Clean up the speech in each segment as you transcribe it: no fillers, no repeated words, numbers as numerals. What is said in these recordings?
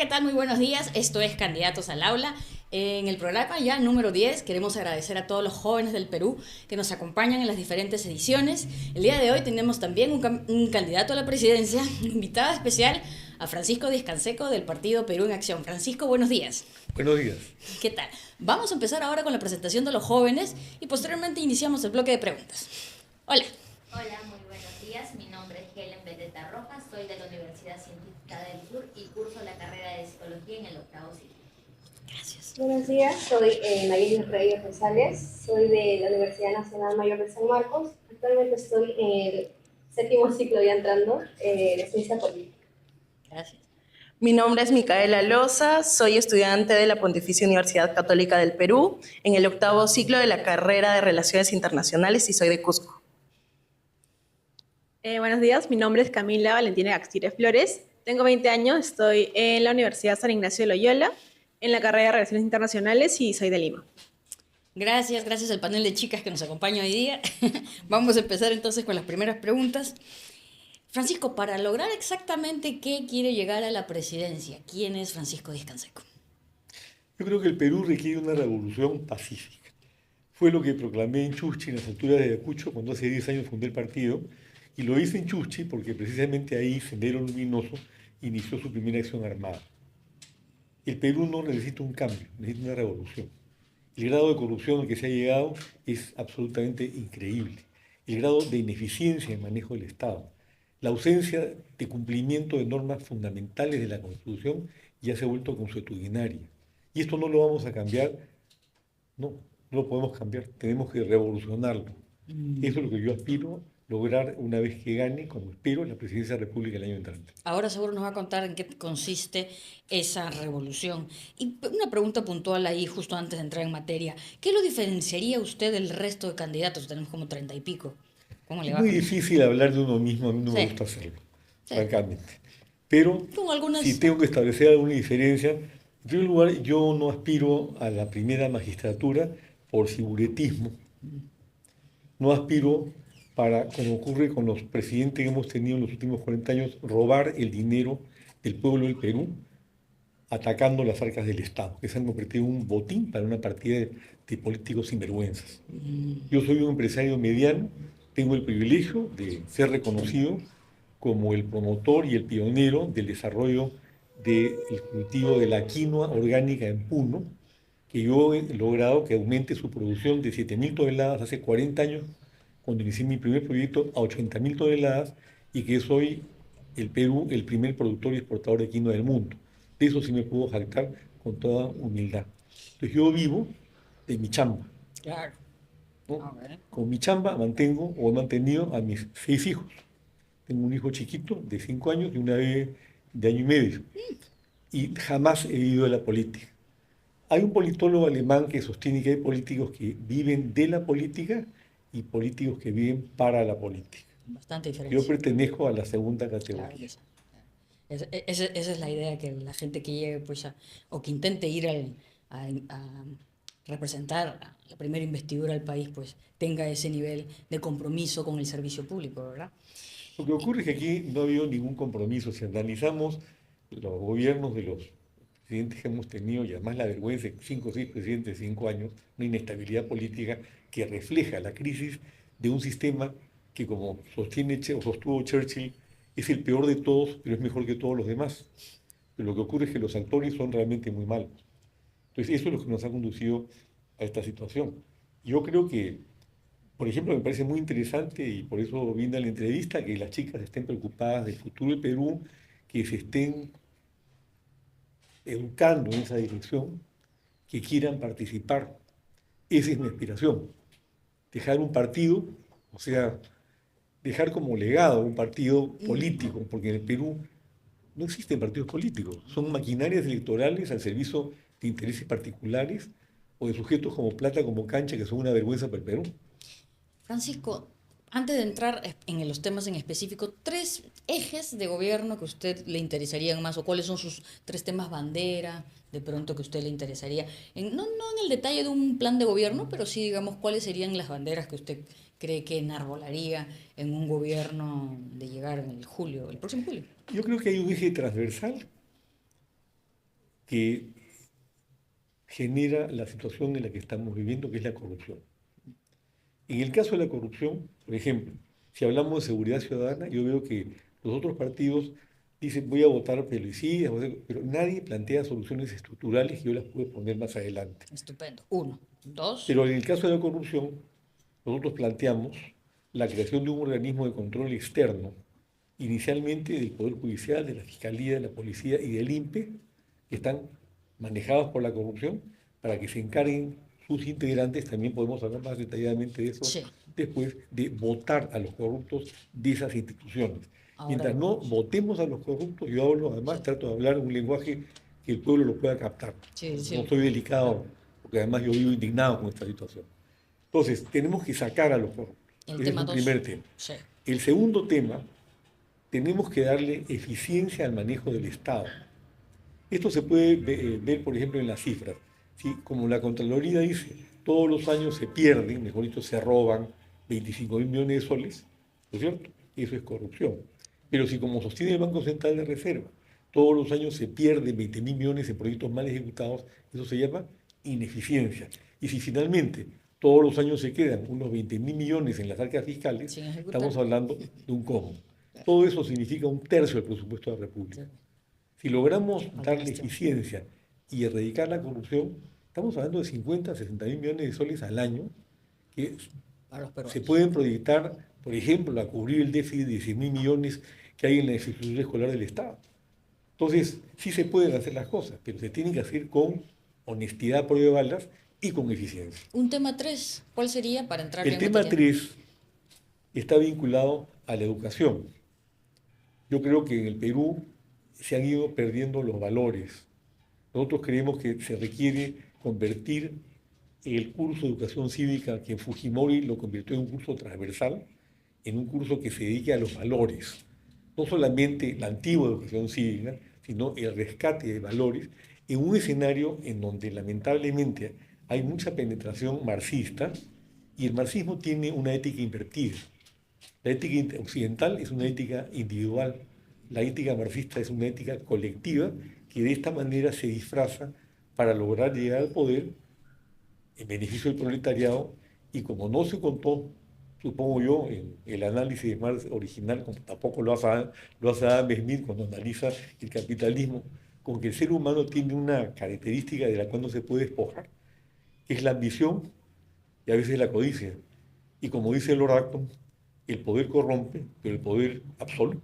tal? Muy buenos días. Esto es Candidatos al Aula. En el programa ya número 10 queremos agradecer a todos los jóvenes del Perú que nos acompañan en las diferentes ediciones. El día de hoy tenemos también un candidato a la presidencia, invitada especial a Francisco Díaz-Canseco del partido Perú en Acción. Francisco, buenos días. Buenos días. ¿Qué tal? Vamos a empezar ahora con la presentación de los jóvenes y posteriormente iniciamos el bloque de preguntas. Hola. Hola, muy buenos días. Mi nombre es Helen Vendetta Rojas, soy de la Universidad Científica del Sur y curso la carrera de Psicología en el octavo ciclo. Gracias. Buenos días, soy María Reyes Rosales, soy de la Universidad Nacional Mayor de San Marcos. Actualmente estoy en el séptimo ciclo ya entrando de Ciencia Política. Gracias. Mi nombre es Micaela Loza, soy estudiante de la Pontificia Universidad Católica del Perú en el octavo ciclo de la carrera de Relaciones Internacionales y soy de Cusco. Buenos días, mi nombre es Camila Valentina Gaxtire Flores, tengo 20 años, estoy en la Universidad San Ignacio de Loyola, en la carrera de Relaciones Internacionales y soy de Lima. Gracias al panel de chicas que nos acompaña hoy día. Vamos a empezar entonces con las primeras preguntas. Francisco, para lograr exactamente qué quiere llegar a la presidencia, ¿quién es Francisco Díaz-Canseco? Yo creo que el Perú requiere una revolución pacífica. Fue lo que proclamé en Chuchi, en las alturas de Ayacucho, cuando hace 10 años fundé el partido, y lo hice en Chuchi porque precisamente ahí Sendero Luminoso inició su primera acción armada. El Perú no necesita un cambio, necesita una revolución. El grado de corrupción al que se ha llegado es absolutamente increíble. El grado de ineficiencia en manejo del Estado. La ausencia de cumplimiento de normas fundamentales de la Constitución ya se ha vuelto consuetudinaria. Y esto no lo vamos a cambiar, no lo podemos cambiar, tenemos que revolucionarlo. Eso es lo que yo aspiro lograr una vez que gane, como espero, la presidencia de la República el año entrante. Ahora seguro nos va a contar en qué consiste esa revolución. Y una pregunta puntual ahí, justo antes de entrar en materia. ¿Qué lo diferenciaría usted del resto de candidatos? Tenemos como 30 y pico. ¿Cómo le Es va muy con eso? difícil hablar de uno mismo, a mí no me Sí, gusta hacerlo, sí. francamente. Pero Con si algunas... tengo que establecer alguna diferencia, en primer lugar, yo no aspiro a la primera magistratura por figuretismo, no aspiro para, como ocurre con los presidentes que hemos tenido en los últimos 40 años, robar el dinero del pueblo del Perú atacando las arcas del Estado, que se han convertido en un botín para una partida de políticos sinvergüenzas. Yo soy un empresario mediano, tengo el privilegio de ser reconocido como el promotor y el pionero del desarrollo del cultivo de la quinoa orgánica en Puno, que yo he logrado que aumente su producción de 7.000 toneladas hace 40 años, cuando inicié mi primer proyecto, a 80.000 toneladas, y que soy el Perú el primer productor y exportador de quinoa del mundo. De eso sí me puedo jactar con toda humildad. Entonces yo vivo de mi chamba, Claro. ¿no? A ver. Con mi chamba mantengo o he mantenido a mis 6 hijos. Tengo un hijo chiquito de 5 años y una bebé de año y medio. Y jamás he vivido de la política. Hay un politólogo alemán que sostiene que hay políticos que viven de la política y políticos que viven para la política. Bastante Yo diferencia. pertenezco a la segunda Claro que categoría. sí. Esa es la idea, que la gente que llegue, pues, o que intente ir a representar a la primera investidura del país, pues, tenga ese nivel de compromiso con el servicio público, ¿verdad? Lo que ocurre es que aquí no ha habido ningún compromiso. Si analizamos los gobiernos de los presidentes que hemos tenido, y además la vergüenza de 5 o 6 presidentes en 5 años, una inestabilidad política que refleja la crisis de un sistema que, como o sostuvo Churchill, es el peor de todos, pero es mejor que todos los demás. Pero lo que ocurre es que los actores son realmente muy malos. Entonces, eso es lo que nos ha conducido a esta situación. Yo creo que, por ejemplo, me parece muy interesante, y por eso vine a la entrevista, que las chicas estén preocupadas del futuro del Perú, que se estén educando en esa dirección, que quieran participar. Esa es mi aspiración. Dejar un partido, o sea, dejar como legado un partido político, porque en el Perú no existen partidos políticos, son maquinarias electorales al servicio de intereses particulares o de sujetos como Plata, como Cancha, que son una vergüenza para el Perú. Francisco, antes de entrar en los temas en específico, tres ejes de gobierno que a usted le interesarían más, o cuáles son sus tres temas bandera, de pronto que a usted le interesaría, no en el detalle de un plan de gobierno, pero sí, digamos, cuáles serían las banderas que usted cree que enarbolaría en un gobierno de llegar en el próximo julio. Yo creo que hay un eje transversal que genera la situación en la que estamos viviendo, que es la corrupción. En el caso de la corrupción, por ejemplo, si hablamos de seguridad ciudadana, yo veo que los otros partidos dicen voy a votar policías, pero nadie plantea soluciones estructurales que yo las puedo poner más adelante. Estupendo. Uno. Dos. Pero en el caso de la corrupción, nosotros planteamos la creación de un organismo de control externo, inicialmente del Poder Judicial, de la Fiscalía, de la Policía y del INPE, que están manejados por la corrupción, para que se encarguen sus integrantes, también podemos hablar más detalladamente de eso, Sí. después de votar a los corruptos de esas instituciones. Ahora Mientras no votemos a los corruptos, yo hablo, además trato de hablar un lenguaje que el pueblo lo pueda captar. Sí, sí. No soy delicado, porque además yo vivo indignado con esta situación. Entonces, tenemos que sacar a los corruptos. El Ese tema es un dos. primer tema. Sí. El segundo tema, tenemos que darle eficiencia al manejo del Estado. Esto se puede ver, por ejemplo, en las cifras. ¿Sí? Como la Contraloría dice, todos los años se pierden, mejor dicho, se roban 25.000 millones de soles, ¿no es cierto? Eso es corrupción. Pero si, como sostiene el Banco Central de Reserva, todos los años se pierden 20.000 millones en proyectos mal ejecutados, eso se llama ineficiencia. Y si finalmente todos los años se quedan unos 20.000 millones en las arcas fiscales, Sin ejecutar. estamos hablando de un cómo. Todo eso significa un tercio del presupuesto de la República. Si logramos darle eficiencia y erradicar la corrupción, estamos hablando de 50, 60.000 millones de soles al año que Para los peruanos. se pueden proyectar, por ejemplo, a cubrir el déficit de 100.000 millones que hay en la infraestructura escolar del Estado. Entonces, sí se pueden hacer las cosas, pero se tienen que hacer con honestidad, prueba de balas y con eficiencia. Un tema 3, ¿cuál sería para entrar El en tema materia? 3 está vinculado a la educación. Yo creo que en el Perú se han ido perdiendo los valores. Nosotros creemos que se requiere convertir el curso de educación cívica, que Fujimori lo convirtió en un curso transversal, en un curso que se dedique a los valores. No solamente la antigua educación cívica, sino el rescate de valores en un escenario en donde lamentablemente hay mucha penetración marxista y el marxismo tiene una ética invertida. La ética occidental es una ética individual, la ética marxista es una ética colectiva que de esta manera se disfraza para lograr llegar al poder en beneficio del proletariado y como no se contó, supongo yo, en el análisis de Marx original, como tampoco lo hace Adam Smith cuando analiza el capitalismo, con que el ser humano tiene una característica de la cual no se puede despojar, que es la ambición y a veces la codicia. Y como dice Lord Acton, el poder corrompe, pero el poder absoluto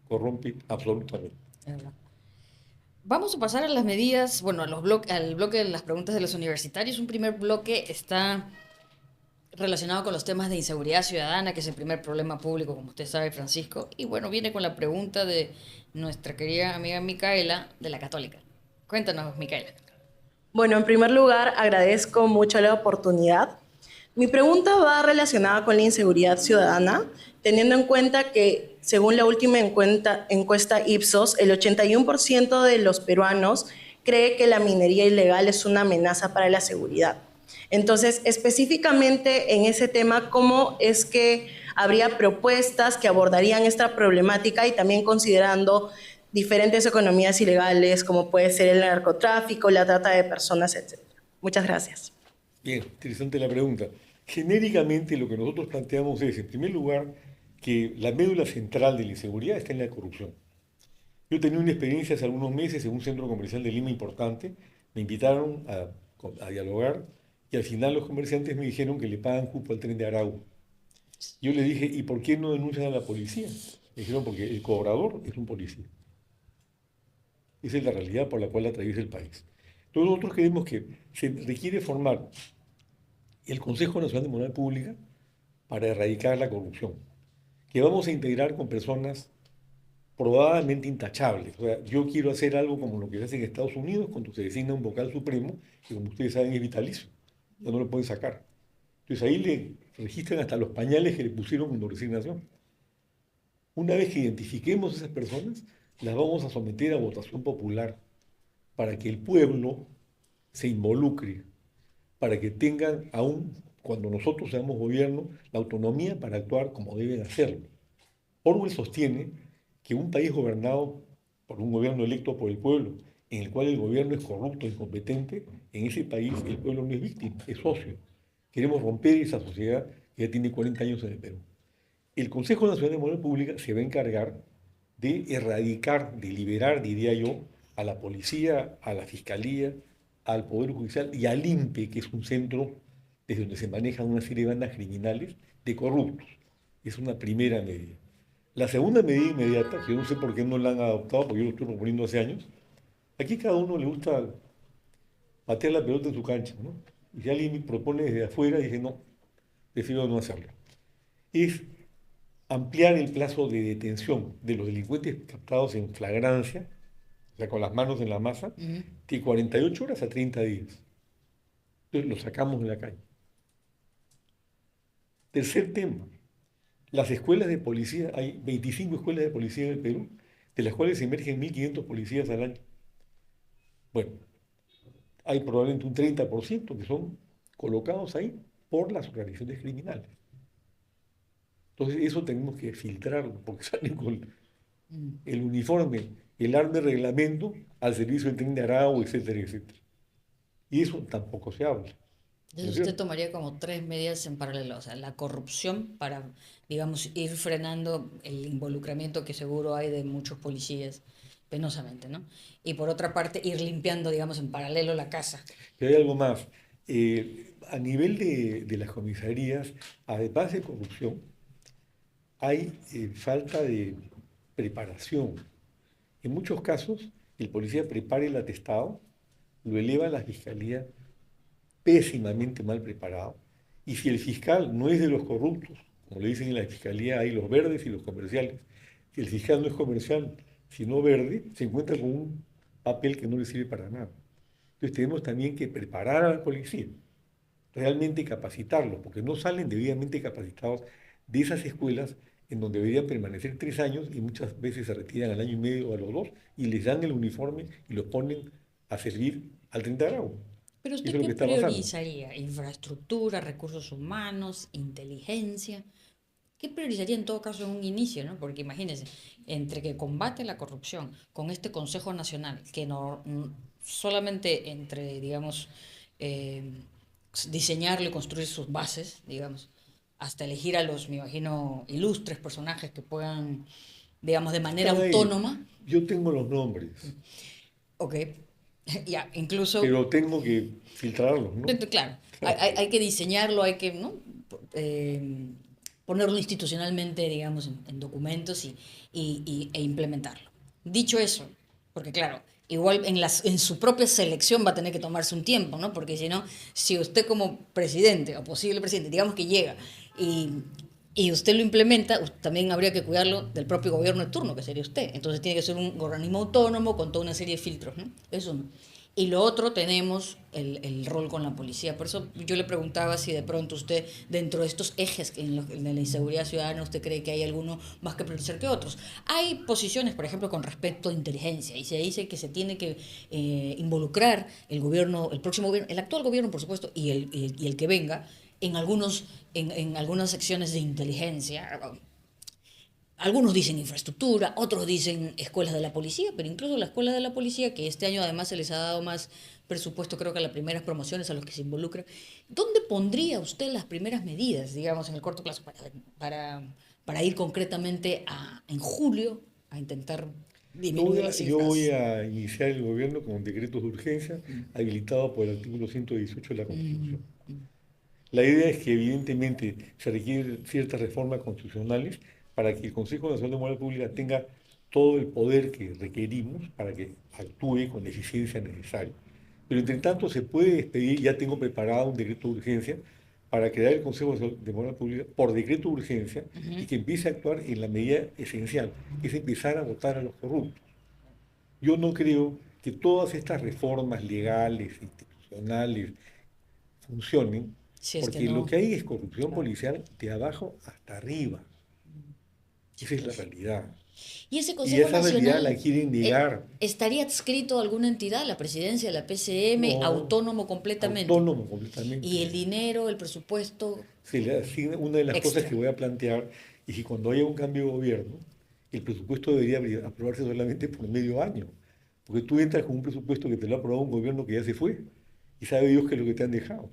corrompe absolutamente. Es verdad. Vamos a pasar a las medidas, bueno, al bloque de las preguntas de los universitarios. Un primer bloque está relacionado con los temas de inseguridad ciudadana, que es el primer problema público, como usted sabe, Francisco. Y bueno, viene con la pregunta de nuestra querida amiga Micaela, de la Católica. Cuéntanos, Micaela. Bueno, en primer lugar, agradezco mucho la oportunidad. Mi pregunta va relacionada con la inseguridad ciudadana, teniendo en cuenta que, según la última encuesta Ipsos, el 81% de los peruanos cree que la minería ilegal es una amenaza para la seguridad. Entonces, específicamente en ese tema, ¿cómo es que habría propuestas que abordarían esta problemática y también considerando diferentes economías ilegales, como puede ser el narcotráfico, la trata de personas, etcétera? Muchas gracias. Bien, interesante la pregunta. Genéricamente lo que nosotros planteamos es, en primer lugar, que la médula central de la inseguridad está en la corrupción. Yo tenía una experiencia hace algunos meses en un centro comercial de Lima importante, me invitaron a dialogar y al final los comerciantes me dijeron que le pagan cupo al tren de Aragua. Yo les dije, ¿y por qué no denuncian a la policía? Me dijeron, porque el cobrador es un policía. Esa es la realidad por la cual atraviesa el país. Entonces nosotros creemos que se requiere formar el Consejo Nacional de Moral Pública para erradicar la corrupción, que vamos a integrar con personas probablemente intachables. O sea, yo quiero hacer algo como lo que se hace en Estados Unidos cuando se designa un vocal supremo, que como ustedes saben es vitalicio, ya no lo pueden sacar. Entonces ahí le registran hasta los pañales que le pusieron con resignación. Una vez que identifiquemos a esas personas, las vamos a someter a votación popular para que el pueblo se involucre, para que tengan, aún cuando nosotros seamos gobierno, la autonomía para actuar como deben hacerlo. Orwell sostiene que un país gobernado por un gobierno electo por el pueblo en el cual el gobierno es corrupto, incompetente, en ese país el pueblo no es víctima, es socio. Queremos romper esa sociedad que ya tiene 40 años en el Perú. El Consejo Nacional de Moral Pública se va a encargar de erradicar, de liberar, diría yo, a la policía, a la fiscalía, al Poder Judicial y al INPE, que es un centro desde donde se manejan una serie de bandas criminales de corruptos. Es una primera medida. La segunda medida inmediata, que yo no sé por qué no la han adoptado, porque yo lo estoy proponiendo hace años, aquí cada uno le gusta patear la pelota en su cancha, ¿no? Y si alguien propone desde afuera, dice no, prefiero no hacerlo. Es ampliar el plazo de detención de los delincuentes captados en flagrancia, o sea, con las manos en la masa, de 48 horas a 30 días. Entonces los sacamos de la calle. Tercer tema, las escuelas de policía, hay 25 escuelas de policía en el Perú, de las cuales emergen 1.500 policías al año. Bueno, hay probablemente un 30% que son colocados ahí por las organizaciones criminales. Entonces eso tenemos que filtrarlo, porque salen con el uniforme, el arma de reglamento al servicio del tren de Aragua, etcétera, etcétera. Y eso tampoco se habla. Entonces usted tomaría como tres medidas en paralelo, o sea, la corrupción para, digamos, ir frenando el involucramiento que seguro hay de muchos policías penosamente, ¿no? Y por otra parte, ir limpiando, digamos, en paralelo la casa. Pero hay algo más. A nivel de las comisarías, además de corrupción, hay falta de preparación. En muchos casos, el policía prepara el atestado, lo eleva a la fiscalía pésimamente mal preparado, y si el fiscal no es de los corruptos, como le dicen en la fiscalía, hay los verdes y los comerciales, si el fiscal no es comercial, sino verde, se encuentra con un papel que no le sirve para nada. Entonces tenemos también que preparar a la policía, realmente capacitarlos, porque no salen debidamente capacitados de esas escuelas en donde deberían permanecer 3 años y muchas veces se retiran al año y medio o a los 2 y les dan el uniforme y los ponen a servir al 30 grados. Pero Eso ¿usted es lo qué que está pasando. priorizaría? ¿Infraestructura, recursos humanos, inteligencia? ¿Qué priorizaría en todo caso en un inicio, ¿no? Porque imagínense, entre que combate la corrupción con este Consejo Nacional, que no solamente entre, digamos, eh, diseñarlo y construir sus bases, digamos, hasta elegir a los, me imagino, ilustres personajes que puedan, digamos, de manera Están ahí. autónoma, Yo tengo los nombres, ok, ya, incluso pero tengo que filtrarlos, ¿no? Claro, Claro. hay que diseñarlo, hay que, ¿no? Ponerlo institucionalmente, digamos, en documentos e implementarlo. Dicho eso, porque claro, igual en su propia selección va a tener que tomarse un tiempo, ¿no? Porque si no, si usted como presidente o posible presidente, digamos que llega y, y usted lo implementa, también habría que cuidarlo del propio gobierno de turno, que sería usted. Entonces tiene que ser un organismo autónomo con toda una serie de filtros, ¿no? Eso no. Y lo otro, tenemos el rol con la policía. Por eso yo le preguntaba si de pronto usted, dentro de estos ejes de la inseguridad ciudadana, usted cree que hay alguno más que priorizar que otros. Hay posiciones, por ejemplo, con respecto a inteligencia, y se dice que se tiene que involucrar el gobierno, el próximo gobierno, el actual gobierno, por supuesto, y el que venga, en algunas secciones de inteligencia. Algunos dicen infraestructura, otros dicen escuelas de la policía, pero incluso la escuela de la policía, que este año además se les ha dado más presupuesto, creo que a las primeras promociones a los que se involucran. ¿Dónde pondría usted las primeras medidas, digamos, en el corto plazo, para ir concretamente en julio a intentar disminuir las Yo voy cifras? a iniciar el gobierno con decretos de urgencia habilitado por el artículo 118 de la Constitución. La idea es que evidentemente se requieren ciertas reformas constitucionales para que el Consejo Nacional de Moral Pública tenga todo el poder que requerimos para que actúe con la eficiencia necesaria. Pero entre tanto se puede expedir, ya tengo preparado un decreto de urgencia para crear el Consejo Nacional de Moral Pública por decreto de urgencia y que empiece a actuar en la medida esencial, que es empezar a votar a los corruptos. Yo no creo que todas estas reformas legales, institucionales, funcionen, Si es que porque lo no, que hay es corrupción claro. policial de abajo hasta arriba. Esa es la realidad. ¿Y ese Y Consejo esa realidad Nacional la quieren negar. estaría adscrito a alguna entidad, la presidencia, la PCM, No, autónomo completamente? autónomo completamente. Y el dinero, el presupuesto Se le asigna una de las cosas extra. que voy a plantear es que cuando haya un cambio de gobierno, el presupuesto debería aprobarse solamente por medio año, Porque tú entras con un presupuesto que te lo ha aprobado un gobierno que ya se fue y sabe Dios qué es lo que te han dejado.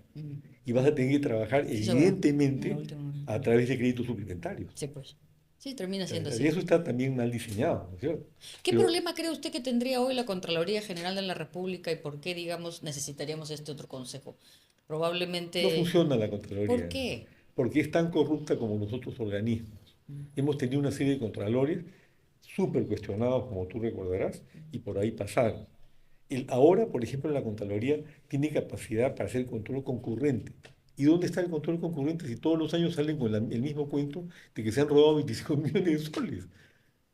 Y vas a tener que trabajar Eso es verdad, en evidentemente la última. a través de créditos suplementarios. Sí, pues. Sí, termina siendo Y así. eso está también mal diseñado, ¿no es cierto? ¿Qué Pero problema cree usted que tendría hoy la Contraloría General de la República y por qué, digamos, necesitaríamos este otro consejo? no Probablemente... funciona la ¿Por Contraloría, qué? porque es tan corrupta como los otros organismos. Hemos tenido una serie de contralores súper cuestionados, como tú recordarás, y por ahí pasaron. Ahora, por ejemplo, la Contraloría tiene capacidad para hacer control concurrente. ¿Y dónde está el control concurrente si todos los años salen con el mismo cuento de que se han robado 25 millones de soles?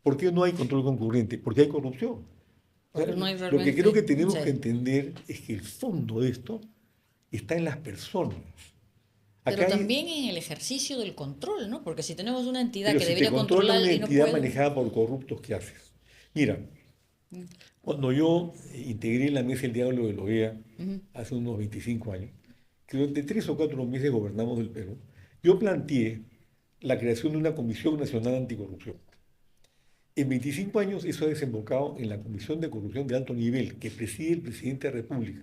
¿Por qué no hay control concurrente? Porque hay corrupción. O sea, Porque no hay lo que creo que realmente... tenemos Sí. que entender es que el fondo de esto está en las personas. Pero Acá hay- también en el ejercicio del control, ¿no? Porque si tenemos una entidad pero que si te debería controla controlar una y no entidad puede... manejada por corruptos, ¿qué haces? Mira, cuando yo integré la mesa del diálogo de la OEA hace unos 25 años, que durante 3 o 4 meses gobernamos el Perú, yo planteé la creación de una Comisión Nacional Anticorrupción. En 25 años eso ha desembocado en la Comisión de Corrupción de Alto Nivel, que preside el presidente de la República.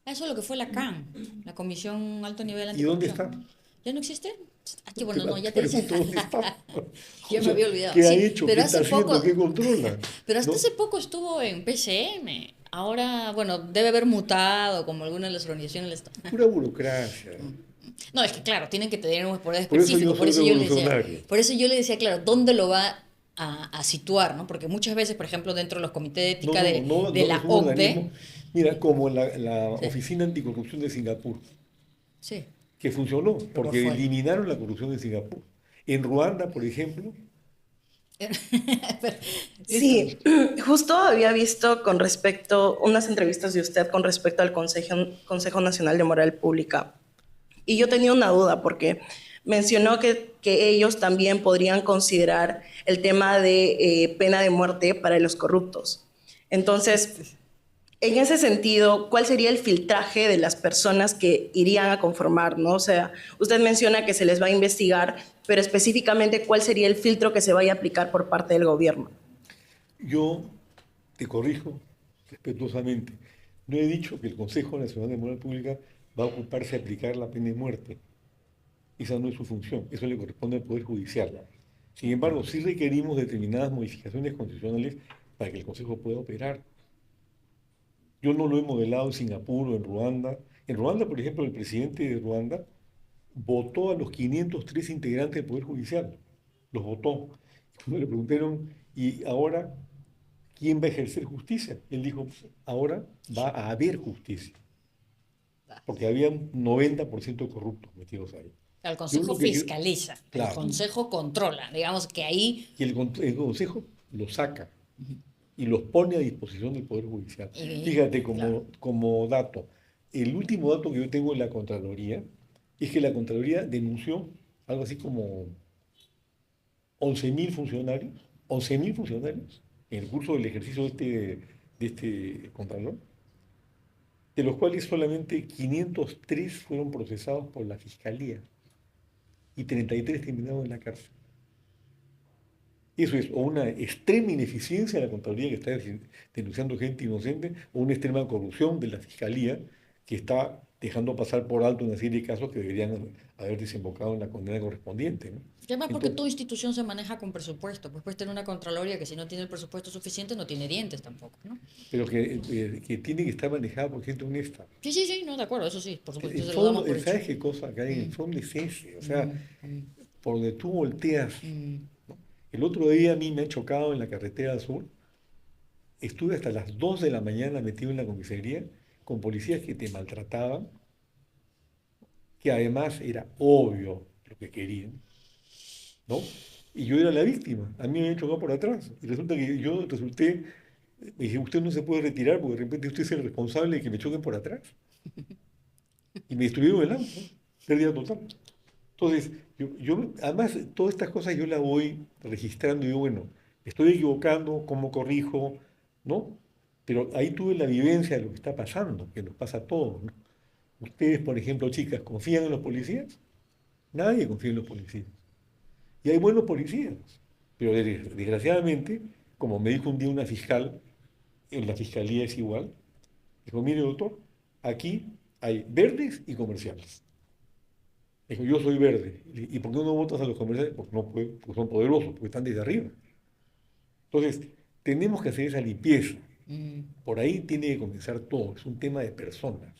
Eso es lo que fue la CAN, la Comisión Alto Nivel ¿Y dónde Anticorrupción. está? ¿Ya no existe? Ah, qué bueno, no, ya Te te decía. pregunto, ¿dónde está? Yo O me sea, había olvidado. ¿qué ha Sí, hecho? pero ¿Qué hace está haciendo? poco- ¿Qué controla? Pero hasta ¿No? hace poco estuvo en PCM. Ahora, bueno, debe haber mutado como alguna de las organizaciones. del Estado. Pura burocracia. No, es que claro, tienen que tener un poder Por eso yo específico. Por eso soy yo le decía, revolucionario. por eso yo le decía, claro, ¿dónde lo va a situar, ¿no? Porque muchas veces, por ejemplo, dentro de los comités de ética de la es un OCDE, organismo. Mira, como la Sí. Oficina Anticorrupción de Singapur, sí, que funcionó porque fue. eliminaron la corrupción en Singapur. En Ruanda, por ejemplo, Sí, justo había visto con respecto, unas entrevistas de usted con respecto al Consejo Nacional de Moral Pública. Y yo tenía una duda porque mencionó que ellos también podrían considerar el tema de pena de muerte para los corruptos. Entonces, en ese sentido, ¿cuál sería el filtraje de las personas que irían a conformar, ¿no? O sea, usted menciona que se les va a investigar, pero específicamente, ¿cuál sería el filtro que se vaya a aplicar por parte del gobierno? yo te corrijo respetuosamente. No he dicho que el Consejo Nacional de Moral Pública va a ocuparse de aplicar la pena de muerte. Esa no es su función, eso le corresponde al Poder Judicial. Sin embargo, sí requerimos determinadas modificaciones constitucionales para que el Consejo pueda operar. Yo no lo he modelado en Singapur o en Ruanda. En Ruanda, por ejemplo, el presidente de Ruanda votó a los 503 integrantes del Poder Judicial. Los votó. Cuando le preguntaron, ¿y ahora quién va a ejercer justicia? Él dijo, ahora va a haber justicia. Porque había un 90% corruptos metidos ahí. el Yo Consejo lo que- fiscaliza, el Claro. Consejo controla. Digamos que ahí... Y el Consejo los saca y los pone a disposición del Poder Judicial. Y- Fíjate, claro. como dato, el último dato que yo tengo en la Contraloría es que la Contraloría denunció algo así como 11.000 funcionarios, 11.000 funcionarios en el curso del ejercicio de este Contralor, de los cuales solamente 503 fueron procesados por la Fiscalía y 33 terminaron en la cárcel. Eso es o una extrema ineficiencia de la Contraloría que está denunciando gente inocente o una extrema corrupción de la Fiscalía que está dejando pasar por alto una serie de casos que deberían haber desembocado en la condena correspondiente, ¿no? Y además porque Entonces, toda institución se maneja con presupuesto. Pues puedes tener una Contraloría que si no tiene el presupuesto suficiente no tiene dientes tampoco, ¿no? pero que tiene que estar manejada por gente honesta. Sí, sí, sí, no, de acuerdo, eso sí, por supuesto, El eso lo damos fondo, por hecho. ¿sabes qué cosa acá en el fondo es ese? O sea, por donde tú volteas. ¿No? El otro día a mí me han chocado en la carretera sur. Estuve hasta las 2 de la mañana metido en la comisaría con policías que te maltrataban, que además era obvio lo que querían, ¿no? Y yo era la víctima, a mí me habían chocado por atrás. Y resulta que yo me dije, usted no se puede retirar porque de repente usted es el responsable de que me choquen por atrás. Y me destruyeron el auto, pérdida total. Entonces, además, todas estas cosas yo las voy registrando y digo, bueno, me estoy equivocando, ¿cómo corrijo? ¿No? Pero ahí tuve la vivencia de lo que está pasando, que nos pasa a todos, ¿no? Ustedes, por ejemplo, chicas, ¿confían en los policías? Nadie confía en los policías. Y hay buenos policías, pero desgraciadamente, como me dijo un día una fiscal, en la fiscalía es igual. Dijo, mire doctor, aquí hay verdes y comerciales. Dijo, yo soy verde. ¿Y por qué no votas a los comerciales? Porque no puede, porque son poderosos, porque están desde arriba. Entonces, tenemos que hacer esa limpieza. Por ahí tiene que comenzar todo. Es un tema de personas.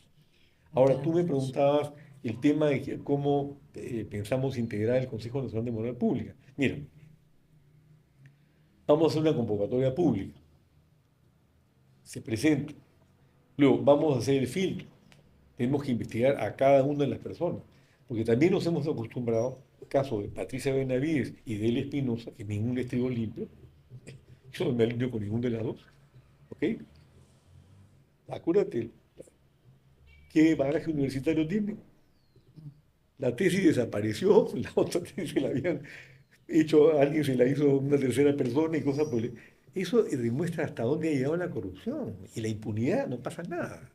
Ahora, tú me preguntabas el tema de cómo pensamos integrar el Consejo Nacional de Moral Pública. Mira, vamos a hacer una convocatoria pública. Se presenta. Luego, vamos a hacer el filtro. Tenemos que investigar a cada una de las personas. Porque también nos hemos acostumbrado, el caso de Patricia Benavides y de Elia Espinosa, que ningún le estuvo limpio. Yo no me alineo con ninguno de las dos. ¿Ok? Acuérdate, ¿qué bagaje universitario tiene? La tesis desapareció, la otra tesis se la habían hecho, alguien se la hizo una tercera persona y cosas por el... Eso demuestra hasta dónde ha llegado la corrupción y la impunidad, no pasa nada.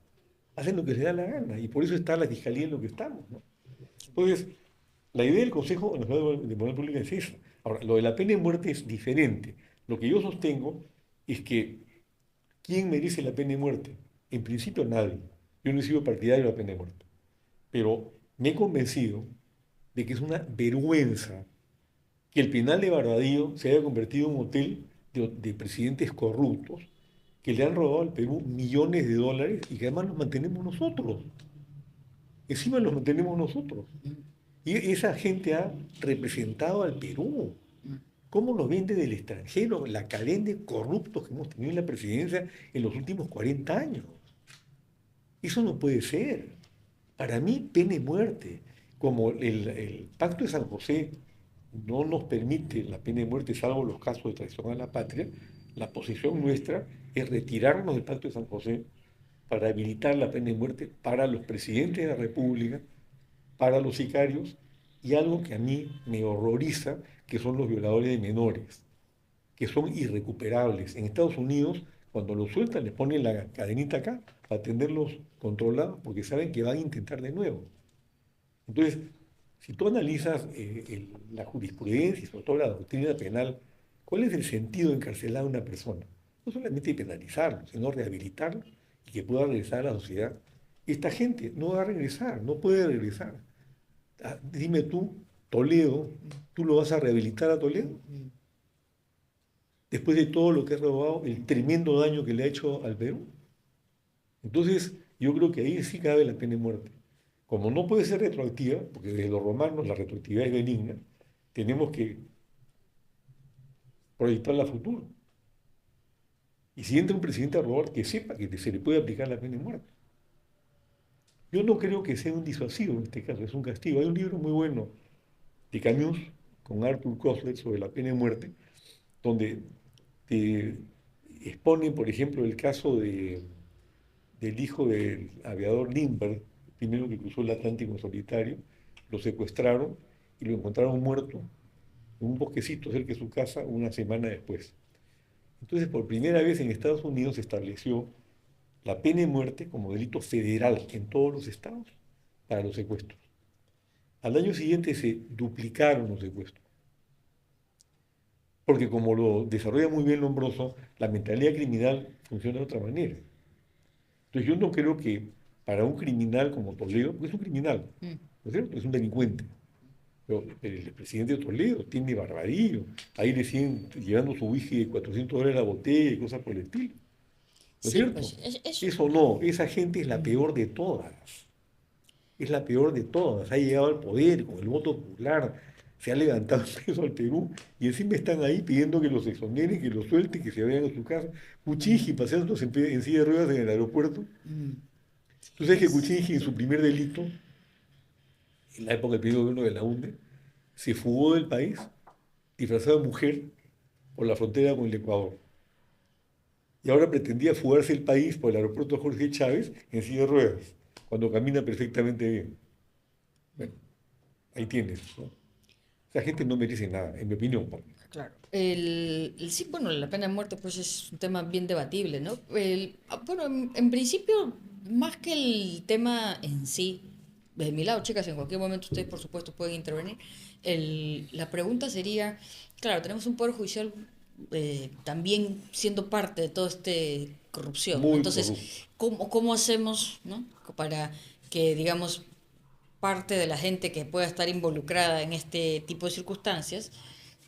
Hacen lo que les da la gana y por eso está la fiscalía en lo que estamos, ¿no? Entonces, la idea del Consejo Nacional de Moral Pública es esa. Ahora, lo de la pena de muerte es diferente. Lo que yo sostengo es que ¿quién merece la pena de muerte? En principio nadie. Yo no he sido partidario de la pena de muerte. Pero me he convencido de que es una vergüenza que el penal de Barbadillo se haya convertido en un hotel de presidentes corruptos que le han robado al Perú millones de dólares y que además los mantenemos nosotros. Encima los mantenemos nosotros. Y esa gente ha representado al Perú. ¿Cómo nos ven desde el extranjero la cadena de corruptos que hemos tenido en la presidencia en los últimos 40 años? Eso no puede ser. Para mí, pena de muerte. Como el Pacto de San José no nos permite la pena de muerte, salvo los casos de traición a la patria, la posición nuestra es retirarnos del Pacto de San José para habilitar la pena de muerte para los presidentes de la República, para los sicarios, y algo que a mí me horroriza, que son los violadores de menores, que son irrecuperables. En Estados Unidos, cuando los sueltan, les ponen la cadenita acá para tenerlos controlados, porque saben que van a intentar de nuevo. Entonces, si tú analizas la jurisprudencia y sobre todo la doctrina penal, ¿cuál es el sentido de encarcelar a una persona? No solamente penalizarlo, sino rehabilitarlo y que pueda regresar a la sociedad. Esta gente no va a regresar, no puede regresar. Dime tú, Toledo, ¿tú lo vas a rehabilitar a Toledo? Después de todo lo que ha robado, el tremendo daño que le ha hecho al Perú. Entonces, yo creo que ahí sí cabe la pena de muerte. Como no puede ser retroactiva, porque desde los romanos la retroactividad es benigna, tenemos que proyectarla a futuro. Y si entra un presidente a robar, que sepa que se le puede aplicar la pena de muerte. Yo no creo que sea un disuasivo en este caso, es un castigo. Hay un libro muy bueno de Camus con Arthur Koestler sobre la pena de muerte, donde te exponen, por ejemplo, el caso del hijo del aviador Lindbergh, primero que cruzó el Atlántico en solitario, lo secuestraron y lo encontraron muerto en un bosquecito cerca de su casa una semana después. Entonces, por primera vez en Estados Unidos se estableció la pena de muerte como delito federal en todos los estados para los secuestros. Al año siguiente se duplicaron los secuestros. Porque como lo desarrolla muy bien Lombroso, la mentalidad criminal funciona de otra manera. Entonces yo no creo que para un criminal como Toledo, porque es un criminal, ¿no es cierto? Es un delincuente. Pero el presidente de Toledo tiene Barbadillo, ahí le siguen llevando su whisky de $400 la botella y cosas por el estilo. ¿No es cierto? Pues, Eso no, esa gente es la peor de todas. Es la peor de todas. Ha llegado al poder con el voto popular, se ha levantado el peso al Perú y encima están ahí pidiendo que los exoneren, que los suelten, que se vayan a su casa. Kuczynski paseándose en silla de ruedas en el aeropuerto. Tú sabes que Kuczynski en su primer delito, en la época del primer gobierno de la UNDE, se fugó del país disfrazado de mujer por la frontera con el Ecuador. Y ahora pretendía fugarse el país por el aeropuerto Jorge Chávez en silla de ruedas, cuando camina perfectamente bien. Bueno, ahí tienes, ¿no? Esa gente no merece nada, en mi opinión. Claro. Sí, bueno, la pena de muerte pues es un tema bien debatible, ¿no? Bueno, en principio, más que el tema en sí, desde mi lado, chicas, en cualquier momento ustedes, por supuesto, pueden intervenir. La pregunta sería, claro, tenemos un poder judicial también siendo parte de todo este corrupción, ¿no? Muy Entonces, corrupto. ¿cómo hacemos, ¿no? Para que, digamos, parte de la gente que pueda estar involucrada en este tipo de circunstancias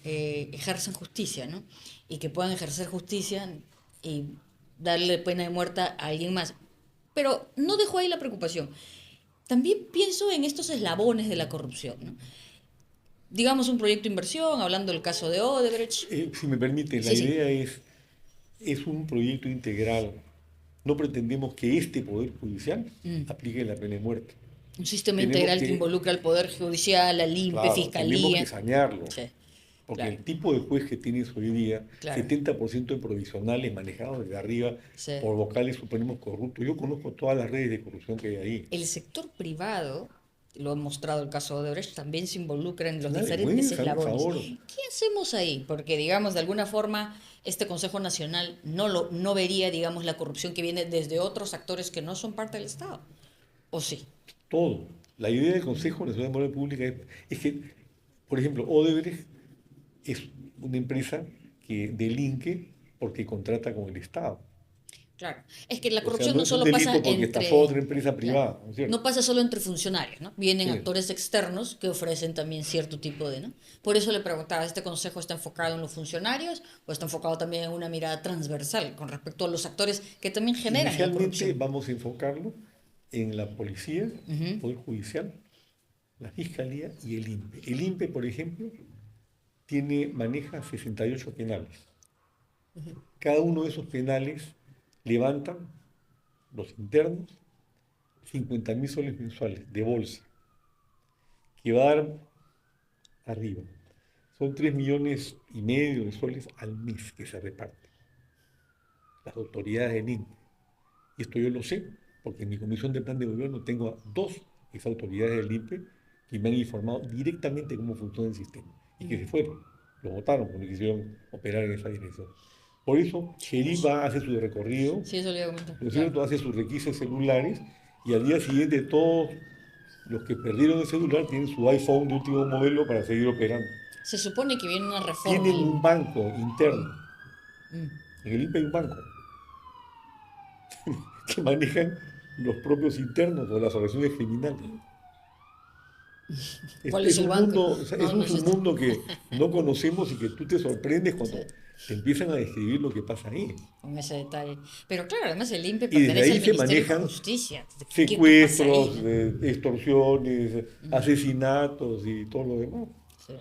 ejerzan justicia, ¿no? Y que puedan ejercer justicia y darle pena de muerte a alguien más. Pero no dejo ahí la preocupación. También pienso en estos eslabones de la corrupción, ¿no? Digamos un proyecto de inversión, hablando del caso de Odebrecht. Si me permite, la Sí, sí. idea es un proyecto integral. No pretendemos que este Poder Judicial aplique la pena de muerte. Un sistema Tenemos integral que involucra al Poder Judicial, al INPE, claro, tenemos que Fiscalía. sanearlo. Sí, Porque claro, el tipo de juez que tienes hoy día, claro. 70% de provisionales manejados desde arriba Sí. por vocales supremos corruptos. Yo conozco todas las redes de corrupción que hay ahí. El sector privado, lo ha mostrado el caso de Odebrecht, también se involucra en los Una diferentes vergüenza, por eslabones. favor. ¿Qué hacemos ahí? Porque, digamos, de alguna forma, este Consejo Nacional no vería, digamos, la corrupción que viene desde otros actores que no son parte del Estado. ¿O sí? Todo. La idea del Consejo Nacional de Moral Pública es que, por ejemplo, Odebrecht es una empresa que delinque porque contrata con el Estado. Claro. Es que la O sea, corrupción no no es un solo delito pasa porque entre... estafó a otra empresa Claro. privada, ¿no es cierto? No pasa solo entre funcionarios, ¿no? Vienen Sí. actores externos que ofrecen también cierto tipo de, ¿no? Por eso le preguntaba, ¿este consejo está enfocado en los funcionarios o está enfocado también en una mirada transversal con respecto a los actores que también generan la Inicialmente corrupción? vamos a enfocarlo en la policía, el Poder Judicial, la Fiscalía y el INPE. El INPE, por ejemplo, maneja 68 penales. Cada uno de esos penales levantan los internos 50.000 soles mensuales de bolsa, que va a dar arriba. Son 3,5 millones de soles al mes que se reparten las autoridades del INPE. Y esto yo lo sé, porque en mi comisión de plan de gobierno tengo a 2 exautoridades del INPE que me han informado directamente cómo funciona el sistema y que se fueron, lo votaron porque quisieron operar en esa dirección. Por eso, Sheriff va a hacer su recorrido, Sí, eso le iba a comentar. ¿no es Claro. cierto? Hace sus requisitos celulares y al día siguiente todos los que perdieron el celular tienen su iPhone de último modelo para seguir operando. Se supone que viene una reforma. Tienen un banco interno. Mm. En el INPE hay un banco que manejan los propios internos o las organizaciones criminales. ¿Cuál es el banco? Mundo, o sea, No, es un no es este. submundo que no conocemos y que tú te sorprendes cuando Sí. te empiezan a describir lo que pasa ahí. Con ese detalle. Pero claro, además el INPE Y desde pertenece ahí al se Ministerio de manejan Justicia. ¿Qué pasa secuestros, ahí, no? extorsiones, asesinatos y todo lo demás. Sí.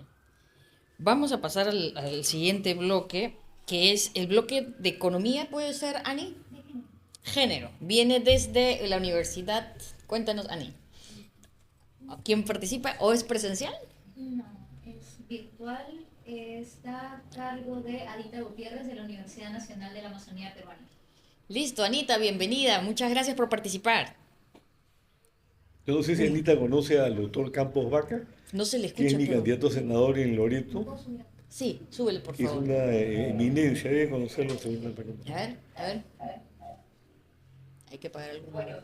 Vamos a pasar al siguiente bloque, que es el bloque de economía, ¿puede ser, Ani? Género. Viene desde la universidad. Cuéntanos, Ani. ¿Quién participa o es presencial? No, es virtual. Está a cargo de Adita Gutiérrez de la Universidad Nacional de la Amazonía Peruana. Listo, Anita, bienvenida. Muchas gracias por participar. Yo no sé si Anita conoce al doctor Campos Vaca, No se le que es escucha, mi pero... candidato a senador en Loreto, Sí, súbele, por que es favor. una eminencia, debe conocerlo según el A ver, a ver. Hay que pagar algo. Bueno,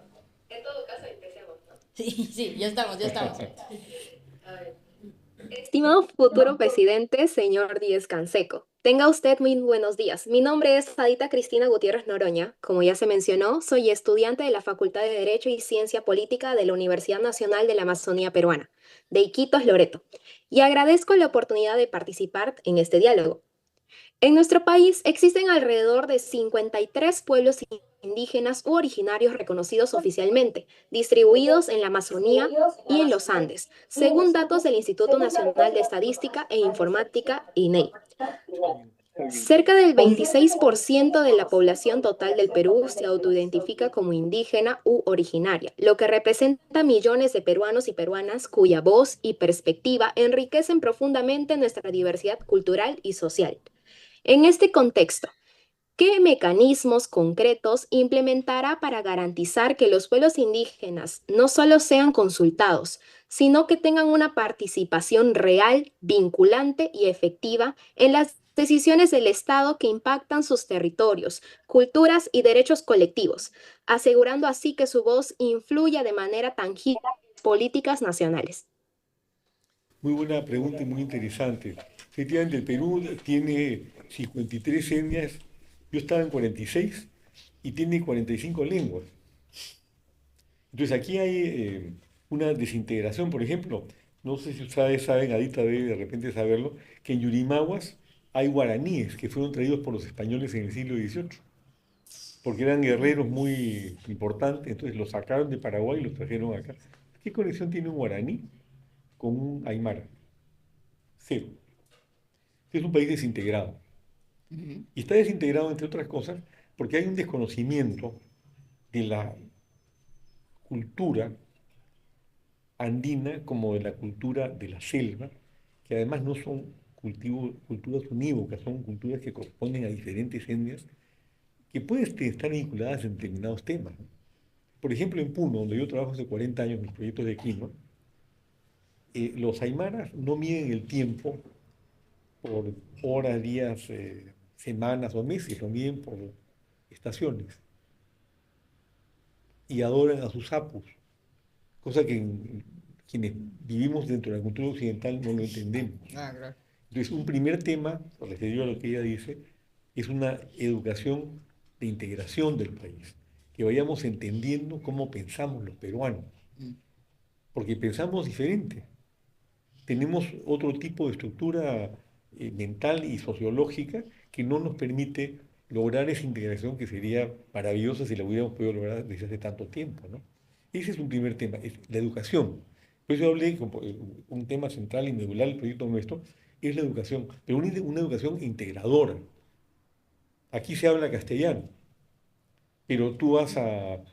En todo caso, empecemos, ¿no? sí, sí, ya estamos, ya estamos. Estimado futuro presidente, señor Díez Canseco, tenga usted muy buenos días. Mi nombre es Adita Cristina Gutiérrez Noroña. Como ya se mencionó, soy estudiante de la Facultad de Derecho y Ciencia Política de la Universidad Nacional de la Amazonía Peruana, de Iquitos, Loreto, y agradezco la oportunidad de participar en este diálogo. En nuestro país existen alrededor de 53 pueblos indígenas u originarios reconocidos oficialmente, distribuidos en la Amazonía y en los Andes, según datos del Instituto Nacional de Estadística e Informática, INEI. Cerca del 26% de la población total del Perú se autoidentifica como indígena u originaria, lo que representa millones de peruanos y peruanas cuya voz y perspectiva enriquecen profundamente nuestra diversidad cultural y social. En este contexto, ¿qué mecanismos concretos implementará para garantizar que los pueblos indígenas no solo sean consultados, sino que tengan una participación real, vinculante y efectiva en las decisiones del Estado que impactan sus territorios, culturas y derechos colectivos, asegurando así que su voz influya de manera tangible en las políticas nacionales? Muy buena pregunta y muy interesante. Efectivamente, el Perú tiene 53 etnias, yo estaba en 46, y tiene 45 lenguas. Entonces aquí hay una desintegración, por ejemplo, no sé si ustedes saben, Adita debe de repente saberlo, que en Yurimaguas hay guaraníes que fueron traídos por los españoles en el siglo XVIII, porque eran guerreros muy importantes, entonces los sacaron de Paraguay y los trajeron acá. ¿Qué conexión tiene un guaraní con un aymara? Cero. Es un país desintegrado. Ujú. Y está desintegrado, entre otras cosas, porque hay un desconocimiento de la cultura andina como de la cultura de la selva, que además no son culturas unívocas, son culturas que corresponden a diferentes etnias que pueden estar vinculadas en determinados temas, ¿no? Por ejemplo, en Puno, donde yo trabajo hace 40 años en los proyectos de quinoa, los aymaras no miden el tiempo por horas, días, semanas o meses, lo miden por estaciones y adoran a sus apus, cosa que quienes vivimos dentro de la cultura occidental no lo entendemos. Ah, claro. Entonces, un primer tema, referido a lo que ella dice, es una educación de integración del país, que vayamos entendiendo cómo pensamos los peruanos, Mm. porque pensamos diferente. Tenemos otro tipo de estructura mental y sociológica que no nos permite lograr esa integración que sería maravillosa si la hubiéramos podido lograr desde hace tanto tiempo, ¿no? Ese es un primer tema, es la educación. Por eso hablé como un tema central y medular del proyecto nuestro, es la educación, pero una educación integradora. Aquí se habla castellano, pero tú vas a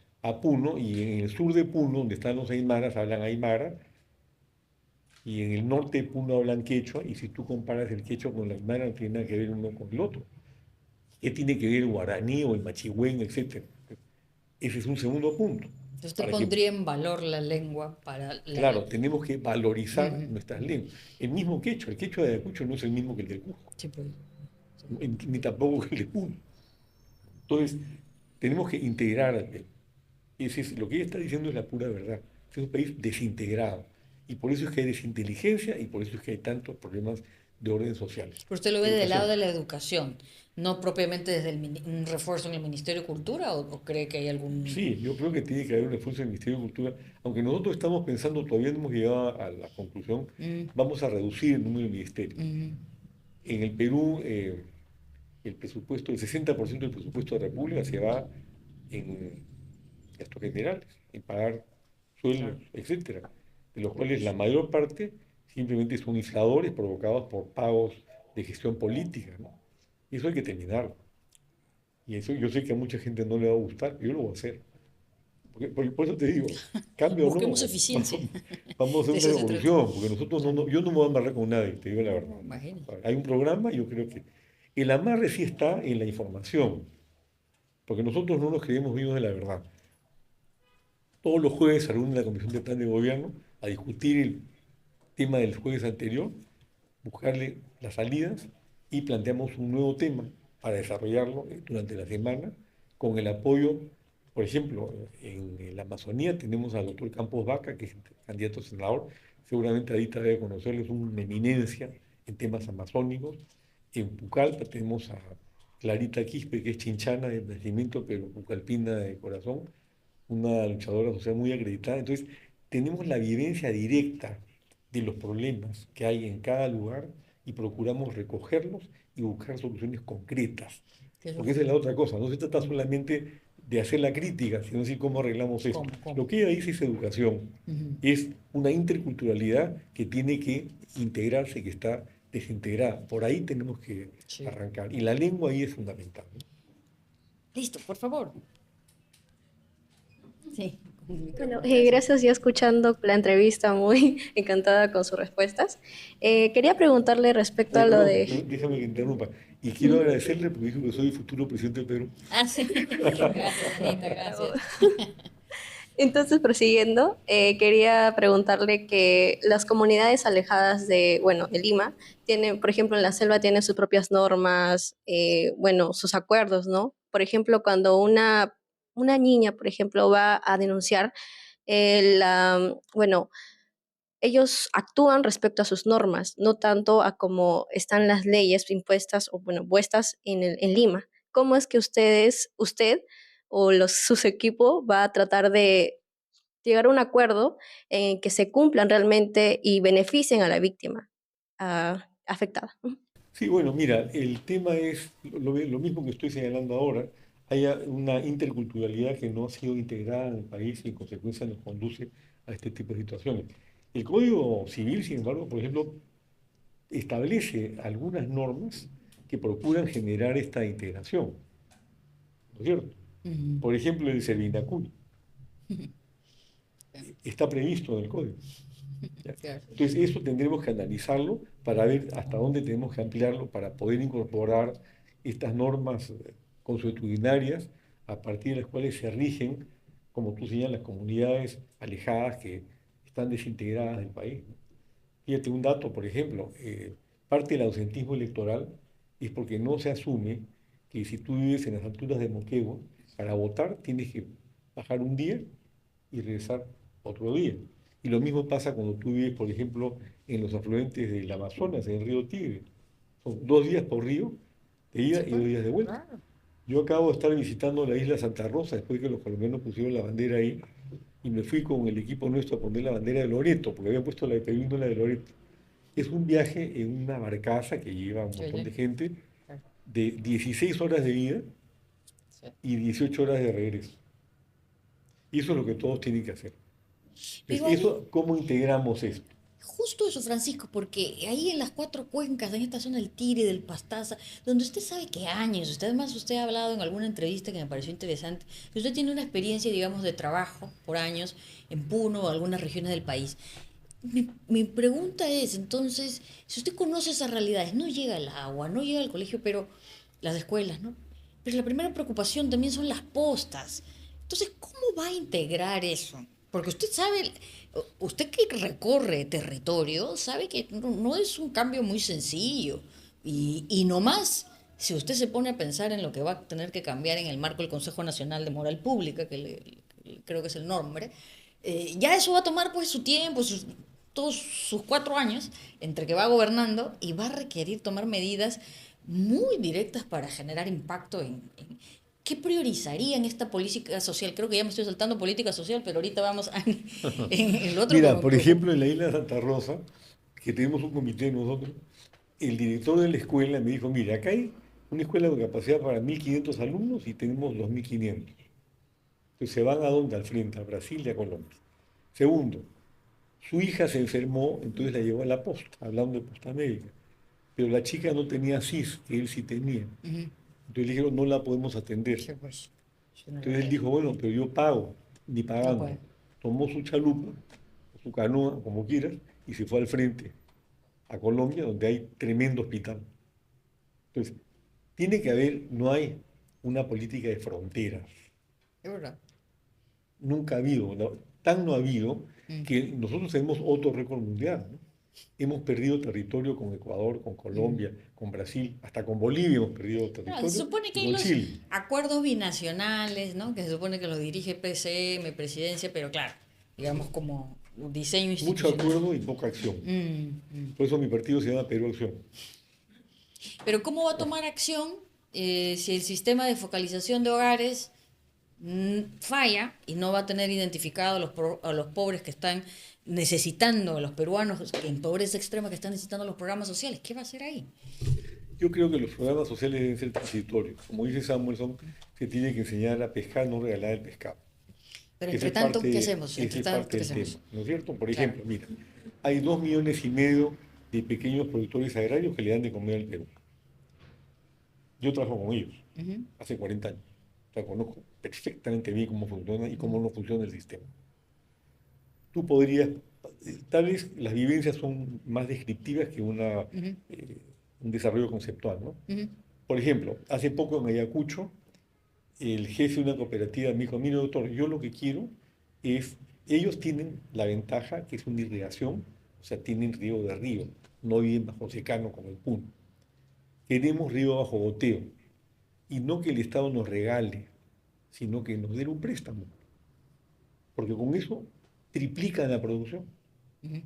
Puno y en el sur de Puno, donde están los aymaras, hablan aymara, y en el norte de Puno hablan quechua, y si tú comparas el quechua con la aymara, no tiene nada que ver uno con el otro. ¿Qué tiene que ver el guaraní o el machigüén, etcétera? Ese es un segundo punto. Entonces, usted Para que, pondría en valor la lengua para la... claro, tenemos que valorizar Ujú. nuestras lenguas. El mismo quechua, el quechua de Ayacucho no es el mismo que el del Cusco, Sí, pues. ni tampoco que el de Puno. Entonces, tenemos que integrar. Lo que ella está diciendo es la pura verdad. Es un país desintegrado. Y por eso es que hay desinteligencia y por eso es que hay tantos problemas de orden social. Pero usted lo ve del lado Educación. de la educación, no propiamente desde un refuerzo en el Ministerio de Cultura, o cree que hay algún... Sí, yo creo que tiene que haber un esfuerzo del Ministerio de Cultura, aunque nosotros estamos pensando, todavía no hemos llegado a la conclusión, Mm, vamos a reducir el número de ministerios. mm, En el Perú, el presupuesto, el 60% del presupuesto de la República se va en gastos generales, en pagar sueldos, claro. etcétera, de los cuales la mayor parte simplemente son infladores provocados por pagos de gestión política, ¿no? Y eso hay que terminarlo. Y eso yo sé que a mucha gente no le va a gustar, pero yo lo voy a hacer. Por eso te digo, cambio o Busquemos no, eficiencia. vamos a hacer De una eso se trata. revolución, porque nosotros Claro. yo no me voy a amarrar con nadie, te digo la verdad. No, imagínese. Hay un programa, yo creo que el amarre sí está en la información, porque nosotros no nos creemos vivos de la verdad. Todos los jueves se reúne la Comisión de Plan de Gobierno a discutir el tema del jueves anterior, buscarle las salidas y planteamos un nuevo tema para desarrollarlo durante la semana con el apoyo, por ejemplo, en la Amazonía tenemos al doctor Campos Vaca, que es candidato a senador, seguramente Adita debe conocerlo, es una eminencia en temas amazónicos. En Pucallpa tenemos a Clarita Quispe, que es chinchana de nacimiento, pero pucallpina de corazón, una luchadora social muy acreditada. Entonces, tenemos la vivencia directa de los problemas que hay en cada lugar y procuramos recogerlos y buscar soluciones concretas. Que eso Porque esa es la otra cosa, no se trata solamente de hacer la crítica, sino decir cómo arreglamos esto. Lo cómo. que ella dice es educación, Ujú. es una interculturalidad que tiene que integrarse, que está desintegrada. Por ahí tenemos que Sí. arrancar. Y la lengua ahí es fundamental, ¿no? Listo, por favor. Sí, con el Bueno, micrófono, gracias. gracias, ya escuchando la entrevista, muy encantada con sus respuestas. Quería preguntarle respecto Oye, a lo perdón, de... déjame que interrumpa. Y quiero agradecerle porque dijo que soy el futuro presidente del Perú. Ah, sí. Gracias, Anita, gracias. Entonces, prosiguiendo, quería preguntarle que las comunidades alejadas de, bueno, de Lima, tienen, por ejemplo, en la selva tienen sus propias normas, bueno, sus acuerdos, ¿no? Por ejemplo, cuando una niña, por ejemplo, va a denunciar, bueno, ellos actúan respecto a sus normas, no tanto a cómo están las leyes impuestas o, bueno, puestas en Lima. ¿Cómo es que usted o sus equipos va a tratar de llegar a un acuerdo en que se cumplan realmente y beneficien a la víctima afectada. Sí, bueno, mira, el tema es lo mismo que estoy señalando ahora. Hay una interculturalidad que no ha sido integrada en el país y en consecuencia nos conduce a este tipo de situaciones. El Código Civil, sin embargo, por ejemplo, establece algunas normas que procuran generar esta integración, ¿no es cierto? Ujú. Por ejemplo, el Servinacuy Claro, está previsto en el código. ¿Ya? claro. Entonces, eso tendremos que analizarlo para ver hasta dónde tenemos que ampliarlo para poder incorporar estas normas consuetudinarias a partir de las cuales se rigen, como tú señalas, las comunidades alejadas que están desintegradas del país, ¿no? Fíjate un dato, por ejemplo, parte del ausentismo electoral es porque no se asume que si tú vives en las alturas de Moquegua, para votar tienes que bajar un día y regresar otro día. Y lo mismo pasa cuando tú vives, por ejemplo, en los afluentes del Amazonas, en el río Tigre. Son 2 días por río de ida Sí, y pues, 2 días de vuelta. claro. Yo acabo de estar visitando la isla Santa Rosa después que los colombianos pusieron la bandera ahí y me fui con el equipo nuestro a poner la bandera de Loreto, porque habían puesto la de Perú y no la de Loreto. Es un viaje en una barcaza que lleva un Sí, montón sí, de gente claro, de 16 horas de ida sí. y 18 horas de regreso. Y eso es lo que todos tienen que hacer. Pero Entonces, ahí, eso, ¿cómo integramos esto? justo eso, Francisco, porque ahí en las cuatro cuencas, en esta zona del Tire, del Pastaza, donde usted sabe que años, usted además usted ha hablado en alguna entrevista que me pareció interesante, que usted tiene una experiencia, digamos, de trabajo por años en Puno o algunas regiones del país. Mi pregunta es, entonces, si usted conoce esas realidades, no llega el agua, no llega el colegio, pero las escuelas, ¿no? Pero la primera preocupación también son las postas. Entonces, ¿cómo va a integrar eso? Porque usted sabe, usted que recorre territorio, sabe que no es un cambio muy sencillo. Y no más, si usted se pone a pensar en lo que va a tener que cambiar en el marco del Consejo Nacional de Moral Pública, creo que es el nombre, ya eso va a tomar pues su tiempo, todos sus 4 años, entre que va gobernando y va a requerir tomar medidas muy directas para generar impacto ¿qué priorizaría en esta política social? Creo que ya me estoy saltando política social, pero ahorita vamos en el otro Mira, por ejemplo, en la isla de Santa Rosa, que tenemos un comité nosotros, el director de la escuela me dijo, mira, acá hay una escuela con capacidad para 1.500 alumnos y tenemos 2.500. Entonces se van a dónde? Al frente, a Brasil y a Colombia. Segundo, su hija se enfermó, entonces la llevó a la posta, hablando de posta médica. Pero la chica no tenía CIS, que él sí tenía. Ujú. Entonces le dijeron, no la podemos atender. Sí, pues, yo no lo Entonces él creo. dijo, bueno, pero yo pago, ni No pagando. puede. Tomó su chalupa, su canoa, como quieras, y se fue al frente, a Colombia, donde hay tremendo hospital. Entonces, tiene que haber, no hay una política de fronteras. Es verdad. Nunca ha habido, tan no ha habido Mm, que nosotros tenemos otro récord mundial, ¿no? Hemos perdido territorio con Ecuador, con mm. Colombia, con Brasil, hasta con Bolivia hemos perdido Claro, se territorio supone que y hay con los Chile. acuerdos binacionales, ¿no? Que se supone que los dirige PCM, presidencia, pero claro, digamos como diseño Mucho institucional. acuerdo y poca acción. Mm. Por eso mi partido se llama Perú Acción. Pero ¿cómo va a tomar acción si el sistema de focalización de hogares falla y no va a tener identificado a los pobres que están necesitando, a los peruanos en pobreza extrema que están necesitando los programas sociales? ¿Qué va a hacer ahí? Yo creo que los programas sociales deben ser transitorios. Como dice Samuelson, se tiene que enseñar a pescar, no regalar el pescado. Pero entre tanto, ¿qué hacemos? Ese Entre es tanto, parte ¿qué del tema, hacemos? ¿no es cierto? Por Claro. ejemplo, mira, hay 2,5 millones de pequeños productores agrarios que le dan de comer al Perú. Yo trabajo con ellos Ujú, hace 40 años. O sea, conozco perfectamente bien cómo funciona y cómo no funciona el sistema. Tú podrías, tal vez las vivencias son más descriptivas que ujú, un desarrollo conceptual, ¿no? ujú, Por ejemplo, hace poco en Ayacucho, el jefe de una cooperativa me dijo, mire doctor, yo lo que quiero es, ellos tienen la ventaja que es una irrigación, o sea, tienen riego de río, no viven bajo secano como el Puno. Queremos río bajo goteo, y no que el Estado nos regale, sino que nos dé un préstamo, porque con eso triplican la producción. ujú.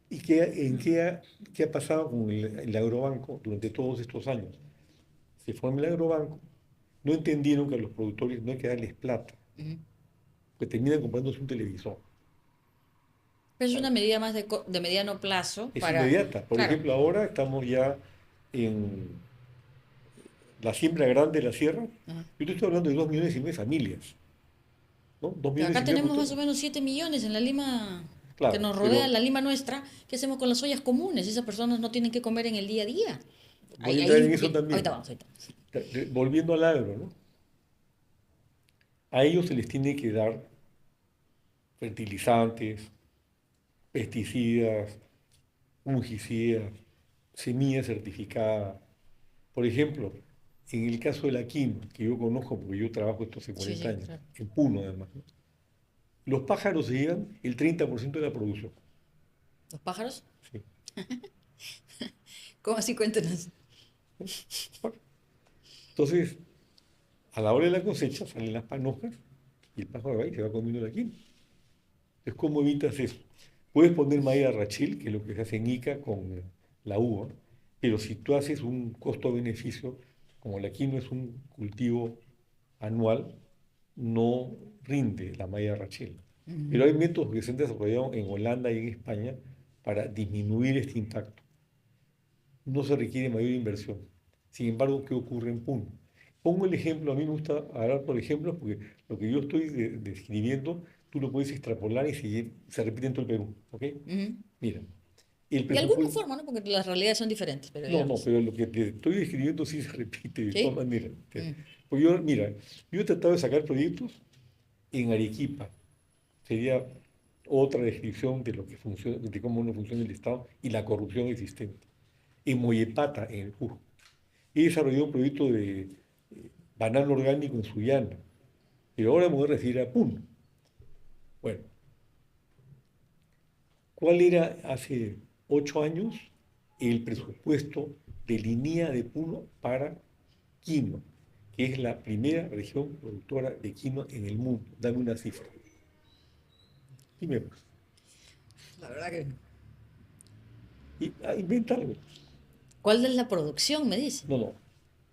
¿Y qué ha pasado con el agrobanco durante todos estos años? Se forma el agrobanco, no entendieron que a los productores no hay que darles plata, Ujú. que terminan comprándose un televisor. Pero es una medida más de mediano plazo Es para... inmediata. Por Claro. ejemplo, ahora estamos ya en la siembra grande de la sierra. Ajá. Yo te estoy hablando de 2,5 millones de familias, ¿no? 2,5 millones Acá de tenemos más o productores. menos 7 millones en la Lima que Claro, nos rodea, pero la Lima nuestra. ¿Qué hacemos con las ollas comunes? Esas personas no tienen que comer en el día a día. voy a entrar en eso Ahorita también. vamos, ahorita vamos. Volviendo al agro, ¿no? A ellos se les tiene que dar fertilizantes, pesticidas, fungicidas, semillas certificadas. Por ejemplo, en el caso de la quinoa, que yo conozco porque yo trabajo esto hace Sí, 40 sí, años, claro. en Puno además, ¿no? Los pájaros se llevan el 30% de la producción. ¿Los pájaros? Sí. ¿Cómo así? Cuéntanos. Entonces, a la hora de la cosecha salen las panojas y el pájaro va y se va comiendo la quinoa. Entonces, ¿cómo evitas eso? Puedes poner maíz arrachil, que es lo que se hace en Ica con la uva, pero si tú haces un costo-beneficio, como la quinoa es un cultivo anual, no rinde la maíz arrachil. Pero hay métodos que se han desarrollado en Holanda y en España para disminuir este impacto. No se requiere mayor inversión. Sin embargo, ¿qué ocurre en Puno? Pongo el ejemplo, a mí me gusta hablar por ejemplos, porque lo que yo estoy describiendo, tú lo puedes extrapolar y se repite en todo el Perú. ¿Ok? Ujú. Mira, el De alguna presupuesto. forma, ¿no? Porque las realidades son diferentes, pero No, no, digamos. pero lo que te estoy describiendo sí se repite de todas ¿Sí? maneras. Mm. Pues yo, mira, yo he tratado de sacar proyectos en Arequipa. Sería otra descripción de lo que funciona, de cómo no funciona el Estado y la corrupción existente. En Mollepata, en el Cusco. He desarrollado un proyecto de banano orgánico en Sullana, pero ahora me voy a referir a Puno. Bueno, ¿cuál era hace 8 años el presupuesto de línea de Puno para quinoa, que es la primera región productora de quinoa en el mundo? Dame una cifra. Dime, pues. La verdad que... Inventa algo. ¿Cuál es la producción, me dice? No, no.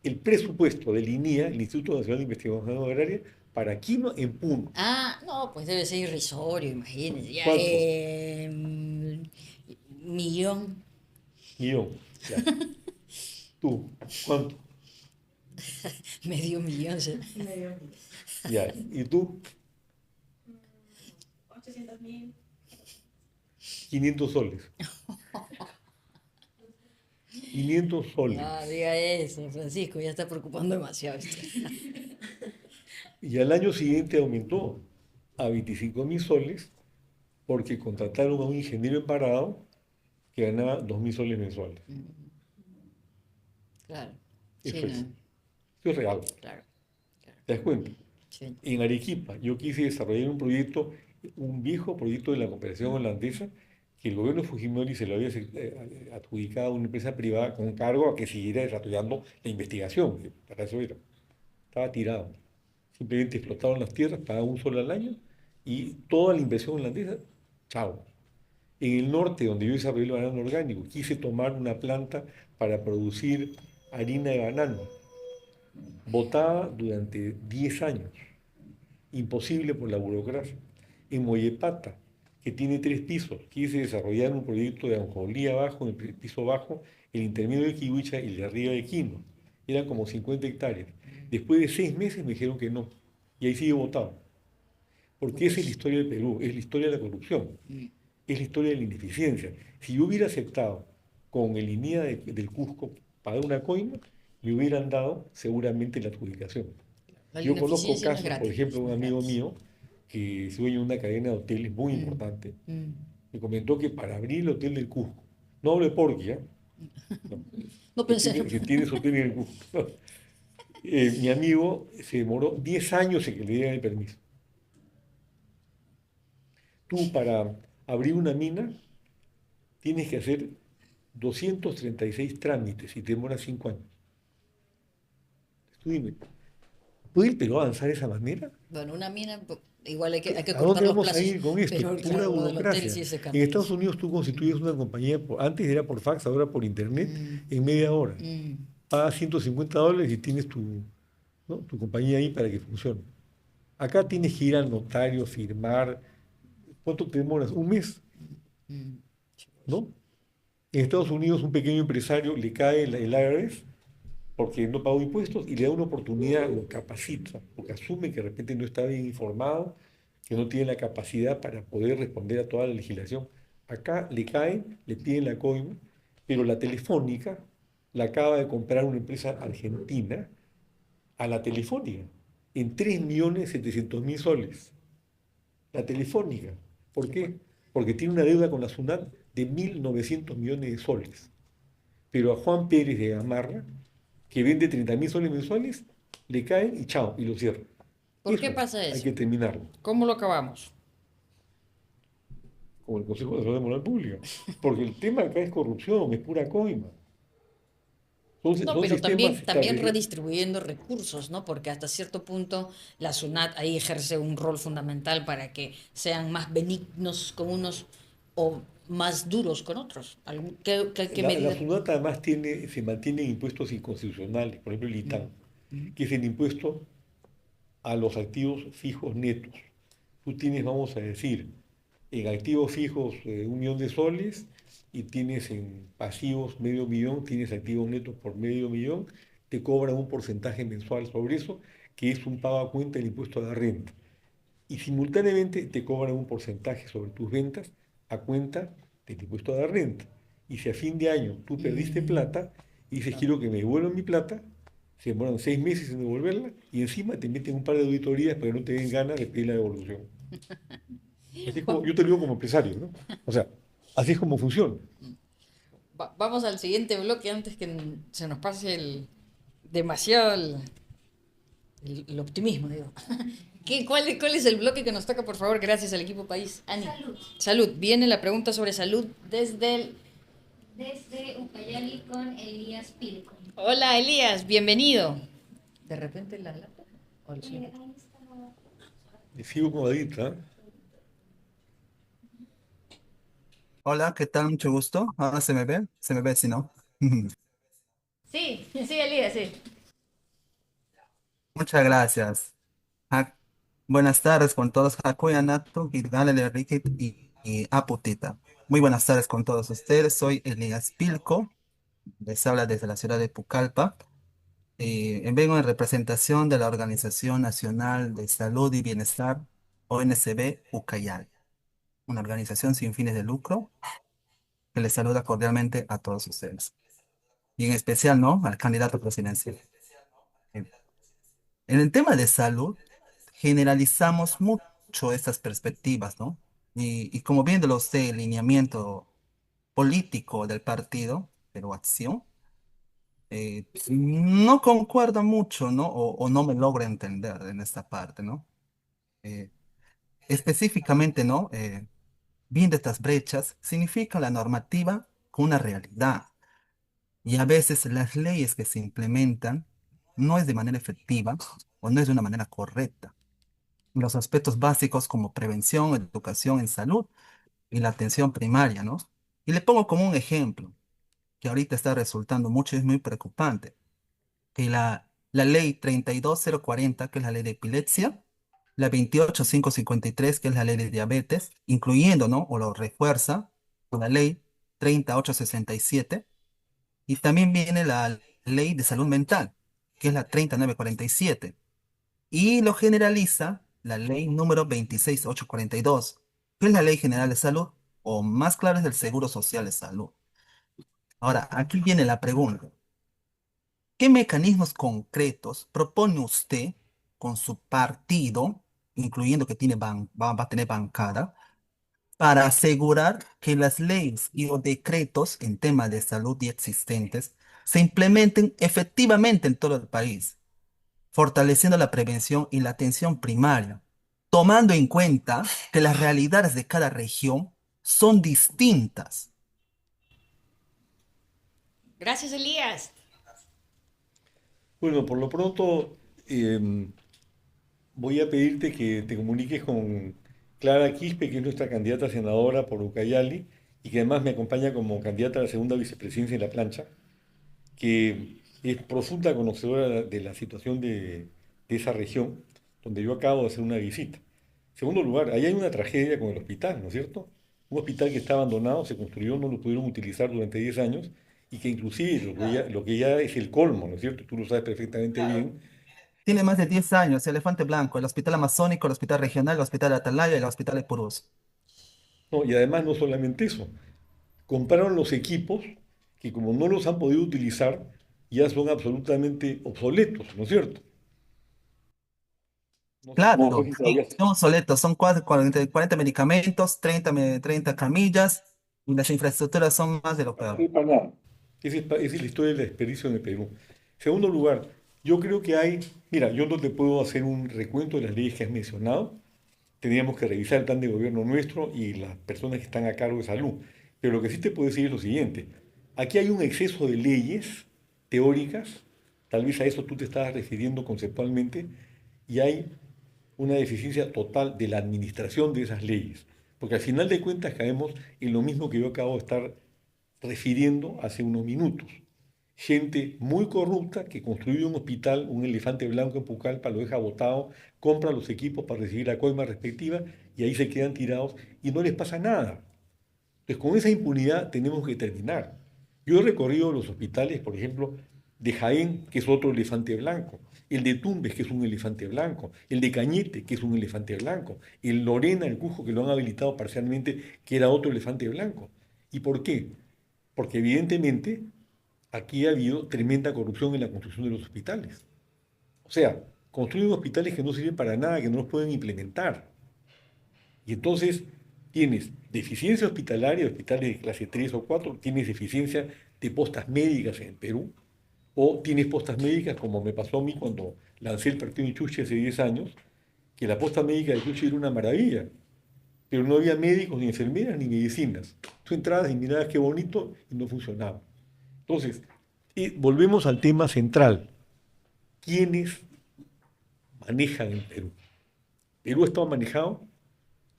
El presupuesto de línea, el Instituto Nacional de Investigación Agraria, para quinoa en Puno. Ah, no, pues debe ser irrisorio, imagínese. Ya, ¿Cuánto? Millón. Millón. Ya. ¿Tú? ¿Cuánto? Medio millón. ¿Sí? Ya. ¿Y tú? 800.000. 500 soles. 500 soles. No, diga eso, Francisco, ya está preocupando demasiado esto. Y al año siguiente aumentó a 25.000 soles porque contrataron a un ingeniero emparado que ganaba 2.000 soles mensuales. Claro. Eso Sí, es. no, Eso es real. claro, claro. ¿Te das cuenta? Sí. En Arequipa, yo quise desarrollar un proyecto, un viejo proyecto de la cooperación holandesa, que el gobierno de Fujimori se lo había adjudicado a una empresa privada con cargo a que siguiera desarrollando la investigación, que para eso era. Estaba tirado. Simplemente explotaron las tierras, pagaban un sol al año y toda la inversión holandesa, chao. En el norte, donde yo desarrollé el banano orgánico, quise tomar una planta para producir harina de banano, botada durante 10 años, imposible por la burocracia. En Mollepata, que tiene 3 pisos, quise desarrollar un proyecto de ajonjolí abajo, en el piso bajo, el intermedio de kiwicha y el de arriba de quinoa. Eran como 50 hectáreas. Después de 6 meses me dijeron que no, y ahí sigue botado. Porque esa es la historia del Perú, es la historia de la corrupción, es la historia de la ineficiencia. Si yo hubiera aceptado con el INIA del Cusco pagar una coima, me hubieran dado seguramente la adjudicación. La Yo conozco ineficiencia no es casos, por gratis, ejemplo, un no es amigo gratis. mío que es dueño de una cadena de hoteles muy importante, me comentó que para abrir el hotel del Cusco, no hablo de Porqui, ¿eh? No, No pensé. que tiene su hotel en el Cusco. Mi amigo se demoró 10 años en que le dieran el permiso. Tú para abrir una mina tienes que hacer 236 trámites y te demora 5 años. Tú dime, ¿puede el Perú avanzar de esa manera? Bueno, una mina, igual hay que ¿A cortar dónde los vamos a plazos. ir con esto? Pero Pura claro, lo del hotel burocracia. sí es En cambio. Estados Unidos tú constituyes una compañía, antes era por fax, ahora por internet, en media hora. Pagas $150 y tienes tu... ¿no? Tu compañía ahí para que funcione. Acá tienes que ir al notario, firmar. ¿Cuánto te demoras? Un mes, Mm. ¿no? En Estados Unidos un pequeño empresario le cae el IRS porque no pagó impuestos y le da una oportunidad, lo capacita, porque asume que de repente no está bien informado, que no tiene la capacidad para poder responder a toda la legislación. Acá le caen, le piden la coima, pero la Telefónica la acaba de comprar una empresa argentina a la Telefónica en 3.700.000 soles. La Telefónica. ¿Por qué? Porque tiene una deuda con la SUNAT de 1.900 millones de soles. Pero a Juan Pérez de Gamarra, que vende 30.000 soles mensuales, le caen y chao, y lo cierran. ¿Por qué Eso pasa hay eso? que terminarlo, ¿Cómo lo acabamos? como el Consejo de Moral Pública. Porque el tema acá es corrupción, es pura coima. No, Son pero sistemas también establecidos. redistribuyendo recursos, ¿no? Porque hasta cierto punto la SUNAT ahí ejerce un rol fundamental para que sean más benignos con unos o más duros con otros. ¿Qué La medida? SUNAT además se mantienen impuestos inconstitucionales, por ejemplo el ITAN, que es el impuesto a los activos fijos netos. Tú tienes, vamos a decir, en activos fijos 1 millón de soles y tienes en pasivos 500.000, tienes activos netos por 500.000, te cobran un porcentaje mensual sobre eso, que es un pago a cuenta del impuesto a la renta. Y simultáneamente te cobran un porcentaje sobre tus ventas a cuenta del impuesto a la renta. Y si a fin de año tú perdiste plata y dices quiero que me devuelvan mi plata, se demoran 6 meses en devolverla y encima te meten un par de auditorías para que no te den ganas de pedir la devolución. Así es como, yo te lo digo como empresario, ¿no? O sea, así es como funciona. Vamos al siguiente bloque antes que se nos pase demasiado el optimismo, digo. ¿Cuál es el bloque que nos toca, por favor? Gracias al equipo país. Ani. Salud. Salud. Viene la pregunta sobre salud Desde Ucayali con Elías Pilco. Hola, Elías, bienvenido. ¿De repente la lata? ¿O el sonido? Ahí está. Y sigo como adicta. Hola, ¿qué tal? Mucho gusto. Ahora se me ve. Se me ve, si no. Sí, sí, Elías, sí. Muchas gracias. Ja- Buenas tardes con todos. Hakuya Natu, Gidgale Rikit y Aputita. Muy buenas tardes con todos ustedes. Soy Elías Pilco. Les habla desde la ciudad de Pucallpa. Vengo en representación de la Organización Nacional de Salud y Bienestar, ONCB Ucayali, una organización sin fines de lucro que les saluda cordialmente a todos ustedes. Y en especial, ¿no? Al candidato presidencial. En en el tema de salud, generalizamos mucho estas perspectivas, ¿no? Y como viéndolo usted, el lineamiento político del partido, pero acción, no concuerda mucho, ¿no? O no me logra entender en esta parte, ¿no? Eh, Específicamente, ¿no? Viendo estas brechas, significa la normativa con una realidad. Y a veces las leyes que se implementan no es de manera efectiva o no es de una manera correcta. Los aspectos básicos como prevención, educación en salud y la atención primaria, ¿no? Y le pongo como un ejemplo que ahorita está resultando mucho y es muy preocupante, que la ley 32040, que es la ley de epilepsia, la 28553, que es la ley de diabetes, incluyendo, ¿no? O lo refuerza con la ley 30867, y también viene la ley de salud mental, que es la 30947 y lo generaliza la ley número 26842, que es la Ley General de Salud, o más claro es el Seguro Social de Salud. Ahora, aquí viene la pregunta. ¿Qué mecanismos concretos propone usted con su partido, incluyendo que va a tener bancada, para asegurar que las leyes y o decretos en temas de salud ya existentes se implementen efectivamente en todo el país, fortaleciendo la prevención y la atención primaria, tomando en cuenta que las realidades de cada región son distintas? Gracias, Elías. Bueno, por lo pronto voy a pedirte que te comuniques con Clara Quispe, que es nuestra candidata a senadora por Ucayali y que además me acompaña como candidata a la segunda vicepresidencia en la plancha, que es profunda conocedora de la situación de esa región donde yo acabo de hacer una visita. En segundo lugar, ahí hay una tragedia con el hospital, ¿no es cierto? Un hospital que está abandonado, se construyó, no lo pudieron utilizar durante 10 años y que inclusive lo que ya es el colmo, ¿no es cierto? Tú lo sabes perfectamente bien. Tiene más de 10 años, Elefante Blanco, el Hospital Amazónico, el Hospital Regional, el Hospital Atalaya y el Hospital de Purús. No, y además no solamente eso, compraron los equipos que como no los han podido utilizar, ya son absolutamente obsoletos, ¿no es cierto? No sé Claro, si sí, todavía son obsoletos, son 40 medicamentos, 30 camillas y las infraestructuras son más de lo no peor. sirve para nada. Esa es la historia del desperdicio en el Perú. Segundo lugar, yo creo que hay, mira, yo no te puedo hacer un recuento de las leyes que has mencionado, tendríamos que revisar el plan de gobierno nuestro y las personas que están a cargo de salud. Pero lo que sí te puedo decir es lo siguiente, aquí hay un exceso de leyes teóricas, tal vez a eso tú te estabas refiriendo conceptualmente, y hay una deficiencia total de la administración de esas leyes. Porque al final de cuentas caemos en lo mismo que yo acabo de estar refiriendo hace unos minutos. Gente muy corrupta que construye un hospital, un elefante blanco en Pucallpa, lo deja botado, compra los equipos para recibir la coima respectiva y ahí se quedan tirados y no les pasa nada. Entonces, con esa impunidad tenemos que terminar. Yo he recorrido los hospitales, por ejemplo, de Jaén, que es otro elefante blanco, el de Tumbes, que es un elefante blanco, el de Cañete, que es un elefante blanco, el Lorena, el Cujo, que lo han habilitado parcialmente, que era otro elefante blanco. ¿Y por qué? Porque evidentemente aquí ha habido tremenda corrupción en la construcción de los hospitales. O sea, construyen hospitales que no sirven para nada, que no los pueden implementar. Y entonces tienes deficiencia hospitalaria, hospitales de clase 3 o 4, tienes deficiencia de postas médicas en Perú, o tienes postas médicas como me pasó a mí cuando lancé el partido de Chuchi hace 10 años, que la posta médica de Chuchi era una maravilla, pero no había médicos, ni enfermeras, ni medicinas. Tú entrabas y mirabas qué bonito y no funcionaba. Entonces, y volvemos al tema central. ¿Quiénes manejan el Perú? Perú ha estado manejado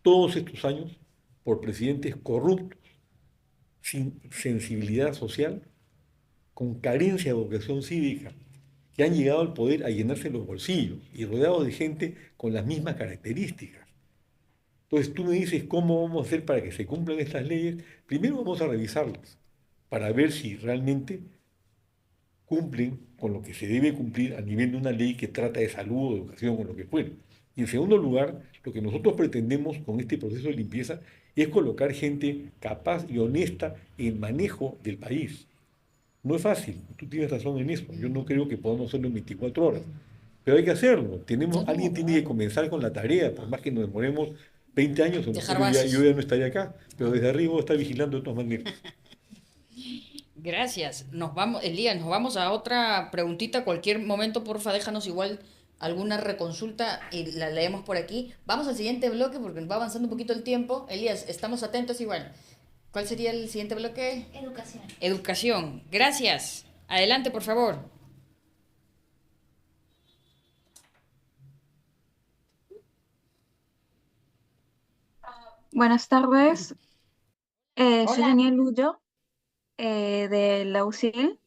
todos estos años por presidentes corruptos, sin sensibilidad social, con carencia de vocación cívica, que han llegado al poder a llenarse los bolsillos y rodeados de gente con las mismas características. Entonces tú me dices cómo vamos a hacer para que se cumplan estas leyes. Primero vamos a revisarlas para ver si realmente cumplen con lo que se debe cumplir a nivel de una ley que trata de salud, o educación o lo que fuera. Y en segundo lugar, lo que nosotros pretendemos con este proceso de limpieza es colocar gente capaz y honesta en manejo del país. No es fácil, tú tienes razón en eso, yo no creo que podamos hacerlo en 24 horas, pero hay que hacerlo. Alguien tiene que comenzar con la tarea, por más que nos demoremos 20 años, a lo Dejar mejor yo bases. ya no estaría acá, pero desde arriba voy a estar vigilando de todas maneras. Gracias. Nos vamos, Elías, nos vamos a otra preguntita. Cualquier momento, porfa, déjanos igual alguna reconsulta y la leemos por aquí. Vamos al siguiente bloque porque va avanzando un poquito el tiempo. Elías, estamos atentos igual. ¿Cuál sería el siguiente bloque? Educación. Educación. Gracias. Adelante, por favor. Buenas tardes, soy Daniel Luyo de la UCIL,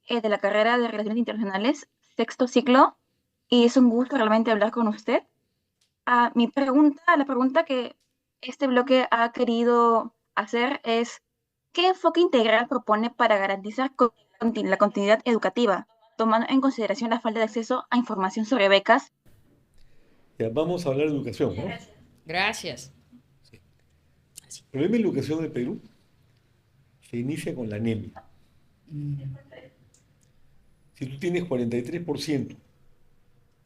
de la carrera de Relaciones Internacionales, sexto ciclo, y es un gusto realmente hablar con usted. La pregunta que este bloque ha querido hacer es, ¿qué enfoque integral propone para garantizar la continuidad educativa, tomando en consideración la falta de acceso a información sobre becas? Ya, vamos a hablar de educación, ¿no? Gracias. El problema de la educación en el Perú se inicia con la anemia. Si tú tienes 43%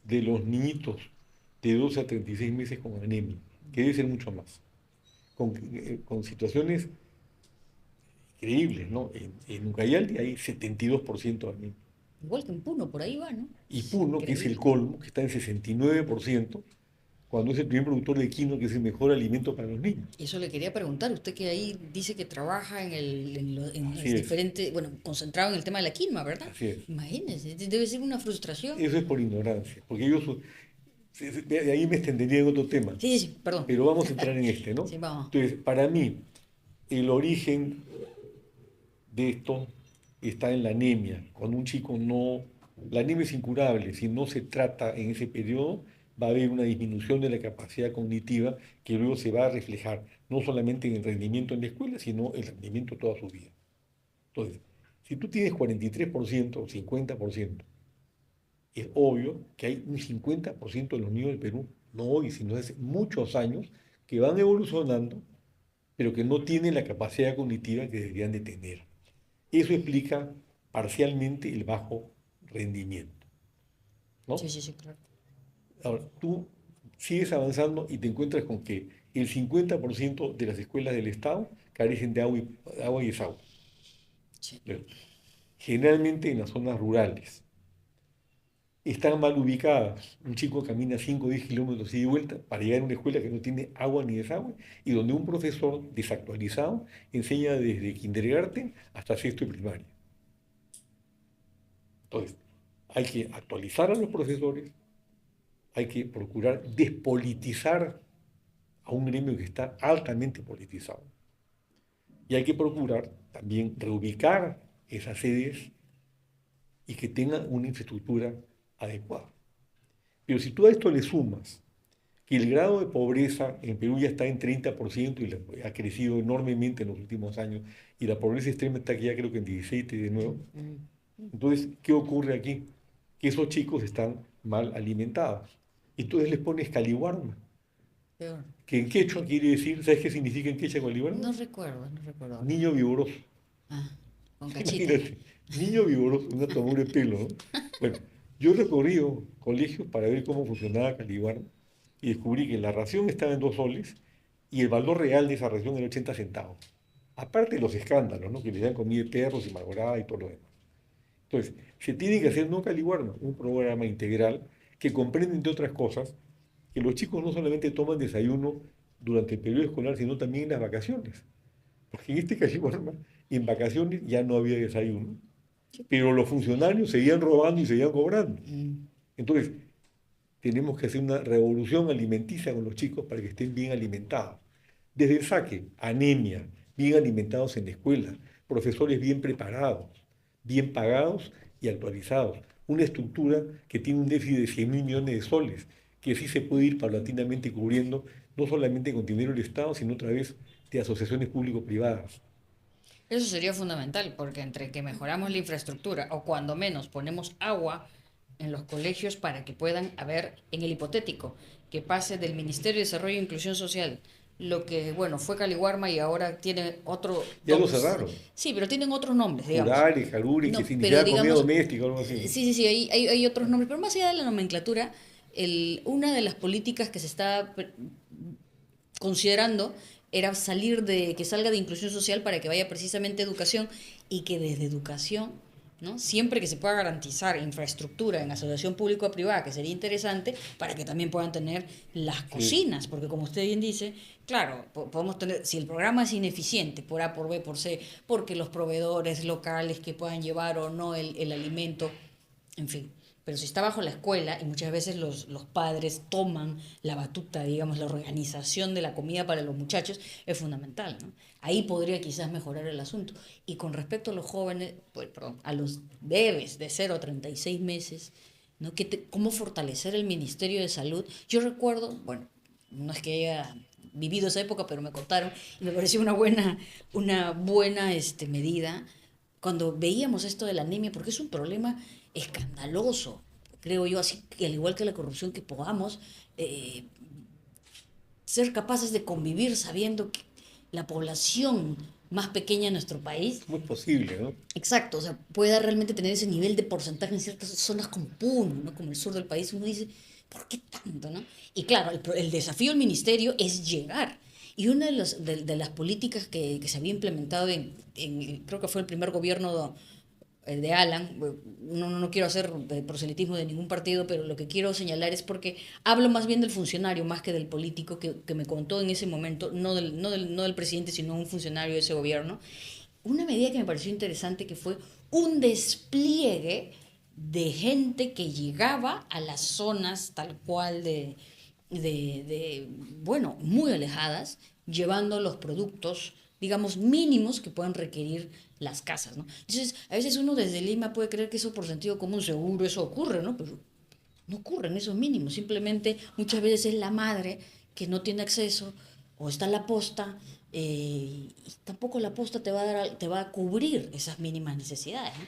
de los niñitos de 12 a 36 meses con anemia, que debe ser mucho más, con situaciones increíbles, ¿no? En Ucayali hay 72% de anemia. Igual que en Puno, por ahí va, ¿no? Y Puno, que es el Increíble. colmo, que está en 69%, cuando es el primer productor de quinoa, que es el mejor alimento para los niños. Y eso le quería preguntar, usted que ahí dice que trabaja en Así los es, diferentes, bueno, concentrado en el tema de la quinoa, ¿verdad? así es. Imagínese, debe ser una frustración. Eso es por ignorancia, porque ellos, de ahí me extendería en otro tema, Sí, sí, sí, perdón. pero vamos a entrar en este, ¿no? Sí, vamos. Entonces, para mí, el origen de esto está en la anemia. Cuando un chico no La anemia es incurable. Si no se trata en ese periodo, va a haber una disminución de la capacidad cognitiva que luego se va a reflejar no solamente en el rendimiento en la escuela, sino el rendimiento toda su vida. Entonces, si tú tienes 43% o 50%, es obvio que hay un 50% de los niños del Perú, no hoy, sino hace muchos años, que van evolucionando, pero que no tienen la capacidad cognitiva que deberían de tener. Eso explica parcialmente el bajo rendimiento, ¿no? Sí, sí, sí, claro. Ahora, tú sigues avanzando y te encuentras con que el 50% de las escuelas del Estado carecen de agua y desagüe. Sí. Generalmente en las zonas rurales. Están mal ubicadas. Un chico camina 5 o 10 kilómetros ida y vuelta para llegar a una escuela que no tiene agua ni desagüe y donde un profesor desactualizado enseña desde kindergarten hasta sexto de primaria. Entonces, hay que actualizar a los profesores, hay que procurar despolitizar a un gremio que está altamente politizado. Y hay que procurar también reubicar esas sedes y que tengan una infraestructura adecuada. Pero si tú a esto le sumas que el grado de pobreza en Perú ya está en 30% y ha crecido enormemente en los últimos años, y la pobreza extrema está aquí ya creo que en 17 de nuevo, entonces, ¿qué ocurre aquí? Que esos chicos están mal alimentados. Entonces les pones caliwarma, Peor. que en quechua quiere decir, ¿sabes qué significa en quechua caliwarma? No recuerdo, no recuerdo ahora. Niño vigoroso. Ah, con cachita. Imagínate, niño vigoroso, una tomura de pelo, ¿no? Bueno, yo he recorrido colegios para ver cómo funcionaba caliwarma y descubrí que la ración estaba en 2 soles y el valor real de esa ración era 80 centavos. Aparte de los escándalos, ¿no? Que le dan comida de perros y malgrada y todo lo demás. Entonces, se tiene que hacer no caliwarma, un programa integral que comprende, entre otras cosas, que los chicos no solamente toman desayuno durante el periodo escolar, sino también en las vacaciones. Porque en este caliwarma, en vacaciones ya no había desayuno, pero los funcionarios seguían robando y seguían cobrando. Entonces, tenemos que hacer una revolución alimenticia con los chicos para que estén bien alimentados. Desde el saque, anemia, bien alimentados en la escuela, profesores bien preparados, bien pagados y actualizados. Una estructura que tiene un déficit de 100.000 millones de soles, que sí se puede ir paulatinamente cubriendo, no solamente con dinero del Estado, sino a través de asociaciones público-privadas. Eso sería fundamental, porque entre que mejoramos la infraestructura o cuando menos ponemos agua en los colegios para que puedan haber, en el hipotético, que pase del Ministerio de Desarrollo e Inclusión Social, lo que, bueno, fue Caliwarma y ahora tiene otro... Ya lo cerraron. Sí, pero tienen otros nombres, digamos. Curari, Jaruri, No, que pero significa comida digamos, doméstica o algo así. sí, sí, sí, hay otros nombres, pero más allá de la nomenclatura, una de las políticas que se está considerando era salir de, que salga de inclusión social para que vaya precisamente a educación y que desde educación, ¿no? Siempre que se pueda garantizar infraestructura en asociación público-privada, que sería interesante, para que también puedan tener las cocinas, porque como usted bien dice, claro, podemos tener, si el programa es ineficiente por A, por B, por C, porque los proveedores locales que puedan llevar o no el alimento, en fin. Pero si está bajo la escuela, y muchas veces los padres toman la batuta, digamos, la organización de la comida para los muchachos, es fundamental, ¿no? Ahí podría quizás mejorar el asunto. Y con respecto a los jóvenes, pues, perdón, a los bebés de 0 a 36 meses, ¿no? ¿Cómo fortalecer el Ministerio de Salud? Yo recuerdo, bueno, no es que haya vivido esa época, pero me contaron, y me pareció una buena medida, cuando veíamos esto de la anemia, porque es un problema escandaloso, creo yo, así que al igual que la corrupción, que podamos ser capaces de convivir sabiendo que la población más pequeña de nuestro país... Muy posible, ¿no? Exacto, o sea, pueda realmente tener ese nivel de porcentaje en ciertas zonas como Puno, ¿no? Como el sur del país, uno dice, ¿por qué tanto, no? Y claro, el desafío del ministerio es llegar. Y una de las políticas que se había implementado creo que fue el primer gobierno de Alan, no quiero hacer proselitismo de ningún partido, pero lo que quiero señalar es porque hablo más bien del funcionario más que del político que me contó en ese momento, no del presidente, sino un funcionario de ese gobierno. Una medida que me pareció interesante, que fue un despliegue de gente que llegaba a las zonas tal cual bueno, muy alejadas, llevando los productos digamos, mínimos que puedan requerir las casas, ¿no? Entonces, a veces uno desde Lima puede creer que eso por sentido común seguro eso ocurre, ¿no? Pero no ocurren esos mínimos, simplemente muchas veces es la madre que no tiene acceso o está en la posta y tampoco la posta te va a te va a cubrir esas mínimas necesidades, ¿no?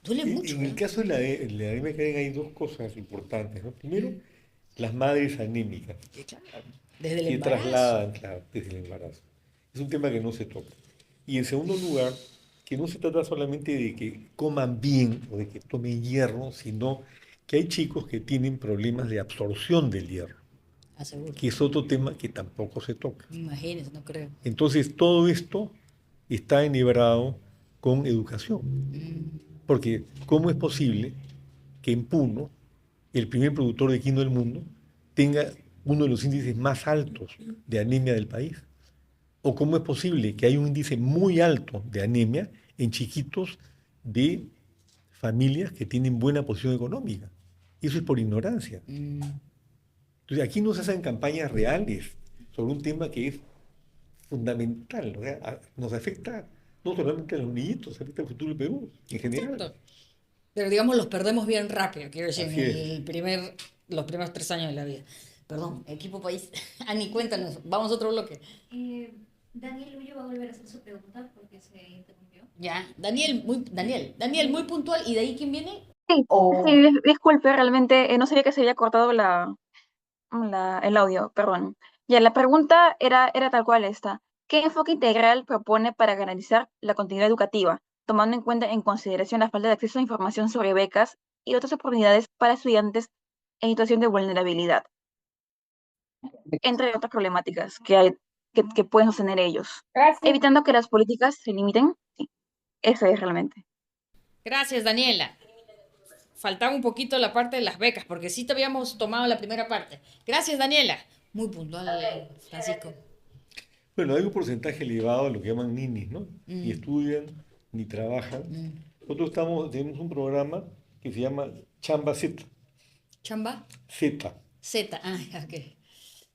Duele mucho, En el ¿no? caso de la anemia Karen hay dos cosas importantes, ¿no? Primero, las madres anémicas, Claro, desde el que embarazo. trasladan, claro, desde el embarazo. Es un tema que no se toca. Y en segundo lugar, que no se trata solamente de que coman bien o de que tomen hierro, sino que hay chicos que tienen problemas de absorción del hierro, Aseguro. que es otro tema que tampoco se toca. Imagínense, no creo. Entonces, todo esto está enhebrado con educación. Porque, ¿cómo es posible que en Puno, el primer productor de quino del mundo, tenga uno de los índices más altos de anemia del país? ¿O cómo es posible que haya un índice muy alto de anemia en chiquitos de familias que tienen buena posición económica? Eso es por ignorancia. Entonces, aquí no se hacen campañas reales sobre un tema que es fundamental. O sea, nos afecta no solamente a los niñitos, afecta al futuro del Perú en general. Exacto. Pero digamos, los perdemos bien rápido, quiero decir, Así en es. los primeros 3 años de la vida. Perdón, equipo país. Ani, cuéntanos, vamos a otro bloque. Daniel Ullo va a volver a hacer su pregunta porque se interrumpió. Ya, Daniel, muy puntual. ¿Y de ahí quién viene? Sí, sí, O disculpe, realmente no sabía que se había cortado el audio, perdón. Ya, la pregunta era tal cual esta. ¿Qué enfoque integral propone para garantizar la continuidad educativa, tomando en cuenta en consideración la falta de acceso a información sobre becas y otras oportunidades para estudiantes en situación de vulnerabilidad, entre otras problemáticas que hay, que pueden sostener ellos, evitando que las políticas se limiten? Sí, eso es realmente. gracias, Daniela. Faltaba un poquito la parte de las becas, porque sí te habíamos tomado la primera parte. Gracias, Daniela. Muy puntual, Francisco. Bueno, hay un porcentaje elevado de lo que llaman ninis, ¿no? Ni Mm, estudian, ni trabajan. mm. Nosotros tenemos un programa que se llama Chamba Z, ¿Chamba? Z, Z. Ah, ok.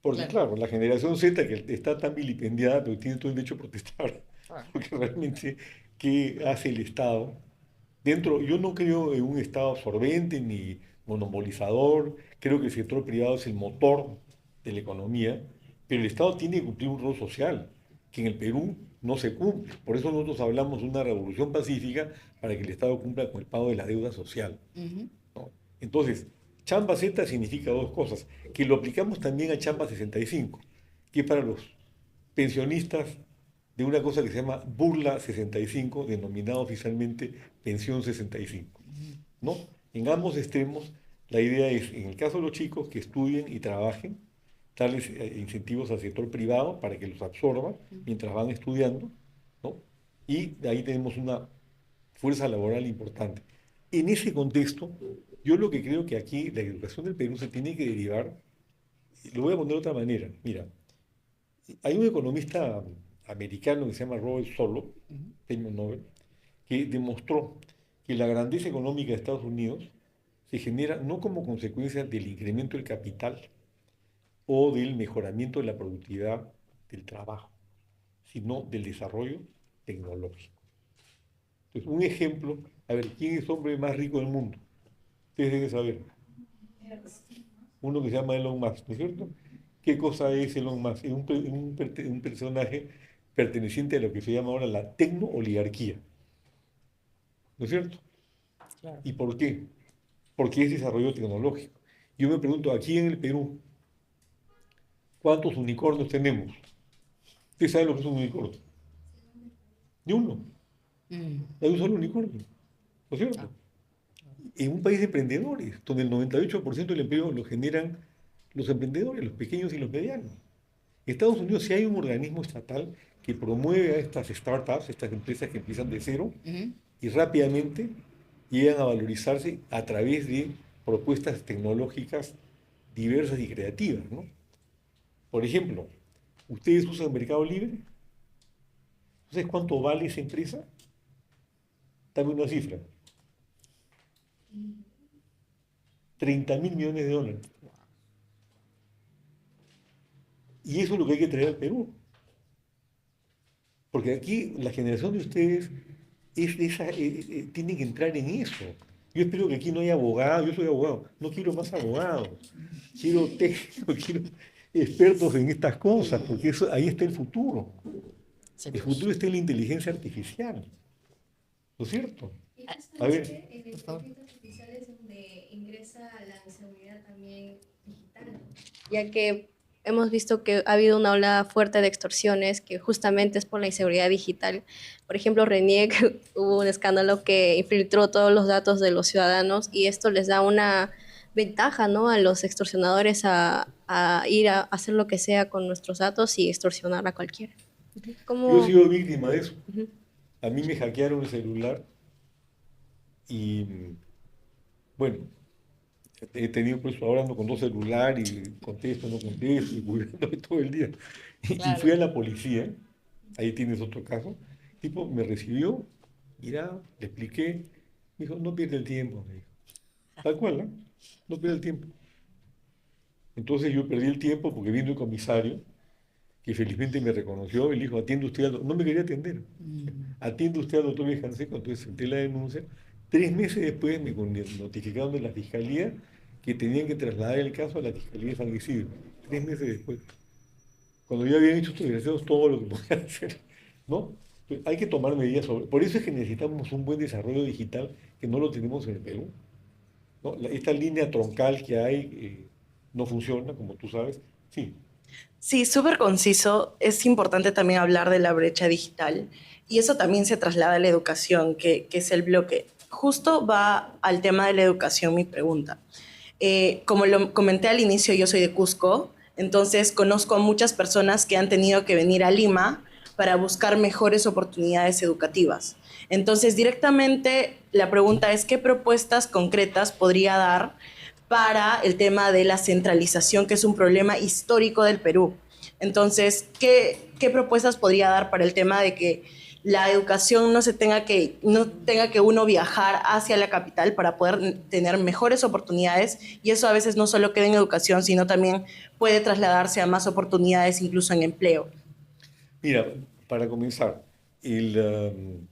porque Claro. claro, la generación Z que está tan vilipendiada, pero tiene todo el derecho a protestar, Claro. porque realmente, ¿qué hace el Estado? Yo no creo en un Estado absorbente ni monopolizador, creo que el sector privado es el motor de la economía, pero el Estado tiene que cumplir un rol social, que en el Perú no se cumple. Por eso nosotros hablamos de una revolución pacífica para que el Estado cumpla con el pago de la deuda social, Ujú. ¿no? Entonces, Chamba Z significa dos cosas, que lo aplicamos también a Chamba 65, que es para los pensionistas de una cosa que se llama Burla 65, denominado oficialmente Pensión 65, ¿no? En ambos extremos, la idea es, en el caso de los chicos, que estudien y trabajen, darles incentivos al sector privado para que los absorba mientras van estudiando, ¿no? Y de ahí tenemos una fuerza laboral importante. En ese contexto, yo lo que creo que aquí la educación del Perú se tiene que derivar, lo voy a poner de otra manera. Mira, hay un economista americano que se llama Robert Solow, premio Nobel, que demostró que la grandeza económica de Estados Unidos se genera no como consecuencia del incremento del capital o del mejoramiento de la productividad del trabajo, sino del desarrollo tecnológico. Entonces, un ejemplo, a ver, ¿quién es el hombre más rico del mundo? Ustedes deben saber. Uno que se llama Elon Musk, ¿no es cierto? ¿Qué cosa es Elon Musk? Es un personaje perteneciente a lo que se llama ahora la tecno-oligarquía, ¿no es cierto? Claro. ¿Y por qué? Porque es desarrollo tecnológico. Yo me pregunto, aquí en el Perú, ¿cuántos unicornios tenemos? ¿Ustedes saben lo que es un unicornio? Ni uno. Mm. Hay un solo unicornio, ¿no es Ah, cierto? En un país de emprendedores, donde el 98% del empleo lo generan los emprendedores, los pequeños y los medianos. En Estados Unidos sí hay un organismo estatal que promueve a estas startups, estas empresas que empiezan de cero ujú. y rápidamente llegan a valorizarse a través de propuestas tecnológicas diversas y creativas, ¿no? Por ejemplo, ¿ustedes usan Mercado Libre? ¿Ustedes cuánto vale esa empresa? Dame una cifra. 30.000 millones de dólares. Y eso es lo que hay que traer al Perú. Porque aquí la generación de ustedes es de esa, tienen que entrar en eso. Yo espero que aquí no haya abogados, yo soy abogado, no quiero más abogados, quiero técnicos, quiero expertos en estas cosas, porque eso, ahí está el futuro. Sí, El pues. futuro está en la inteligencia artificial, ¿no es cierto? Y A ver, justamente en Por el favor. conflicto artificial es donde ingresa la inseguridad también digital, ¿no? Ya que hemos visto que ha habido una ola fuerte de extorsiones que justamente es por la inseguridad digital. Por ejemplo, RENIEC hubo un escándalo que infiltró todos los datos de los ciudadanos y esto les da una ventaja, ¿no? A los extorsionadores a ir a hacer lo que sea con nuestros datos y extorsionar a cualquiera. yo he Como, sido víctima de eso. ujú, A mí me hackearon el celular y, bueno, he tenido, pues ahora ando con dos celulares y contesto, no contesto, y cuidándome todo el día. Y fui Claro. a la policía, ahí tienes otro caso. El tipo me recibió, mira, le expliqué, me dijo, no pierde el tiempo, me dijo. Tal cual, ¿no? No pierde el tiempo. Entonces yo perdí el tiempo porque vino el comisario, que felizmente me reconoció, y le dijo, atiende usted no me quería atender, atiende usted al doctor Luis Canseco, entonces senté la denuncia. 3 meses después me notificaron de la fiscalía que tenían que trasladar el caso a la fiscalía de San Isidro. 3 meses después. Cuando ya habían hecho estos desgraciados todo lo que podían hacer, ¿no? Entonces, hay que tomar medidas sobre. Por eso es que necesitamos un buen desarrollo digital que no lo tenemos en el Perú, ¿no? Esta línea troncal que hay no funciona, como tú sabes. Sí, Sí, súper conciso. Es importante también hablar de la brecha digital y eso también se traslada a la educación, que es el bloque. Justo va al tema de la educación mi pregunta. Como lo comenté al inicio, yo soy de Cusco, entonces conozco a muchas personas que han tenido que venir a Lima para buscar mejores oportunidades educativas. Entonces, directamente la pregunta es, ¿qué propuestas concretas podría dar para el tema de la centralización, que es un problema histórico del Perú? Entonces, ¿qué propuestas podría dar para el tema de que la educación no tenga que uno viajar hacia la capital para poder tener mejores oportunidades? Y eso a veces no solo queda en educación, sino también puede trasladarse a más oportunidades, incluso en empleo. mira, para comenzar, el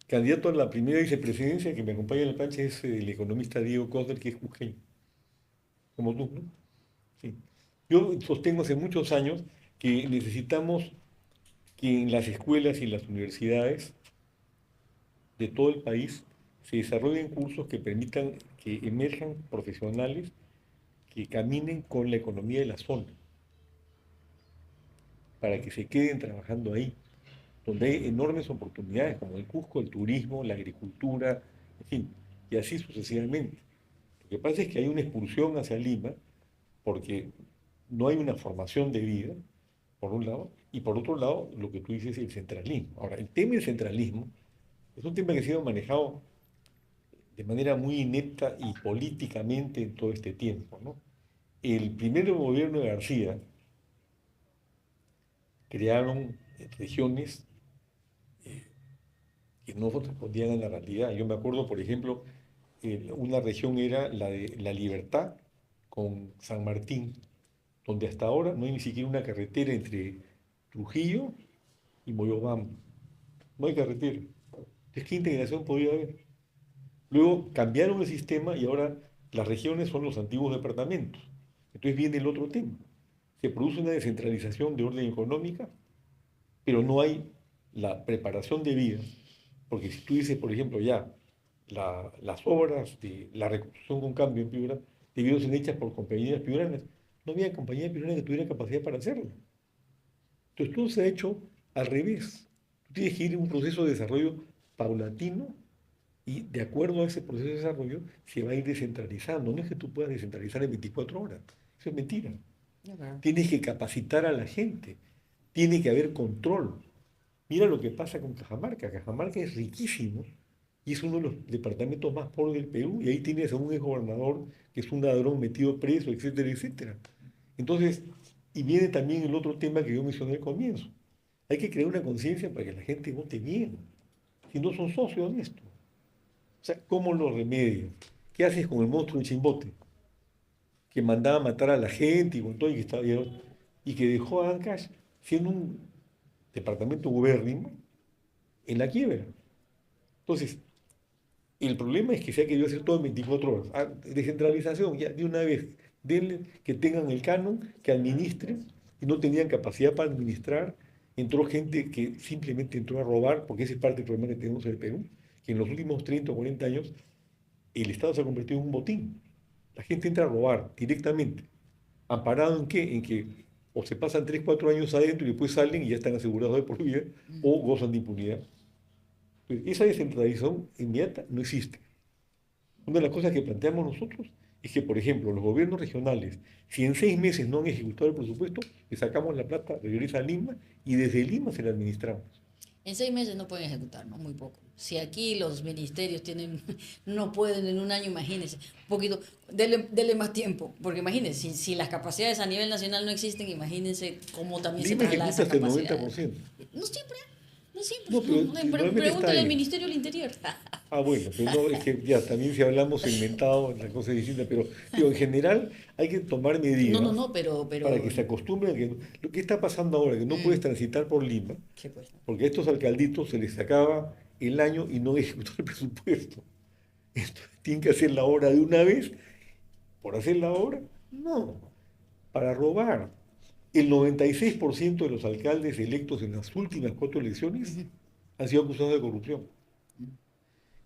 candidato a la primera vicepresidencia que me acompaña en la plancha es el economista Diego Cosder, que es cusqueño, como tú, ¿no? Sí. Yo sostengo hace muchos años que necesitamos que en las escuelas y en las universidades de todo el país se desarrollen cursos que permitan que emerjan profesionales que caminen con la economía de la zona, para que se queden trabajando ahí, donde hay enormes oportunidades, como el Cusco, el turismo, la agricultura, en fin, y así sucesivamente. Lo que pasa es que hay una expulsión hacia Lima porque no hay una formación de vida, por un lado, y por otro lado, lo que tú dices, el centralismo. Ahora, el tema del centralismo es un tema que ha sido manejado de manera muy inepta y políticamente en todo este tiempo, ¿no? El primer gobierno de García crearon regiones que no respondían a la realidad. Yo me acuerdo, por ejemplo, una región era la de La Libertad con San Martín, donde hasta ahora no hay ni siquiera una carretera entre Trujillo y Moyobamba. No hay carretera. Entonces, ¿qué integración podía haber? Luego cambiaron el sistema y ahora las regiones son los antiguos departamentos. Entonces viene el otro tema. Se produce una descentralización de orden económica, pero no hay la preparación de vida, porque si tú dices, por ejemplo, ya las obras de la reconstrucción con cambio en Piura debido a ser hechas por compañías piuranas, no había compañía piurana que tuviera capacidad para hacerlo. Entonces todo se ha hecho al revés. Tú tienes que ir en un proceso de desarrollo paulatino y de acuerdo a ese proceso de desarrollo se va a ir descentralizando. No es que tú puedas descentralizar en 24 horas. Eso es mentira. Tienes que capacitar a la gente. Tiene que haber control. Mira lo que pasa con Cajamarca. Cajamarca es riquísimo y es uno de los departamentos más pobres del Perú. Y ahí tienes a un exgobernador que es un ladrón metido preso, etcétera, etcétera. Entonces, y viene también el otro tema que yo mencioné al comienzo. Hay que crear una conciencia para que la gente vote bien. Si no son socios honestos. O sea, ¿cómo lo remedias? ¿Qué haces con el monstruo de Chimbote? Que mandaba a matar a la gente y con todo y que dejó a Ancash siendo departamento gubérnimo en la quiebra. Entonces, el problema es que se ha querido hacer todo en 24 horas. Ah, descentralización, ya de una vez, denle que tengan el canon, que administren, y no tenían capacidad para administrar. Entró gente que simplemente entró a robar, porque ese es parte del problema que tenemos en el Perú, que en los últimos 30 o 40 años el Estado se ha convertido en un botín. La gente entra a robar directamente. ¿Amparado en qué? En que o se pasan 3 4 años adentro y después salen y ya están asegurados de por vida, o gozan de impunidad. Entonces, esa descentralización inmediata no existe. Una de las cosas que planteamos nosotros es que, por ejemplo, los gobiernos regionales, si en 6 meses no han ejecutado el presupuesto, le sacamos la plata, regresa a Lima y desde Lima se la administramos. En 6 meses no pueden ejecutar, ¿no? Muy poco. Si aquí los ministerios tienen, no pueden en un año, imagínense, un poquito, dele más tiempo, porque imagínense, si las capacidades a nivel nacional no existen, imagínense cómo también Lima se traslada ejecuta esa hasta el capacidad. 90%. No siempre, no siempre. No, pero normalmente está Pregúntale al ahí. Ministerio del Interior. Ah, bueno, pero no, es que ya también si hablamos segmentado, la cosa es distinta, pero digo, en general hay que tomar medidas No, pero, para que se acostumbren a que lo que está pasando ahora, que no puedes transitar por Lima, ¿qué pues? porque a estos alcalditos se les acaba el año y no ejecutan el presupuesto. Entonces, tienen que hacer la obra de una vez, por hacer la obra, no, para robar. El 96% de los alcaldes electos en las últimas 4 elecciones han sido acusados de corrupción.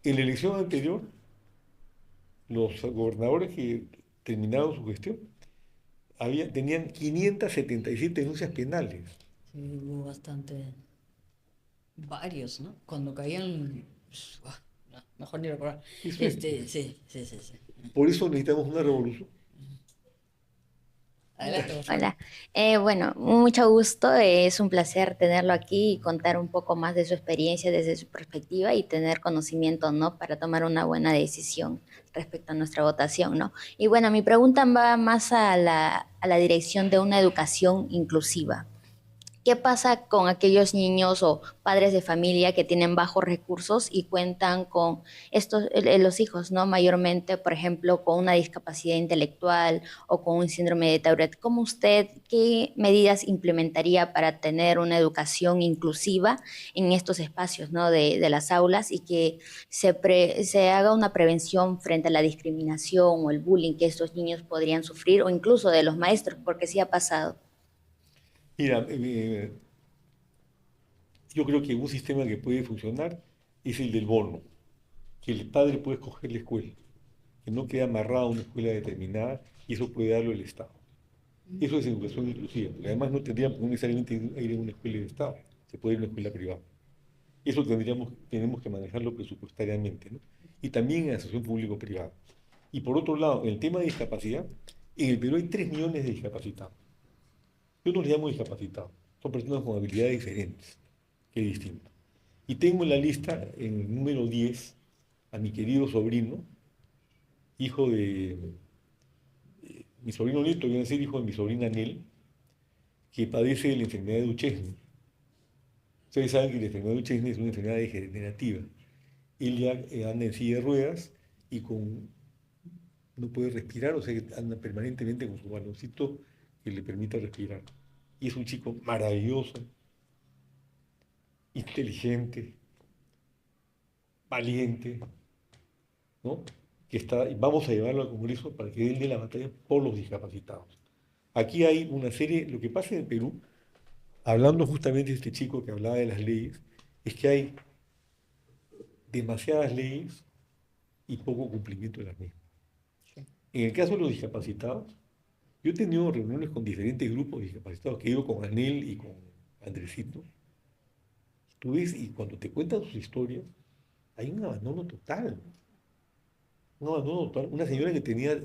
En la elección anterior, los gobernadores que terminaron su gestión tenían 577 denuncias penales. Sí, hubo bastante, varios, ¿no? Cuando caían, no, mejor ni recordar. Eso es. Sí. Por eso necesitamos una revolución. Adelante, por favor. Hola. Bueno, mucho gusto. Es un placer tenerlo aquí y contar un poco más de su experiencia desde su perspectiva y tener conocimiento, ¿no? Para tomar una buena decisión respecto a nuestra votación, ¿no? Y bueno, mi pregunta va más a la dirección de una educación inclusiva. ¿Qué pasa con aquellos niños o padres de familia que tienen bajos recursos y cuentan con los hijos, ¿no? Mayormente, por ejemplo, con una discapacidad intelectual o con un síndrome de Tourette? ¿Cómo usted, qué medidas implementaría para tener una educación inclusiva en estos espacios, ¿no? de las aulas y que se haga una prevención frente a la discriminación o el bullying que estos niños podrían sufrir o incluso de los maestros, porque sí ha pasado? Mira, yo creo que un sistema que puede funcionar es el del bono, que el padre puede escoger la escuela, que no queda amarrado a una escuela determinada y eso puede darlo el Estado. Eso es educación inclusiva, porque además no tendríamos no necesariamente ir a una escuela de Estado, se puede ir a una escuela privada. Eso tenemos que manejarlo presupuestariamente, ¿no? Y también en la asociación público-privada. Y por otro lado, en el tema de discapacidad, en el Perú hay 3 millones de discapacitados. Yo no les llamo discapacitados, son personas con habilidades diferentes, que es distinto. Y tengo en la lista, en el número 10, a mi querido sobrino, hijo de mi sobrino nieto, voy a decir hijo de mi sobrina Nel, que padece de la enfermedad de Duchenne. Ustedes saben que la enfermedad de Duchenne es una enfermedad degenerativa. Él ya anda en silla de ruedas y no puede respirar, o sea que anda permanentemente con su baloncito que le permita respirar. Y es un chico maravilloso, inteligente, valiente, ¿no? Vamos a llevarlo al Congreso para que él dé la batalla por los discapacitados. Aquí hay una serie, lo que pasa en el Perú, hablando justamente de este chico que hablaba de las leyes, es que hay demasiadas leyes y poco cumplimiento de las mismas. En el caso de los discapacitados, yo he tenido reuniones con diferentes grupos de discapacitados, que he ido con Anel y con Andresito. Tú ves, y cuando te cuentan sus historias, hay un abandono total. Un abandono total. Una señora que tenía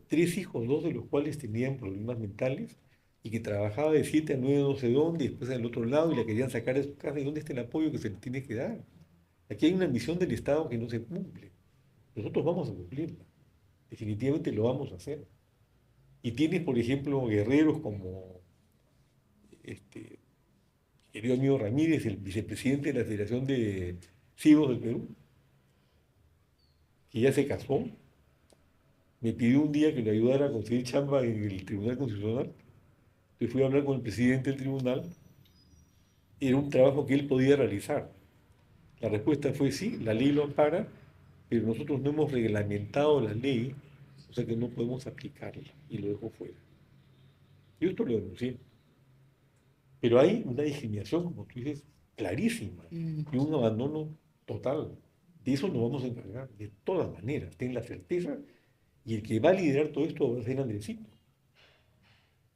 3 hijos, 2 de los cuales tenían problemas mentales, y que trabajaba de 7 a 9 no sé dónde, y después al otro lado, y la querían sacar de su casa. ¿Y dónde está el apoyo que se le tiene que dar? Aquí hay una misión del Estado que no se cumple. Nosotros vamos a cumplirla. Definitivamente lo vamos a hacer. Y tienes, por ejemplo, guerreros como querido amigo Ramírez, el vicepresidente de la Federación de Ciegos del Perú, que ya se casó, me pidió un día que le ayudara a conseguir chamba en el Tribunal Constitucional. Entonces fui a hablar con el presidente del tribunal Era un trabajo que él podía realizar. La respuesta fue sí, la ley lo ampara, pero nosotros no hemos reglamentado la ley, o sea que no podemos aplicarla y lo dejó fuera. Yo esto lo denuncié. Pero hay una discriminación, como tú dices, clarísima y un abandono total. De eso nos vamos a encargar, de todas maneras, ten la certeza. Y el que va a liderar todo esto va a ser Andresito.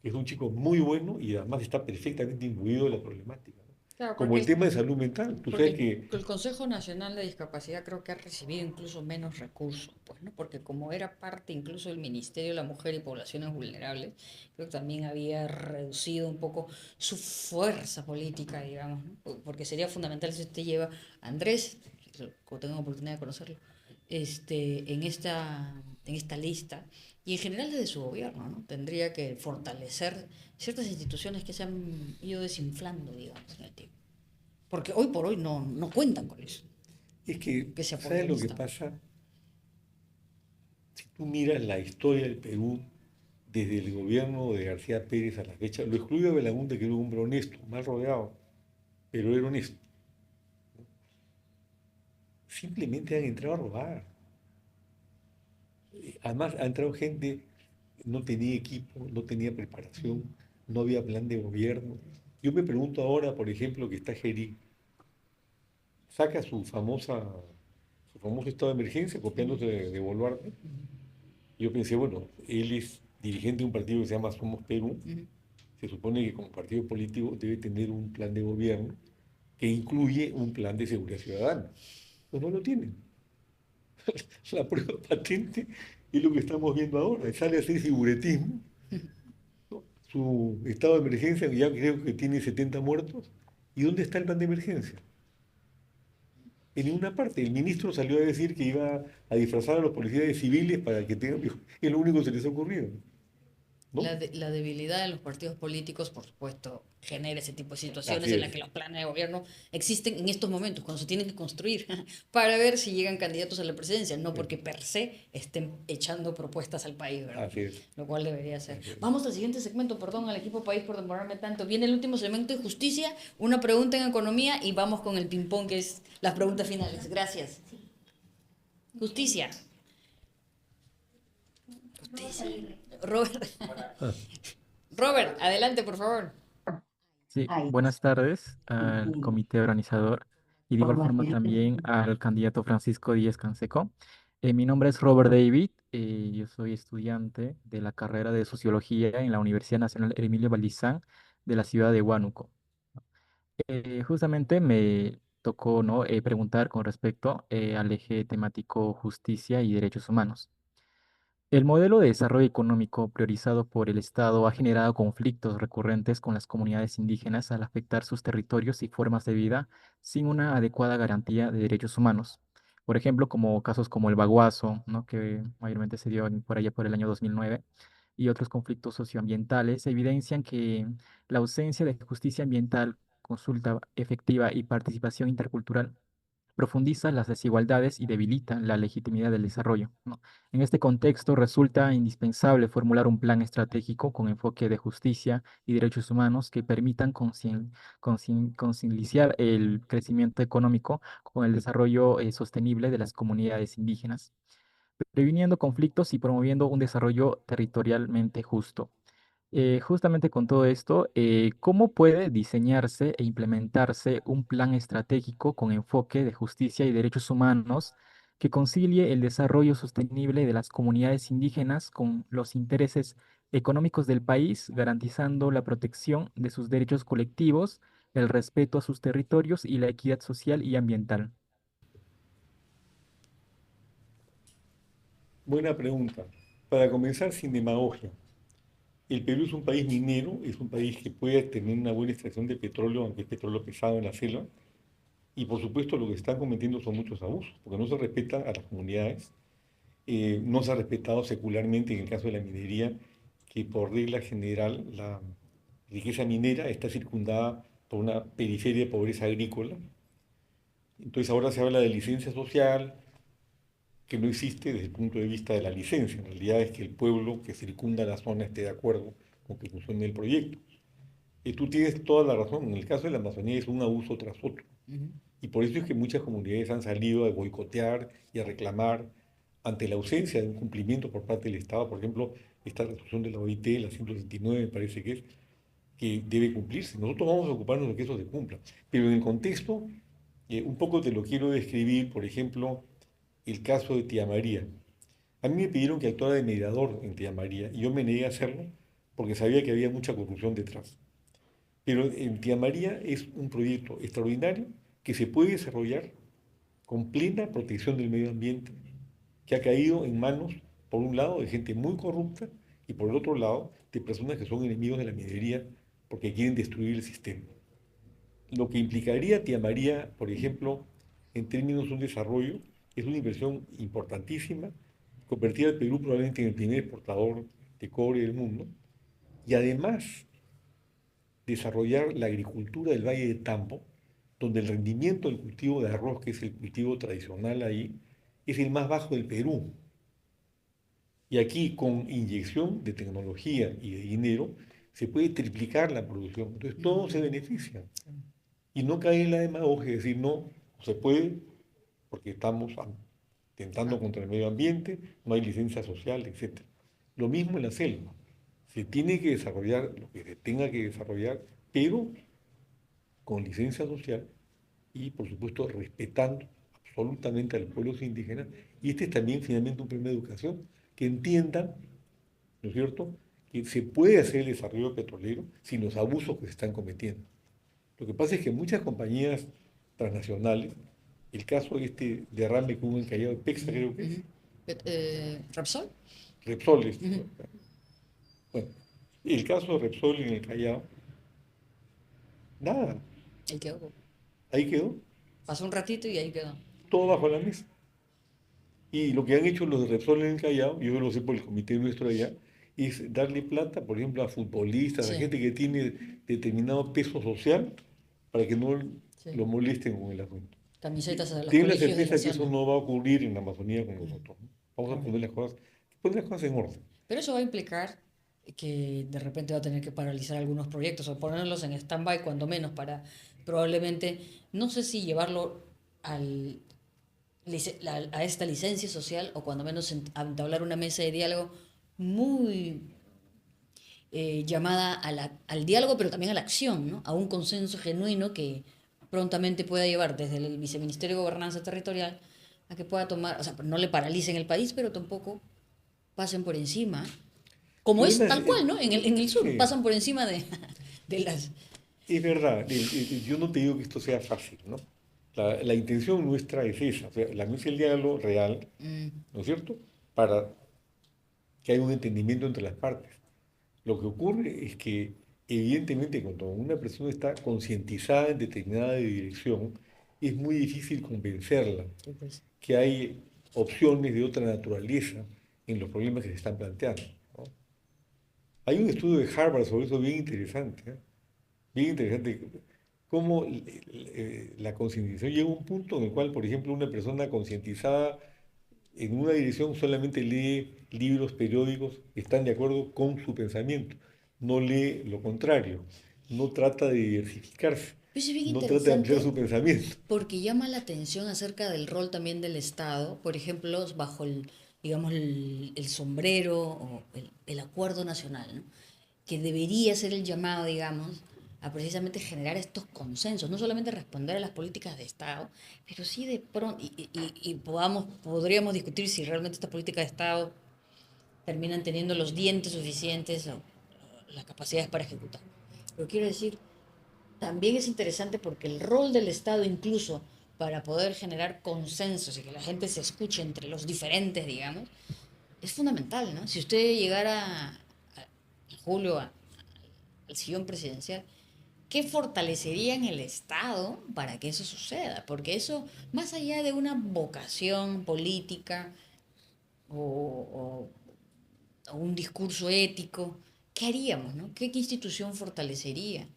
Es un chico muy bueno y además está perfectamente imbuido de la problemática, ¿no? Claro, Como el porque, tema de salud mental. Tú sabes porque que el Consejo Nacional de Discapacidad creo que ha recibido incluso menos recursos, pues, ¿no? Porque como era parte incluso del Ministerio de la Mujer y Poblaciones Vulnerables, creo que también había reducido un poco su fuerza política, digamos, ¿no? Porque sería fundamental si usted lleva a Andrés, como tengo oportunidad de conocerlo, en esta lista, y en general desde su gobierno, ¿no? Tendría que fortalecer ciertas instituciones que se han ido desinflando, digamos, en el tiempo. Porque hoy por hoy no cuentan con eso, es que, que se aporte ¿sabes el lo que Estado. pasa? Si tú miras la historia del Perú desde el gobierno de García Pérez a la fecha, lo excluyo a Belaúnde, que era un hombre honesto, mal rodeado, pero era honesto. Simplemente han entrado a robar. Además, ha entrado gente, no tenía equipo, no tenía preparación, no había plan de gobierno. Yo me pregunto ahora, por ejemplo, que está Gerí, saca su famoso estado de emergencia copiándose de Boluarte. Yo pensé, bueno, él es dirigente de un partido que se llama Somos Perú. Se supone que como partido político debe tener un plan de gobierno que incluye un plan de seguridad ciudadana. Pues no lo tienen. La prueba patente es lo que estamos viendo ahora. Sale a hacer figuretismo, ¿no? Su estado de emergencia, ya creo que tiene 70 muertos. ¿Y dónde está el plan de emergencia? En ninguna parte. El ministro salió a decir que iba a disfrazar a los policías de civiles para que tengan... Es lo único que se les ha ocurrido, ¿no? La debilidad de los partidos políticos, por supuesto, genera ese tipo de situaciones Así en las es. que los planes de gobierno existen en estos momentos, cuando se tienen que construir, para ver si llegan candidatos a la presidencia, no porque per se estén echando propuestas al país, ¿verdad? Así es. Lo cual debería ser. Así es. Vamos al siguiente segmento, perdón al equipo país por demorarme tanto. Viene el último segmento de justicia, una pregunta en economía y vamos con el ping-pong, que es las preguntas finales. Gracias. Justicia. Justicia. Robert. Robert, adelante, por favor. Sí, buenas tardes al comité organizador y de igual forma también al candidato Francisco Díez Canseco. Mi nombre es Robert David, yo soy estudiante de la carrera de Sociología en la Universidad Nacional Emilio Valdizán de la ciudad de Huánuco. Justamente me tocó, ¿no? Preguntar con respecto al eje temático justicia y derechos humanos. El modelo de desarrollo económico priorizado por el Estado ha generado conflictos recurrentes con las comunidades indígenas al afectar sus territorios y formas de vida sin una adecuada garantía de derechos humanos. Por ejemplo, como casos como el Baguazo, ¿no? Que mayormente se dio por allá por el año 2009, y otros conflictos socioambientales evidencian que la ausencia de justicia ambiental, consulta efectiva y participación intercultural profundiza las desigualdades y debilita la legitimidad del desarrollo, ¿no? En este contexto, resulta indispensable formular un plan estratégico con enfoque de justicia y derechos humanos que permitan conciliar el crecimiento económico con el desarrollo sostenible de las comunidades indígenas, previniendo conflictos y promoviendo un desarrollo territorialmente justo. Justamente con todo esto, ¿cómo puede diseñarse e implementarse un plan estratégico con enfoque de justicia y derechos humanos que concilie el desarrollo sostenible de las comunidades indígenas con los intereses económicos del país, garantizando la protección de sus derechos colectivos, el respeto a sus territorios y la equidad social y ambiental? Buena pregunta. Para comenzar, sin demagogia. El Perú es un país minero, es un país que puede tener una buena extracción de petróleo, aunque es petróleo pesado en la selva. Y por supuesto lo que están cometiendo son muchos abusos, porque no se respetan a las comunidades, no se ha respetado secularmente en el caso de la minería, que por regla general la riqueza minera está circundada por una periferia de pobreza agrícola. Entonces ahora se habla de licencia social, que no existe desde el punto de vista de la licencia. En realidad es que el pueblo que circunda la zona esté de acuerdo con que funcione el proyecto. Tú tienes toda la razón. En el caso de la Amazonía es un abuso tras otro. Ujú. Y por eso es que muchas comunidades han salido a boicotear y a reclamar ante la ausencia de un cumplimiento por parte del Estado. Por ejemplo, esta resolución de la OIT, la 169 me parece que debe cumplirse. Nosotros vamos a ocuparnos de que eso se cumpla. Pero en el contexto, un poco te lo quiero describir, por ejemplo, el caso de Tía María. A mí me pidieron que actuara de mediador en Tía María y yo me negué a hacerlo porque sabía que había mucha corrupción detrás. Pero en Tía María es un proyecto extraordinario que se puede desarrollar con plena protección del medio ambiente, que ha caído en manos, por un lado, de gente muy corrupta y por el otro lado, de personas que son enemigos de la minería porque quieren destruir el sistema. Lo que implicaría Tía María, por ejemplo, en términos de un desarrollo, es una inversión importantísima, convertir al Perú probablemente en el primer exportador de cobre del mundo, y además desarrollar la agricultura del Valle de Tambo, donde el rendimiento del cultivo de arroz, que es el cultivo tradicional ahí, es el más bajo del Perú. Y aquí, con inyección de tecnología y de dinero, se puede triplicar la producción. Entonces, todos se benefician. Y no caer en la demagogia, decir, no, no se puede, porque estamos atentando contra el medio ambiente, no hay licencia social, etc. Lo mismo en la selva. Se tiene que desarrollar lo que se tenga que desarrollar, pero con licencia social y, por supuesto, respetando absolutamente a los pueblos indígenas. Y este es también, finalmente, un problema de educación, que entiendan, ¿no es cierto?, que se puede hacer el desarrollo petrolero sin los abusos que se están cometiendo. Lo que pasa es que muchas compañías transnacionales, el caso de este derrame que hubo en Callao de Pexa, creo que es, ¿Repsol? Repsol, Ujú. bueno, el caso de Repsol en el Callao, nada, Ahí quedó. ahí quedó, Pasó un ratito y ahí quedó. todo bajo la mesa. Y lo que han hecho los de Repsol en el Callao, yo lo sé por el comité nuestro allá, es darle plata, por ejemplo, a futbolistas, a Sí, gente que tiene determinado peso social, para que no sí. lo molesten con el asunto. Camisetas a los Ten la colegios de la certeza que eso zona. no va a ocurrir en la Amazonía con nosotros, ¿no? Vamos a Claro. poner las cosas en orden. Pero eso va a implicar que de repente va a tener que paralizar algunos proyectos o ponerlos en stand-by, cuando menos, para probablemente, no sé si llevarlo al, a esta licencia social o cuando menos entablar una mesa de diálogo muy llamada al diálogo, pero también a la acción, ¿no? A un consenso genuino que prontamente pueda llevar desde el Viceministerio de Gobernanza Territorial a que pueda tomar, o sea, no le paralicen el país, pero tampoco pasen por encima, como es tal cual, ¿no? En el sur, Sí, pasan por encima de, de las... es verdad, yo no te digo que esto sea fácil, ¿no? La intención nuestra es esa, o sea, la mesa del diálogo real, ¿no es cierto?, para que haya un entendimiento entre las partes. Lo que ocurre es que, evidentemente, cuando una persona está concientizada en determinada dirección, es muy difícil convencerla Pues, que hay opciones de otra naturaleza en los problemas que se están planteando, ¿no? Hay un estudio de Harvard sobre eso bien interesante, ¿eh? Bien interesante, cómo la concientización llega a un punto en el cual, por ejemplo, una persona concientizada en una dirección solamente lee libros, periódicos que están de acuerdo con su pensamiento, no lee lo contrario, no trata de diversificarse, pues es bien no trata de ampliar su interesante pensamiento. porque llama la atención acerca del rol también del Estado, por ejemplo, bajo el, digamos, el sombrero o el acuerdo nacional, ¿no? Que debería ser el llamado, digamos, a precisamente generar estos consensos, no solamente responder a las políticas de Estado, pero sí de pronto, y podríamos discutir si realmente estas políticas de Estado terminan teniendo los dientes suficientes o las capacidades para ejecutar. Pero quiero decir, también es interesante porque el rol del Estado, incluso para poder generar consensos y que la gente se escuche entre los diferentes, digamos, es fundamental, ¿no? Si usted llegara en julio al sillón presidencial, ¿qué fortalecería en el Estado para que eso suceda? Porque eso, más allá de una vocación política o, o un discurso ético, ¿qué haríamos, no? ¿Qué institución fortalecería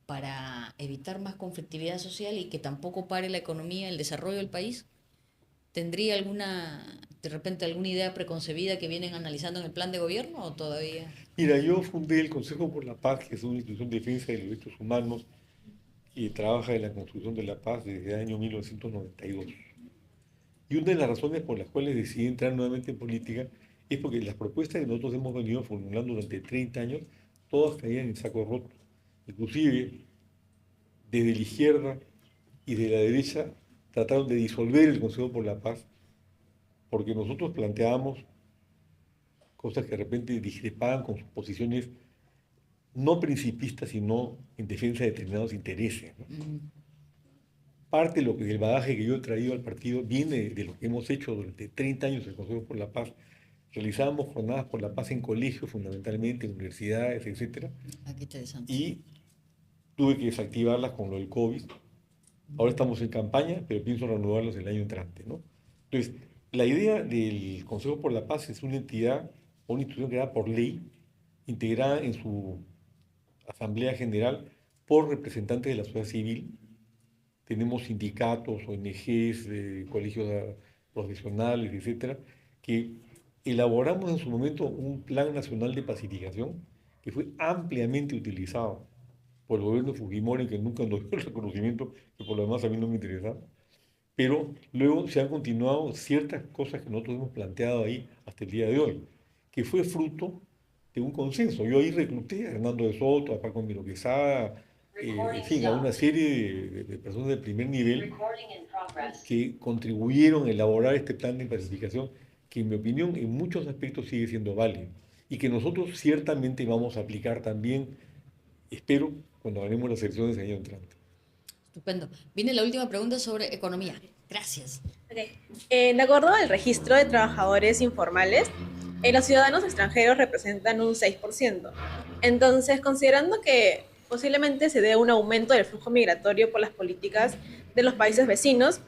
para evitar más conflictividad social y que tampoco pare la economía, el desarrollo del país? ¿tendría de repente alguna idea preconcebida que vienen analizando en el plan de gobierno o todavía? Mira, yo fundé el Consejo por la Paz, que es una institución de defensa de los derechos humanos y trabaja en la construcción de la paz desde el año 1992. Y una de las razones por las cuales decidí entrar nuevamente en política es porque las propuestas que nosotros hemos venido formulando durante 30 años, todas caían en saco roto. Inclusive, desde la izquierda y de la derecha trataron de disolver el Consejo por la Paz, porque nosotros planteábamos cosas que de repente discrepaban con sus posiciones no principistas, sino en defensa de determinados intereses, ¿no? Parte de lo que, del bagaje que yo he traído al partido viene de lo que hemos hecho durante 30 años en el Consejo por la Paz. Realizábamos jornadas por la paz en colegios, fundamentalmente en universidades, etc. Qué interesante. Y tuve que desactivarlas con lo del COVID. Ahora estamos en campaña, pero pienso reanudarlas el año entrante, ¿no? Entonces, la idea del Consejo por la Paz es una entidad o una institución creada por ley, integrada en su Asamblea General por representantes de la sociedad civil. Tenemos sindicatos, ONGs, colegios profesionales, etcétera, que elaboramos en su momento un plan nacional de pacificación que fue ampliamente utilizado por el gobierno de Fujimori, que nunca nos dio el reconocimiento, que por lo demás a mí no me interesaba. Pero luego se han continuado ciertas cosas que nosotros hemos planteado ahí hasta el día de hoy, que fue fruto de un consenso. Yo ahí recluté a Hernando de Soto, a Paco Miro Quesada, en fin, a una serie de personas de primer nivel que contribuyeron a elaborar este plan de pacificación, que en mi opinión en muchos aspectos sigue siendo válido y que nosotros ciertamente vamos a aplicar también, espero, cuando ganemos las elecciones el año entrante. Estupendo. Viene la última pregunta sobre economía. Gracias. Okay. De acuerdo al registro de trabajadores informales, los ciudadanos extranjeros representan un 6%. Entonces, considerando que posiblemente se dé un aumento del flujo migratorio por las políticas de los países vecinos,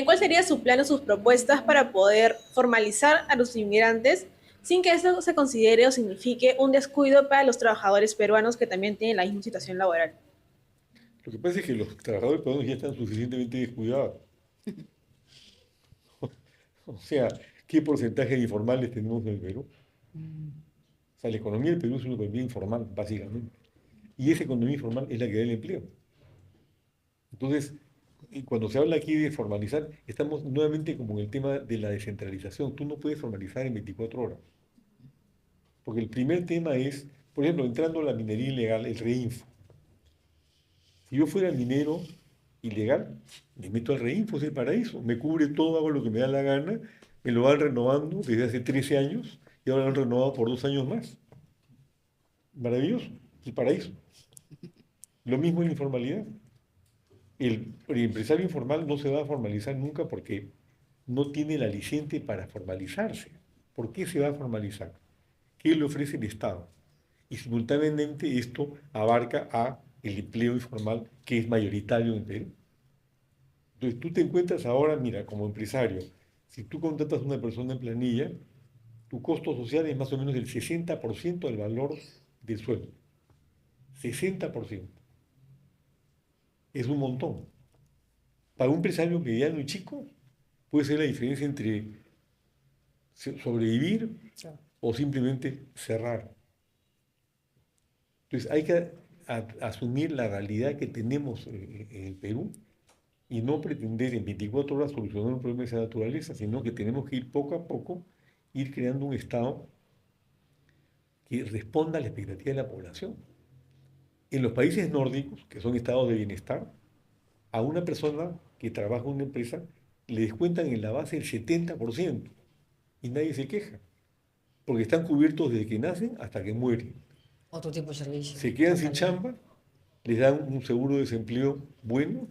¿cuál sería su plan o sus propuestas para poder formalizar a los inmigrantes sin que eso se considere o signifique un descuido para los trabajadores peruanos que también tienen la misma situación laboral? Lo que pasa es que los trabajadores peruanos ya están suficientemente descuidados. O sea, ¿qué porcentaje de informales tenemos en el Perú? O sea, la economía del Perú es una economía informal, básicamente. Y esa economía informal es la que da el empleo. Entonces, y cuando se habla aquí de formalizar, estamos nuevamente como en el tema de la descentralización. Tú no puedes formalizar en 24 horas. Porque el primer tema es, por ejemplo, entrando a la minería ilegal, el reinfo. Si yo fuera minero ilegal, me meto al reinfo, es el paraíso. Me cubre todo, hago lo que me da la gana, me lo van renovando desde hace 13 años y ahora lo han renovado por 2 años más. Maravilloso, el paraíso. Lo mismo en la informalidad. El empresario informal no se va a formalizar nunca porque no tiene el aliciente para formalizarse. ¿Por qué se va a formalizar? ¿Qué le ofrece el Estado? Y simultáneamente esto abarca a el empleo informal, que es mayoritario en Perú. Entonces tú te encuentras ahora, mira, como empresario, si tú contratas a una persona en planilla, tu costo social es más o menos el 60% del valor del sueldo. 60%. Es un montón. Para un empresario mediano y chico, puede ser la diferencia entre sobrevivir o simplemente cerrar. Entonces hay que asumir la realidad que tenemos en el Perú y no pretender en 24 horas solucionar un problema de esa naturaleza, sino que tenemos que ir poco a poco, ir creando un Estado que responda a la expectativa de la población. En los países nórdicos, que son estados de bienestar, a una persona que trabaja en una empresa le descuentan en la base el 70% y nadie se queja, porque están cubiertos desde que nacen hasta que mueren. Otro tipo de servicio. Se quedan sin chamba, les dan un seguro de desempleo bueno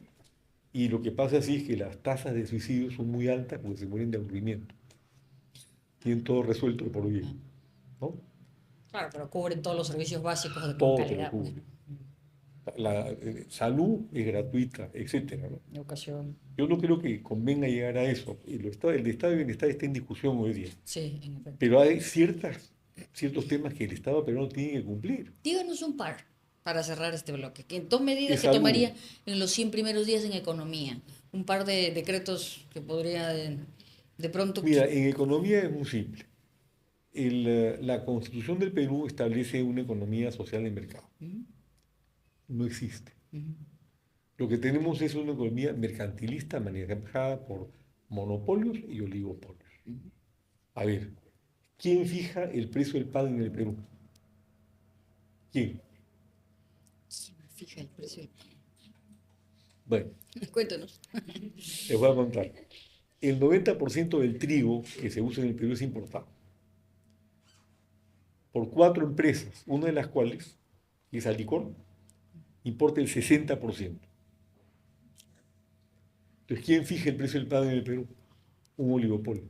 y lo que pasa así es que las tasas de suicidio son muy altas porque se mueren de aburrimiento. Tienen todo resuelto por bien, ¿no? Claro, pero cubren todos los servicios básicos de Todo te lo calidad. cubre. La salud es gratuita, etcétera, ¿no? Educación. Yo no creo que convenga llegar a eso. El estado de bienestar está en discusión hoy día. Sí, en efecto. Pero hay ciertos temas que el Estado peruano tiene que cumplir. Díganos un par para cerrar este bloque. ¿Qué dos medidas De que salud. tomaría en los 100 primeros días en economía? Un par de decretos que podría De pronto, Mira, en economía es muy simple. La Constitución del Perú establece una economía social de mercado. Ujú, No existe. ujú. Lo que tenemos es una economía mercantilista manejada por monopolios y oligopolios. A ver, ¿quién fija el precio del pan en el Perú? ¿Quién? Fija el precio. Bueno, Cuéntanos. les voy a contar. El 90% del trigo que se usa en el Perú es importado por 4 empresas, una de las cuales, que es Alicor, importa el 60%. Entonces, ¿quién fija el precio del pan en el Perú? Un oligopolio.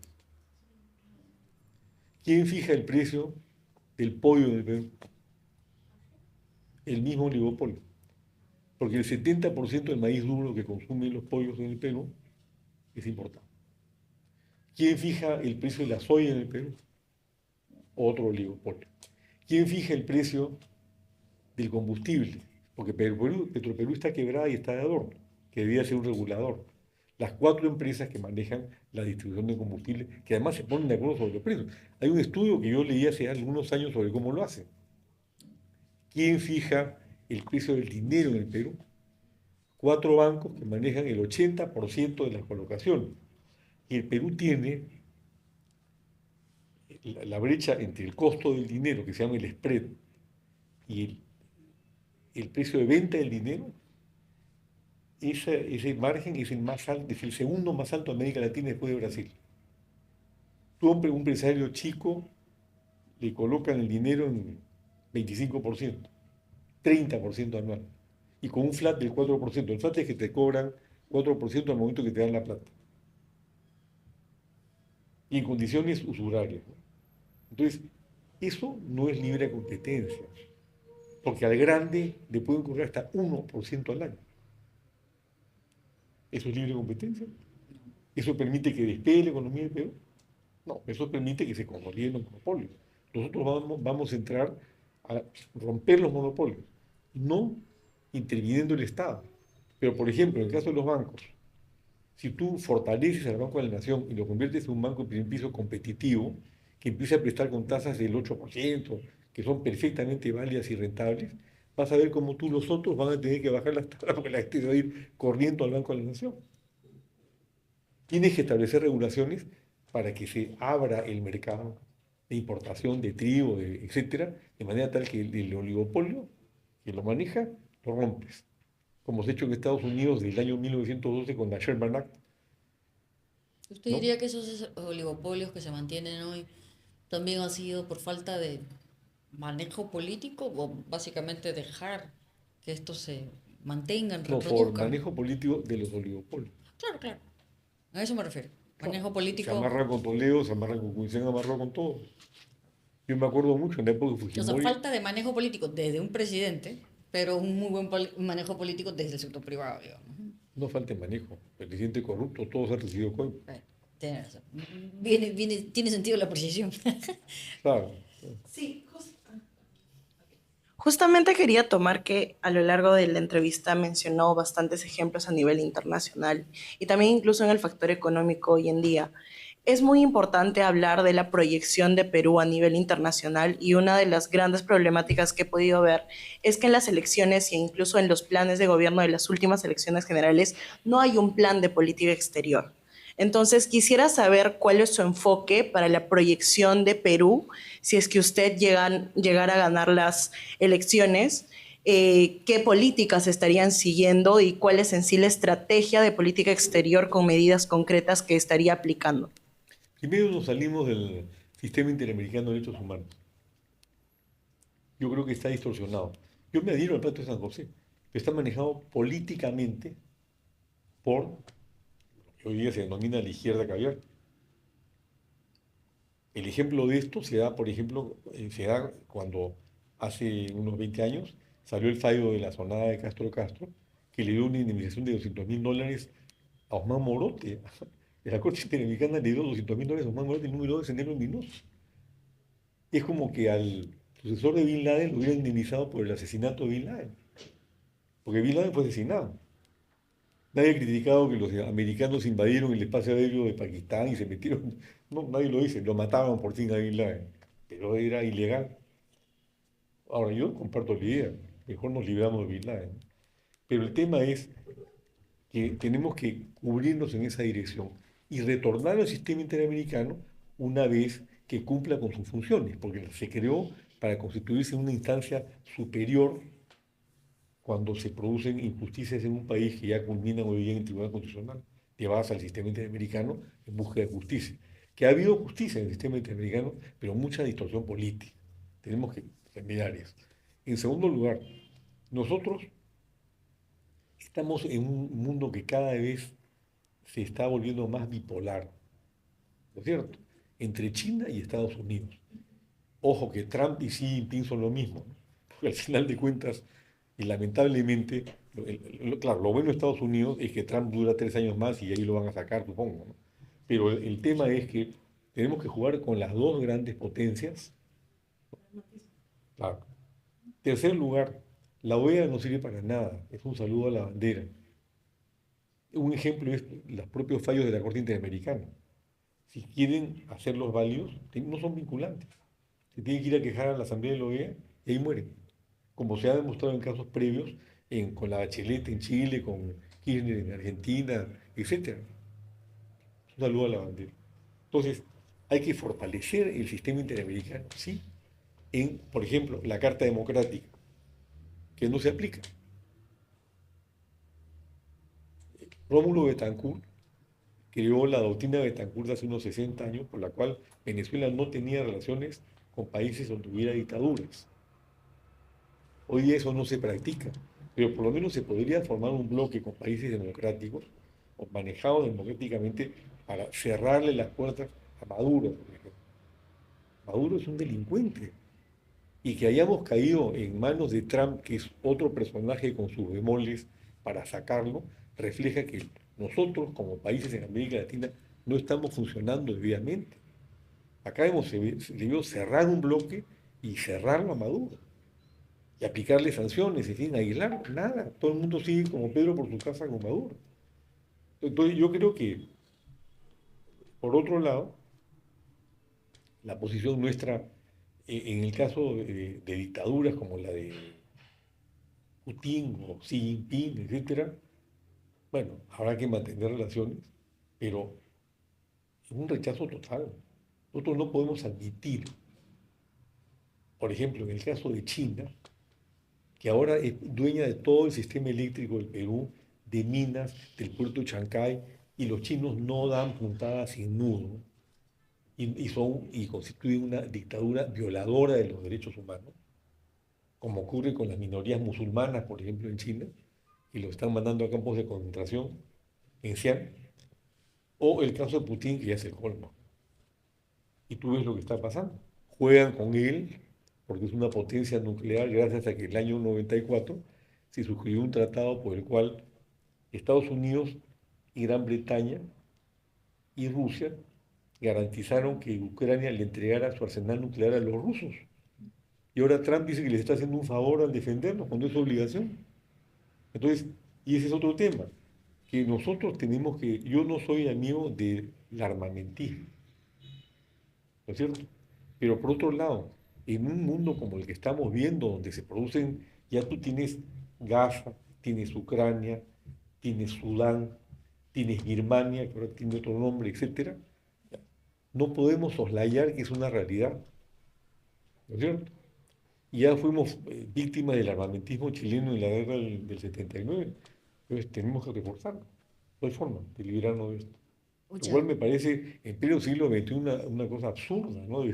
¿Quién fija el precio del pollo en el Perú? El mismo oligopolio. Porque el 70% del maíz duro que consumen los pollos en el Perú es importado. ¿Quién fija el precio de la soya en el Perú? Otro oligopolio. ¿Quién fija el precio del combustible? Porque Petroperú está quebrada y está de adorno, que debía ser un regulador. Las 4 empresas que manejan la distribución de combustible, que además se ponen de acuerdo sobre los precios. Hay un estudio que yo leí hace algunos años sobre cómo lo hacen. ¿Quién fija el precio del dinero en el Perú? 4 bancos que manejan el 80% de las colocaciones. Y el Perú tiene la brecha entre el costo del dinero, que se llama el spread, y el precio de venta del dinero. Ese margen es el más alto, es el segundo más alto de América Latina después de Brasil. Tú, un empresario chico, le colocan el dinero en 25%, 30% anual, y con un flat del 4%. El flat es que te cobran 4% al momento que te dan la plata. Y en condiciones usurarias, ¿no? Entonces, eso no es libre competencia, porque al grande le pueden cobrar hasta 1% al año. ¿Eso es libre competencia? ¿Eso permite que despegue la economía del Perú? No, eso permite que se consoliden los monopolios. Nosotros vamos a entrar a romper los monopolios, no interviniendo el Estado. Pero, por ejemplo, en el caso de los bancos, si tú fortaleces al Banco de la Nación y lo conviertes en un banco de primer piso competitivo, que empiece a prestar con tasas del 8%, que son perfectamente válidas y rentables, vas a ver cómo tú los otros van a tener que bajar las tasas porque la gente va a ir corriendo al Banco de la Nación. Tienes que establecer regulaciones para que se abra el mercado de importación de trigo, etcétera, de manera tal que el oligopolio que lo maneja, lo rompes. Como se ha hecho en Estados Unidos desde el año 1912 con la Sherman Act, ¿Usted ¿no? diría que esos oligopolios que se mantienen hoy también han sido por falta de manejo político o básicamente dejar que estos se mantengan, No, por reproduzcan? manejo político de los oligopolios. Claro, claro. A eso me refiero. Claro, Manejo se político. amarra con Toledo, se amarra con Cunha, se amarró con todo. Yo me acuerdo mucho en la época de O sea, Fujimori. falta de manejo político desde un presidente, pero un muy buen manejo político desde el sector privado, digamos. No falta el manejo. Presidente corrupto, todos han recibido coima. Bueno, tiene razón. Tiene sentido la apreciación. Claro. Sí, justamente quería tomar que a lo largo de la entrevista mencionó bastantes ejemplos a nivel internacional y también incluso en el factor económico hoy en día. Es muy importante hablar de la proyección de Perú a nivel internacional y una de las grandes problemáticas que he podido ver es que en las elecciones e incluso en los planes de gobierno de las últimas elecciones generales no hay un plan de política exterior. Entonces, quisiera saber cuál es su enfoque para la proyección de Perú, si es que usted llegara a ganar las elecciones, qué políticas estarían siguiendo y cuál es en sí la estrategia de política exterior con medidas concretas que estaría aplicando. Primero nos salimos del sistema interamericano de derechos humanos. Yo creo que está distorsionado. Yo me adhiero al Pacto de San José, pero está manejado políticamente por lo que hoy día se denomina la izquierda caviar. El ejemplo de esto se da, por ejemplo, se da cuando hace unos 20 años salió el fallo de la zonada de Castro Castro, que le dio una indemnización de $200.000 a Osman Morote. La Corte Interamericana le dio $200.000 a Osman Morote, el número de Sendero Luminoso. Es como que al sucesor de Bin Laden lo hubiera indemnizado por el asesinato de Bin Laden, porque Bin Laden fue asesinado. Nadie ha criticado que los americanos invadieron el espacio aéreo de Pakistán y se metieron. No, nadie lo dice. Lo mataron por fin a Bin Laden. Pero era ilegal. Ahora, yo comparto la idea. Mejor nos libramos de Bin Laden. Pero el tema es que tenemos que cubrirnos en esa dirección y retornar al sistema interamericano una vez que cumpla con sus funciones, porque se creó para constituirse en una instancia superior cuando se producen injusticias en un país que ya culminan hoy día en el Tribunal Constitucional, llevadas al sistema interamericano en busca de justicia. Que ha habido justicia en el sistema interamericano, pero mucha distorsión política. Tenemos que remediar eso. En segundo lugar, nosotros estamos en un mundo que cada vez se está volviendo más bipolar, ¿no es cierto? Entre China y Estados Unidos. Ojo que Trump y Xi Jinping son lo mismo, ¿no? Porque al final de cuentas, y lamentablemente, claro, lo bueno de Estados Unidos es que Trump dura 3 años más y ahí lo van a sacar, supongo, ¿no? Pero el tema es que tenemos que jugar con las dos grandes potencias. Claro. Tercer lugar, la OEA no sirve para nada, es un saludo a la bandera. Un ejemplo es los propios fallos de la Corte Interamericana. Si quieren hacerlos válidos, no son vinculantes. Se tienen que ir a quejar a la Asamblea de la OEA y ahí mueren. Como se ha demostrado en casos previos, con la Bachelet en Chile, con Kirchner en Argentina, etc. Un saludo a la bandera. Entonces, hay que fortalecer el sistema interamericano, ¿sí? Por ejemplo, la Carta Democrática, que no se aplica. Rómulo Betancourt creó la doctrina Betancourt de hace unos 60 años, por la cual Venezuela no tenía relaciones con países donde hubiera dictaduras. Hoy día eso no se practica, pero por lo menos se podría formar un bloque con países democráticos, o manejados democráticamente, para cerrarle las puertas a Maduro, por ejemplo. Maduro es un delincuente. Y que hayamos caído en manos de Trump, que es otro personaje con sus bemoles, para sacarlo, refleja que nosotros, como países en América Latina, no estamos funcionando debidamente. Acá hemos debido cerrar un bloque y cerrarlo a Maduro. Y aplicarle sanciones, en fin, aislarlo. Nada. Todo el mundo sigue como Pedro por su casa con Maduro. Entonces yo creo que, por otro lado, la posición nuestra, en el caso de dictaduras como la de Putin o Xi Jinping, etcétera, bueno, habrá que mantener relaciones, pero es un rechazo total. Nosotros no podemos admitir, por ejemplo, en el caso de China, que ahora es dueña de todo el sistema eléctrico del Perú, de minas, del puerto de Chancay, y los chinos no dan puntada sin nudo, y constituyen una dictadura violadora de los derechos humanos, como ocurre con las minorías musulmanas, por ejemplo, en China, y los están mandando a campos de concentración en Xi'an, o el caso de Putin, que ya es el colmo. Y tú ves lo que está pasando. Juegan con él, porque es una potencia nuclear, gracias a que en el año 94 se suscribió un tratado por el cual Estados Unidos y Gran Bretaña y Rusia garantizaron que Ucrania le entregara su arsenal nuclear a los rusos. Y ahora Trump dice que les está haciendo un favor al defenderlos, cuando es su obligación. Entonces, y ese es otro tema, que nosotros tenemos que, yo no soy amigo del armamentismo, ¿no es cierto? Pero por otro lado, en un mundo como el que estamos viendo, donde se producen, ya tú tienes Gaza, tienes Ucrania, tienes Sudán, tienes Birmania, que ahora tiene otro nombre, etcétera, no podemos soslayar que es una realidad, ¿no es cierto? Y ya fuimos víctimas del armamentismo chileno en la guerra del 79. Entonces tenemos que reforzarlo. No hay forma de librarnos de esto. Lo cual me parece, en pleno siglo XXI, una cosa absurda, ¿no?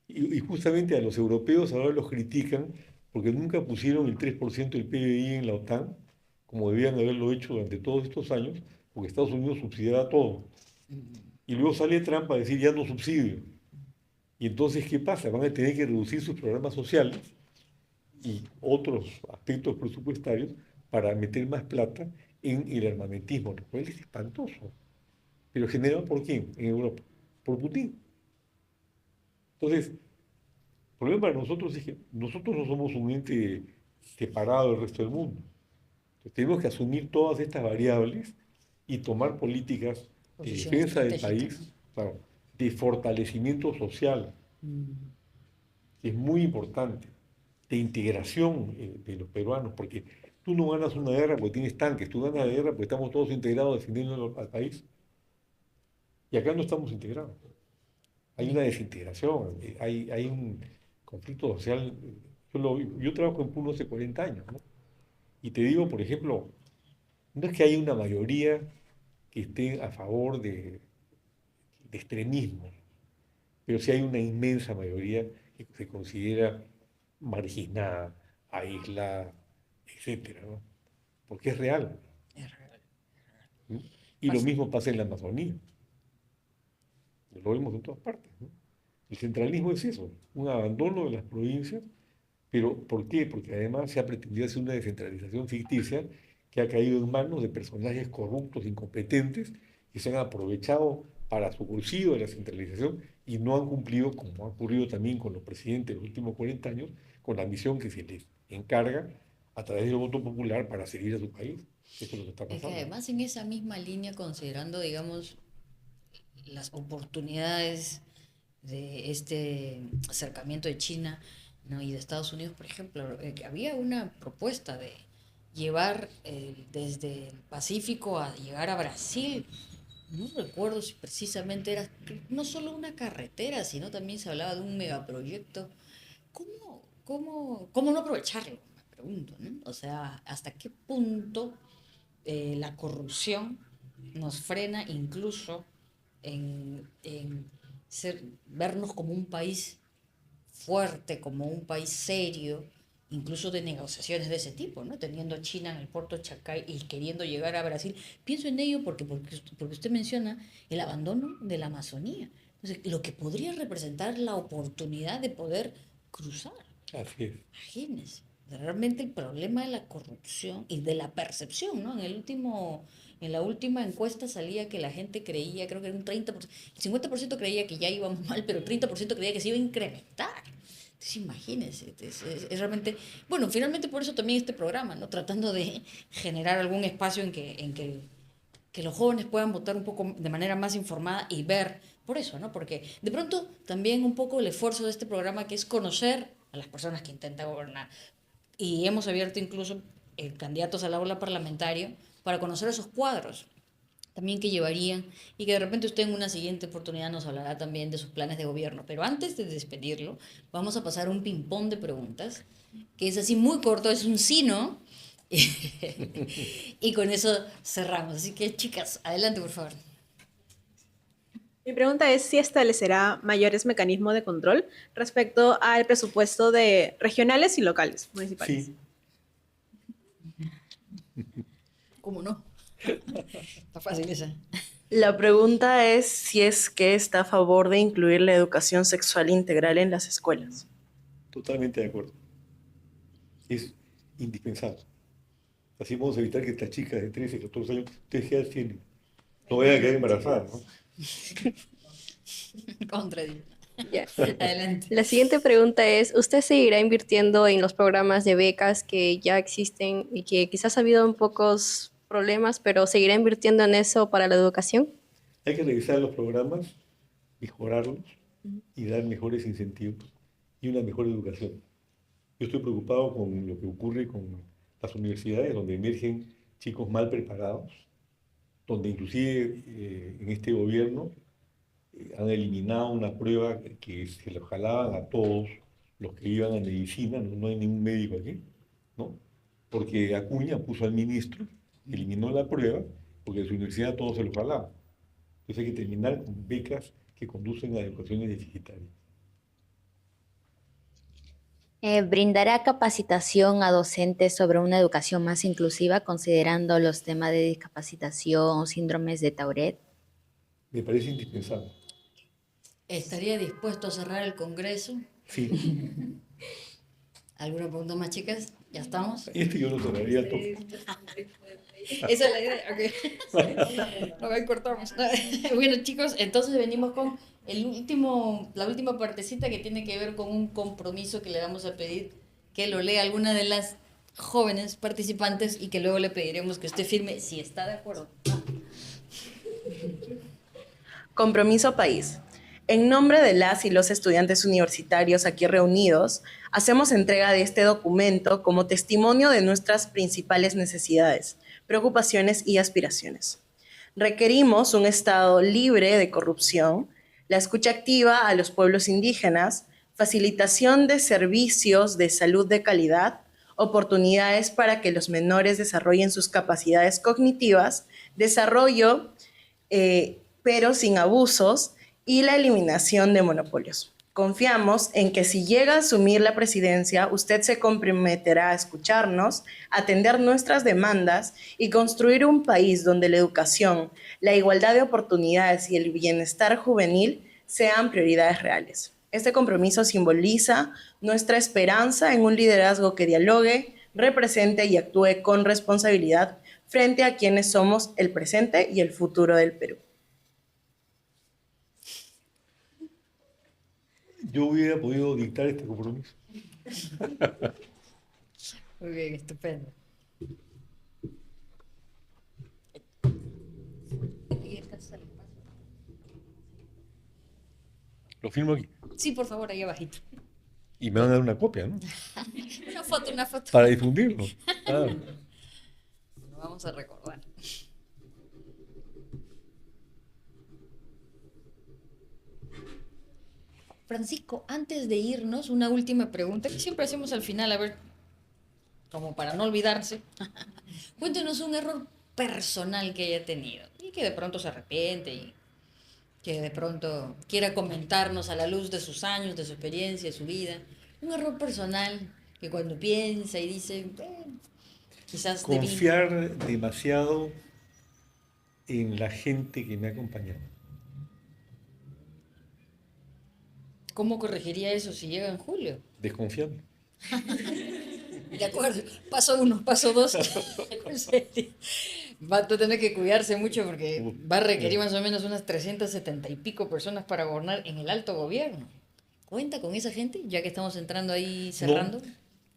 Y justamente a los europeos ahora los critican porque nunca pusieron el 3% del PBI en la OTAN, como debían haberlo hecho durante todos estos años, porque Estados Unidos subsidiaba todo. Y luego sale Trump a decir ya no subsidio. Y entonces, ¿qué pasa? Van a tener que reducir sus programas sociales y otros aspectos presupuestarios para meter más plata en el armamentismo, lo cual es espantoso. Pero generado por quién en Europa? Por Putin. Entonces, el problema para nosotros es que nosotros no somos un ente separado del resto del mundo. Entonces, tenemos que asumir todas estas variables y tomar políticas de Posición defensa del estratégica, país, claro, de fortalecimiento social, ¿no? que es muy importante, de integración de los peruanos, porque tú no ganas una guerra porque tienes tanques, tú ganas la guerra porque estamos todos integrados defendiendo al país. Y acá no estamos integrados. Hay una desintegración, hay un conflicto social. Yo trabajo en Puno hace 40 años, ¿no? Y te digo, por ejemplo, no es que haya una mayoría que esté a favor de extremismo, pero sí hay una inmensa mayoría que se considera marginada, aislada, etcétera, ¿no? Porque es real. Es real. ¿No? Y lo mismo pasa en la Amazonía. Lo vemos en todas partes, ¿no? El centralismo es eso, un abandono de las provincias, pero ¿por qué? Porque además se ha pretendido hacer una descentralización ficticia que ha caído en manos de personajes corruptos, incompetentes, que se han aprovechado para su bolsillo de la centralización y no han cumplido, como ha ocurrido también con los presidentes de los últimos 40 años, con la misión que se les encarga a través del voto popular para servir a su país. Eso es lo que está Es que pasando. además en esa misma línea, considerando, digamos, las oportunidades de este acercamiento de China, ¿no? Y de Estados Unidos, por ejemplo, que había una propuesta de llevar desde el Pacífico a llegar a Brasil. No recuerdo si precisamente era no solo una carretera, sino también se hablaba de un megaproyecto. ¿Cómo no aprovecharlo? Me pregunto, ¿no? O sea, ¿hasta qué punto la corrupción nos frena incluso en vernos como un país fuerte, como un país serio, incluso de negociaciones de ese tipo, ¿no? Teniendo a China en el puerto de Chacay y queriendo llegar a Brasil. Pienso en ello porque usted menciona el abandono de la Amazonía. Entonces, lo que podría representar la oportunidad de poder cruzar. Así es. Imagínense. Realmente el problema de la corrupción y de la percepción, ¿no? En la última encuesta salía que la gente creía, creo que era un 30%, el 50% creía que ya íbamos mal, pero el 30% creía que se iba a incrementar. Entonces, imagínense, es realmente, bueno, finalmente por eso también este programa, ¿no? Tratando de generar algún espacio que los jóvenes puedan votar un poco de manera más informada y ver, por eso, ¿no? Porque de pronto también un poco el esfuerzo de este programa que es conocer a las personas que intentan gobernar. Y hemos abierto incluso candidatos al aula parlamentario para conocer esos cuadros también que llevarían y que de repente usted en una siguiente oportunidad nos hablará también de sus planes de gobierno. Pero antes de despedirlo, vamos a pasar un ping-pong de preguntas, que es así muy corto, es un sí, ¿no? Y con eso cerramos. Así que, chicas, adelante, por favor. Mi pregunta es si establecerá mayores mecanismos de control respecto al presupuesto de regionales y locales, municipales. Sí, ¿Cómo no? Está fácil esa. La pregunta es si es que está a favor de incluir la educación sexual integral en las escuelas. totalmente de acuerdo. Es indispensable. Así vamos a evitar que estas chicas de 13, 14 años, ustedes qué edad tienen, no vayan a quedar embarazadas, ¿no? Contradictorio. Ya. Adelante. La siguiente pregunta es, ¿usted seguirá invirtiendo en los programas de becas que ya existen y que quizás ha habido un pocos problemas, pero seguirá invirtiendo en eso para la educación? Hay que revisar los programas, mejorarlos y dar mejores incentivos y una mejor educación. Yo estoy preocupado con lo que ocurre con las universidades, donde emergen chicos mal preparados, donde inclusive en este gobierno han eliminado una prueba que se lo jalaban a todos los que iban a medicina, no hay ningún médico aquí, ¿no? Porque Acuña puso al ministro, eliminó la prueba, porque de su universidad todos se lo jalaban. Entonces hay que terminar con becas que conducen a educaciones deficitarias. ¿Brindará capacitación a docentes sobre una educación más inclusiva, considerando los temas de discapacitación, síndromes de Tourette? Me parece indispensable. ¿Estaría dispuesto a cerrar el Congreso? Sí, ¿Alguna pregunta más, chicas? ¿Ya estamos? yo lo cerraría al toque. Esa es la idea, ok. No, ahí cortamos. Bueno, chicos, entonces venimos con la última partecita que tiene que ver con un compromiso que le vamos a pedir que lo lea alguna de las jóvenes participantes y que luego le pediremos que usted firme si está de acuerdo. Compromiso país. En nombre de las y los estudiantes universitarios aquí reunidos, hacemos entrega de este documento como testimonio de nuestras principales necesidades, preocupaciones y aspiraciones. Requerimos un Estado libre de corrupción, la escucha activa a los pueblos indígenas, facilitación de servicios de salud de calidad, oportunidades para que los menores desarrollen sus capacidades cognitivas, desarrollo pero sin abusos, y la eliminación de monopolios. Confiamos en que si llega a asumir la presidencia, usted se comprometerá a escucharnos, atender nuestras demandas y construir un país donde la educación, la igualdad de oportunidades y el bienestar juvenil sean prioridades reales. Este compromiso simboliza nuestra esperanza en un liderazgo que dialogue, represente y actúe con responsabilidad frente a quienes somos el presente y el futuro del Perú. Yo hubiera podido dictar este compromiso. Muy bien, estupendo. Lo firmo aquí. Sí, por favor, ahí abajito. Y me van a dar una copia, ¿no? Una foto. Para difundirlo. Ah. Lo vamos a recordar. Francisco, antes de irnos, una última pregunta que siempre hacemos al final, a ver, como para no olvidarse. Cuéntenos un error personal que haya tenido y que de pronto se arrepiente y que de pronto quiera comentarnos a la luz de sus años, de su experiencia, de su vida. Un error personal que cuando piensa y dice, quizás debí... Confiar demasiado en la gente que me ha acompañado. ¿Cómo corregiría eso si llega en julio? Desconfiando. De acuerdo. Paso 1, paso 2. En serio. Va a tener que cuidarse mucho porque va a requerir más o menos unas 370 y pico personas para gobernar en el alto gobierno. ¿Cuenta con esa gente? Ya que estamos entrando ahí cerrando. No,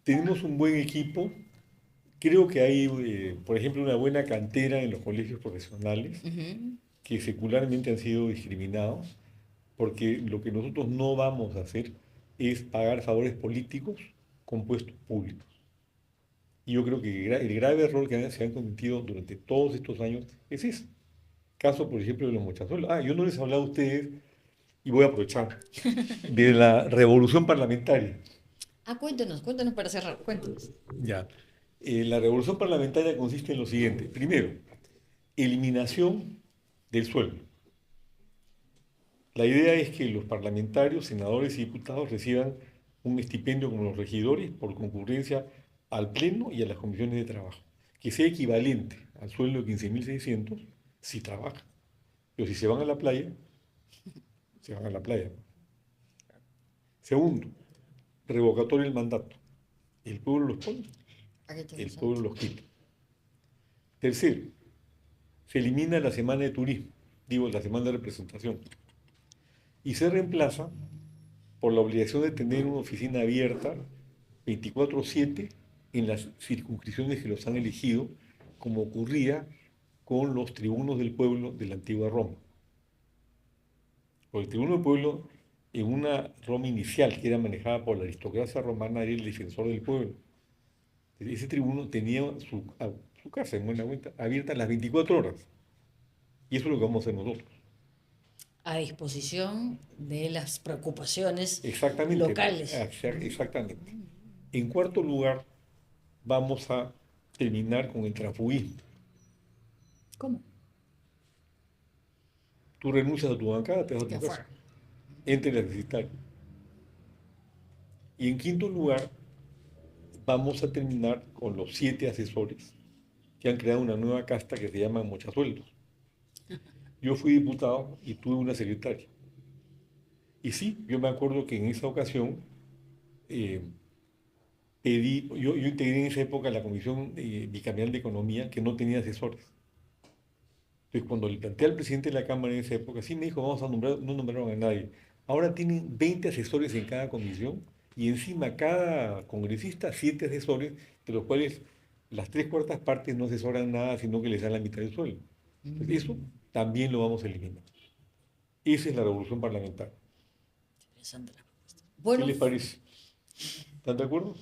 tenemos un buen equipo. Creo que hay, por ejemplo, una buena cantera en los colegios profesionales que secularmente han sido discriminados, porque lo que nosotros no vamos a hacer es pagar favores políticos con puestos públicos. Y yo creo que el grave error que se han cometido durante todos estos años es ese. Caso, por ejemplo, de los mochazuelos. Yo no les he hablado a ustedes, y voy a aprovechar, de la revolución parlamentaria. Cuéntenos para cerrar, cuéntenos. Ya. La revolución parlamentaria consiste en lo siguiente. Primero, eliminación del sueldo. La idea es que los parlamentarios, senadores y diputados reciban un estipendio como los regidores por concurrencia al Pleno y a las comisiones de trabajo, que sea equivalente al sueldo de 15.600 si trabajan. Pero si se van a la playa, se van a la playa. Segundo, revocatorio del mandato. El pueblo los pone, el pueblo los quita. Tercero, se elimina la semana de turismo, la semana de representación, y se reemplaza por la obligación de tener una oficina abierta 24/7 en las circunscripciones que los han elegido, como ocurría con los tribunos del pueblo de la antigua Roma. Porque el tribuno del pueblo, en una Roma inicial que era manejada por la aristocracia romana, era el defensor del pueblo. Ese tribuno tenía su casa, en buena cuenta, abierta las 24 horas. Y eso es lo que vamos a hacer nosotros. A disposición de las preocupaciones Exactamente, locales. Exactamente. En cuarto lugar, vamos a terminar con el transfugismo. ¿Cómo? Tú renuncias a tu bancada, te vas a tu casa. Entre el deficitario. Y en quinto lugar, vamos a terminar con los 7 asesores que han creado una nueva casta que se llama mochasueldos. Yo fui diputado y tuve una secretaria. Y sí, yo me acuerdo que en esa ocasión yo integré en esa época la Comisión Bicameral de Economía que no tenía asesores. Entonces, cuando le planteé al presidente de la Cámara en esa época, sí me dijo, vamos a nombrar, no nombraron a nadie. Ahora tienen 20 asesores en cada comisión y encima cada congresista 7 asesores, de los cuales las 3/4 partes no asesoran nada, sino que les dan la mitad del sueldo. Entonces, eso también lo vamos a eliminar. Esa es la revolución parlamentaria. Interesante la propuesta. ¿Qué Bueno, les parece? ¿Están de acuerdo?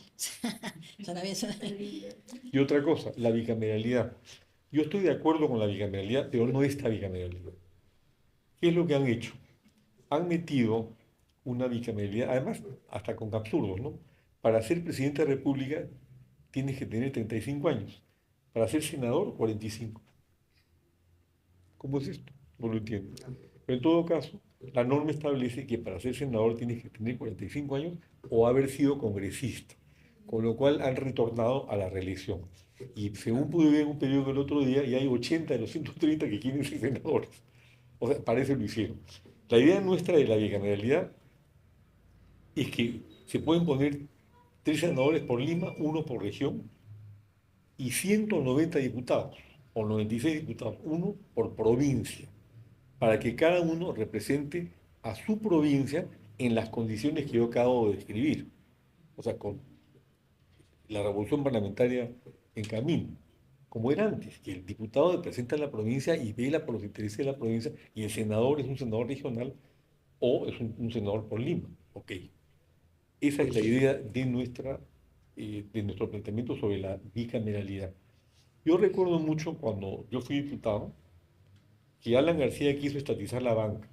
suena bien, suena bien. Y otra cosa, la bicameralidad. Yo estoy de acuerdo con la bicameralidad, pero no esta bicameralidad. ¿Qué es lo que han hecho? Han metido una bicameralidad, además hasta con absurdos, ¿no? Para ser presidente de la República tienes que tener 35 años. Para ser senador, 45. ¿Cómo es esto? No lo entiendo. Pero en todo caso, la norma establece que para ser senador tienes que tener 45 años o haber sido congresista, con lo cual han retornado a la reelección. Y según pude ver en un periódico el otro día, ya hay 80 de los 130 que quieren ser senadores. O sea, parece lo hicieron. La idea nuestra de la bicameralidad es que se pueden poner 3 senadores por Lima, 1 por región, y 190 diputados, o 96 diputados, 1 por provincia, para que cada uno represente a su provincia en las condiciones que yo acabo de describir. O sea, con la revolución parlamentaria en camino, como era antes, que el diputado representa a la provincia y vela por los intereses de la provincia, y el senador es un senador regional o es un senador por Lima. Ok. Esa es la idea de nuestro planteamiento sobre la bicameralidad. Yo recuerdo mucho cuando yo fui diputado que Alan García quiso estatizar la banca.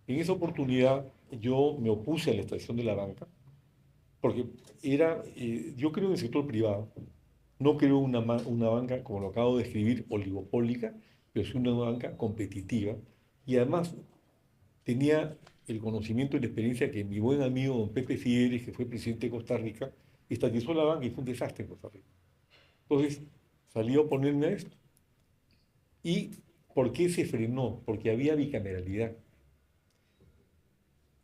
En esa oportunidad yo me opuse a la estatización de la banca porque yo creo en el sector privado. No creo una banca, como lo acabo de describir, oligopólica, pero sí una banca competitiva. Y además tenía el conocimiento y la experiencia que mi buen amigo don Pepe Figueres, que fue presidente de Costa Rica, estatizó la banca y fue un desastre en Costa Rica. Entonces salí a oponerme a esto. ¿Y por qué se frenó? Porque había bicameralidad.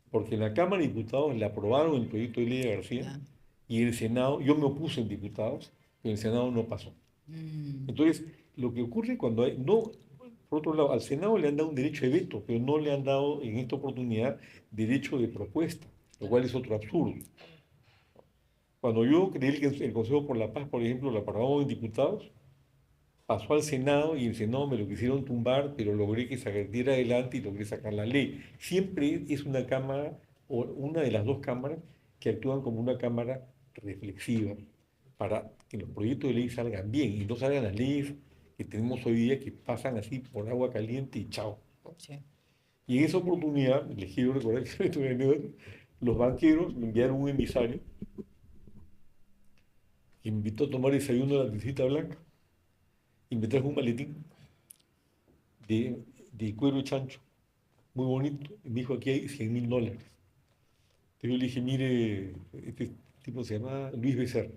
Porque en la Cámara de Diputados le aprobaron el proyecto de ley de García y en el Senado, yo me opuse en diputados, pero en el Senado no pasó. Entonces, lo que ocurre cuando hay, no, por otro lado, al Senado le han dado un derecho de veto, pero no le han dado en esta oportunidad derecho de propuesta, lo cual es otro absurdo. Cuando yo creí que el Consejo por la Paz, por ejemplo, lo aprobamos en diputados, pasó al Senado y el Senado me lo quisieron tumbar, pero logré que se saliera adelante y logré sacar la ley. Siempre es una cámara, o una de las dos cámaras, que actúan como una cámara reflexiva para que los proyectos de ley salgan bien y no salgan las leyes que tenemos hoy día que pasan así por agua caliente y chao. Sí. Y en esa oportunidad, les quiero recordar que los banqueros me enviaron un emisario que me invitó a tomar desayuno a la visita blanca. Y me trajo un maletín de cuero chancho, muy bonito. Y me dijo, aquí hay $100.000. Entonces yo le dije, mire, este tipo se llama Luis Becerra.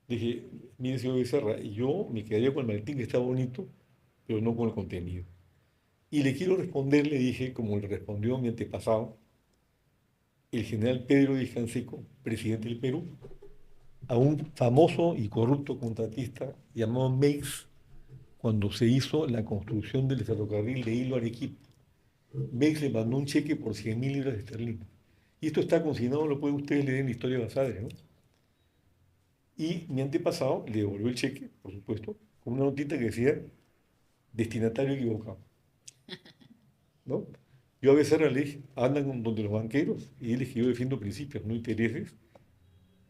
Le dije, mire, señor Becerra, yo me quedaría con el maletín que está bonito, pero no con el contenido. Y le quiero responder, le dije, como le respondió mi antepasado, el general Pedro Díaz Canseco, presidente del Perú, a un famoso y corrupto contratista llamado Meix, cuando se hizo la construcción del ferrocarril de Hilo a Arequipa. Meix le mandó un cheque por 100.000 libras esterlinas. Y esto está consignado, lo pueden ustedes leer en la historia basada, ¿no? Y mi antepasado le devolvió el cheque, por supuesto, con una notita que decía, destinatario equivocado. ¿No? Yo a veces le dije, andan donde los banqueros, y él es que yo defiendo principios, no intereses,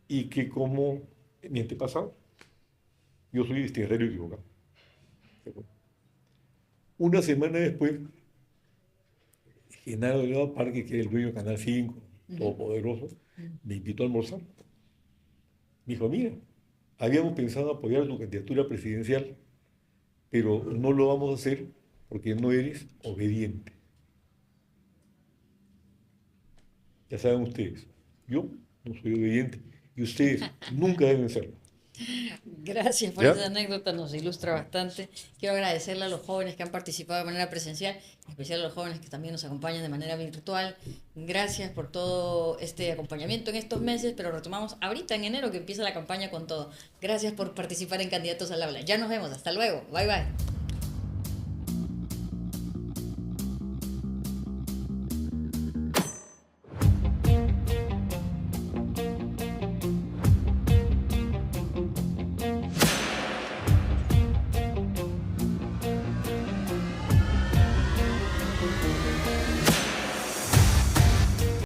y que como mi antepasado, yo soy destinatario equivocado. Una semana después, Genaro Delgado Parque, que era el dueño de Canal 5, todopoderoso, me invitó a almorzar. Me dijo, mira, habíamos pensado apoyar tu candidatura presidencial, pero no lo vamos a hacer porque no eres obediente. Ya saben ustedes, yo no soy obediente y ustedes nunca deben serlo. Gracias por esa anécdota, nos ilustra bastante. Quiero agradecerle a los jóvenes que han participado de manera presencial, en especial a los jóvenes que también nos acompañan de manera virtual. Gracias por todo este acompañamiento en estos meses, pero retomamos ahorita en enero que empieza la campaña con todo. Gracias por participar en Candidatos al Aula. Ya nos vemos, hasta luego. Bye bye.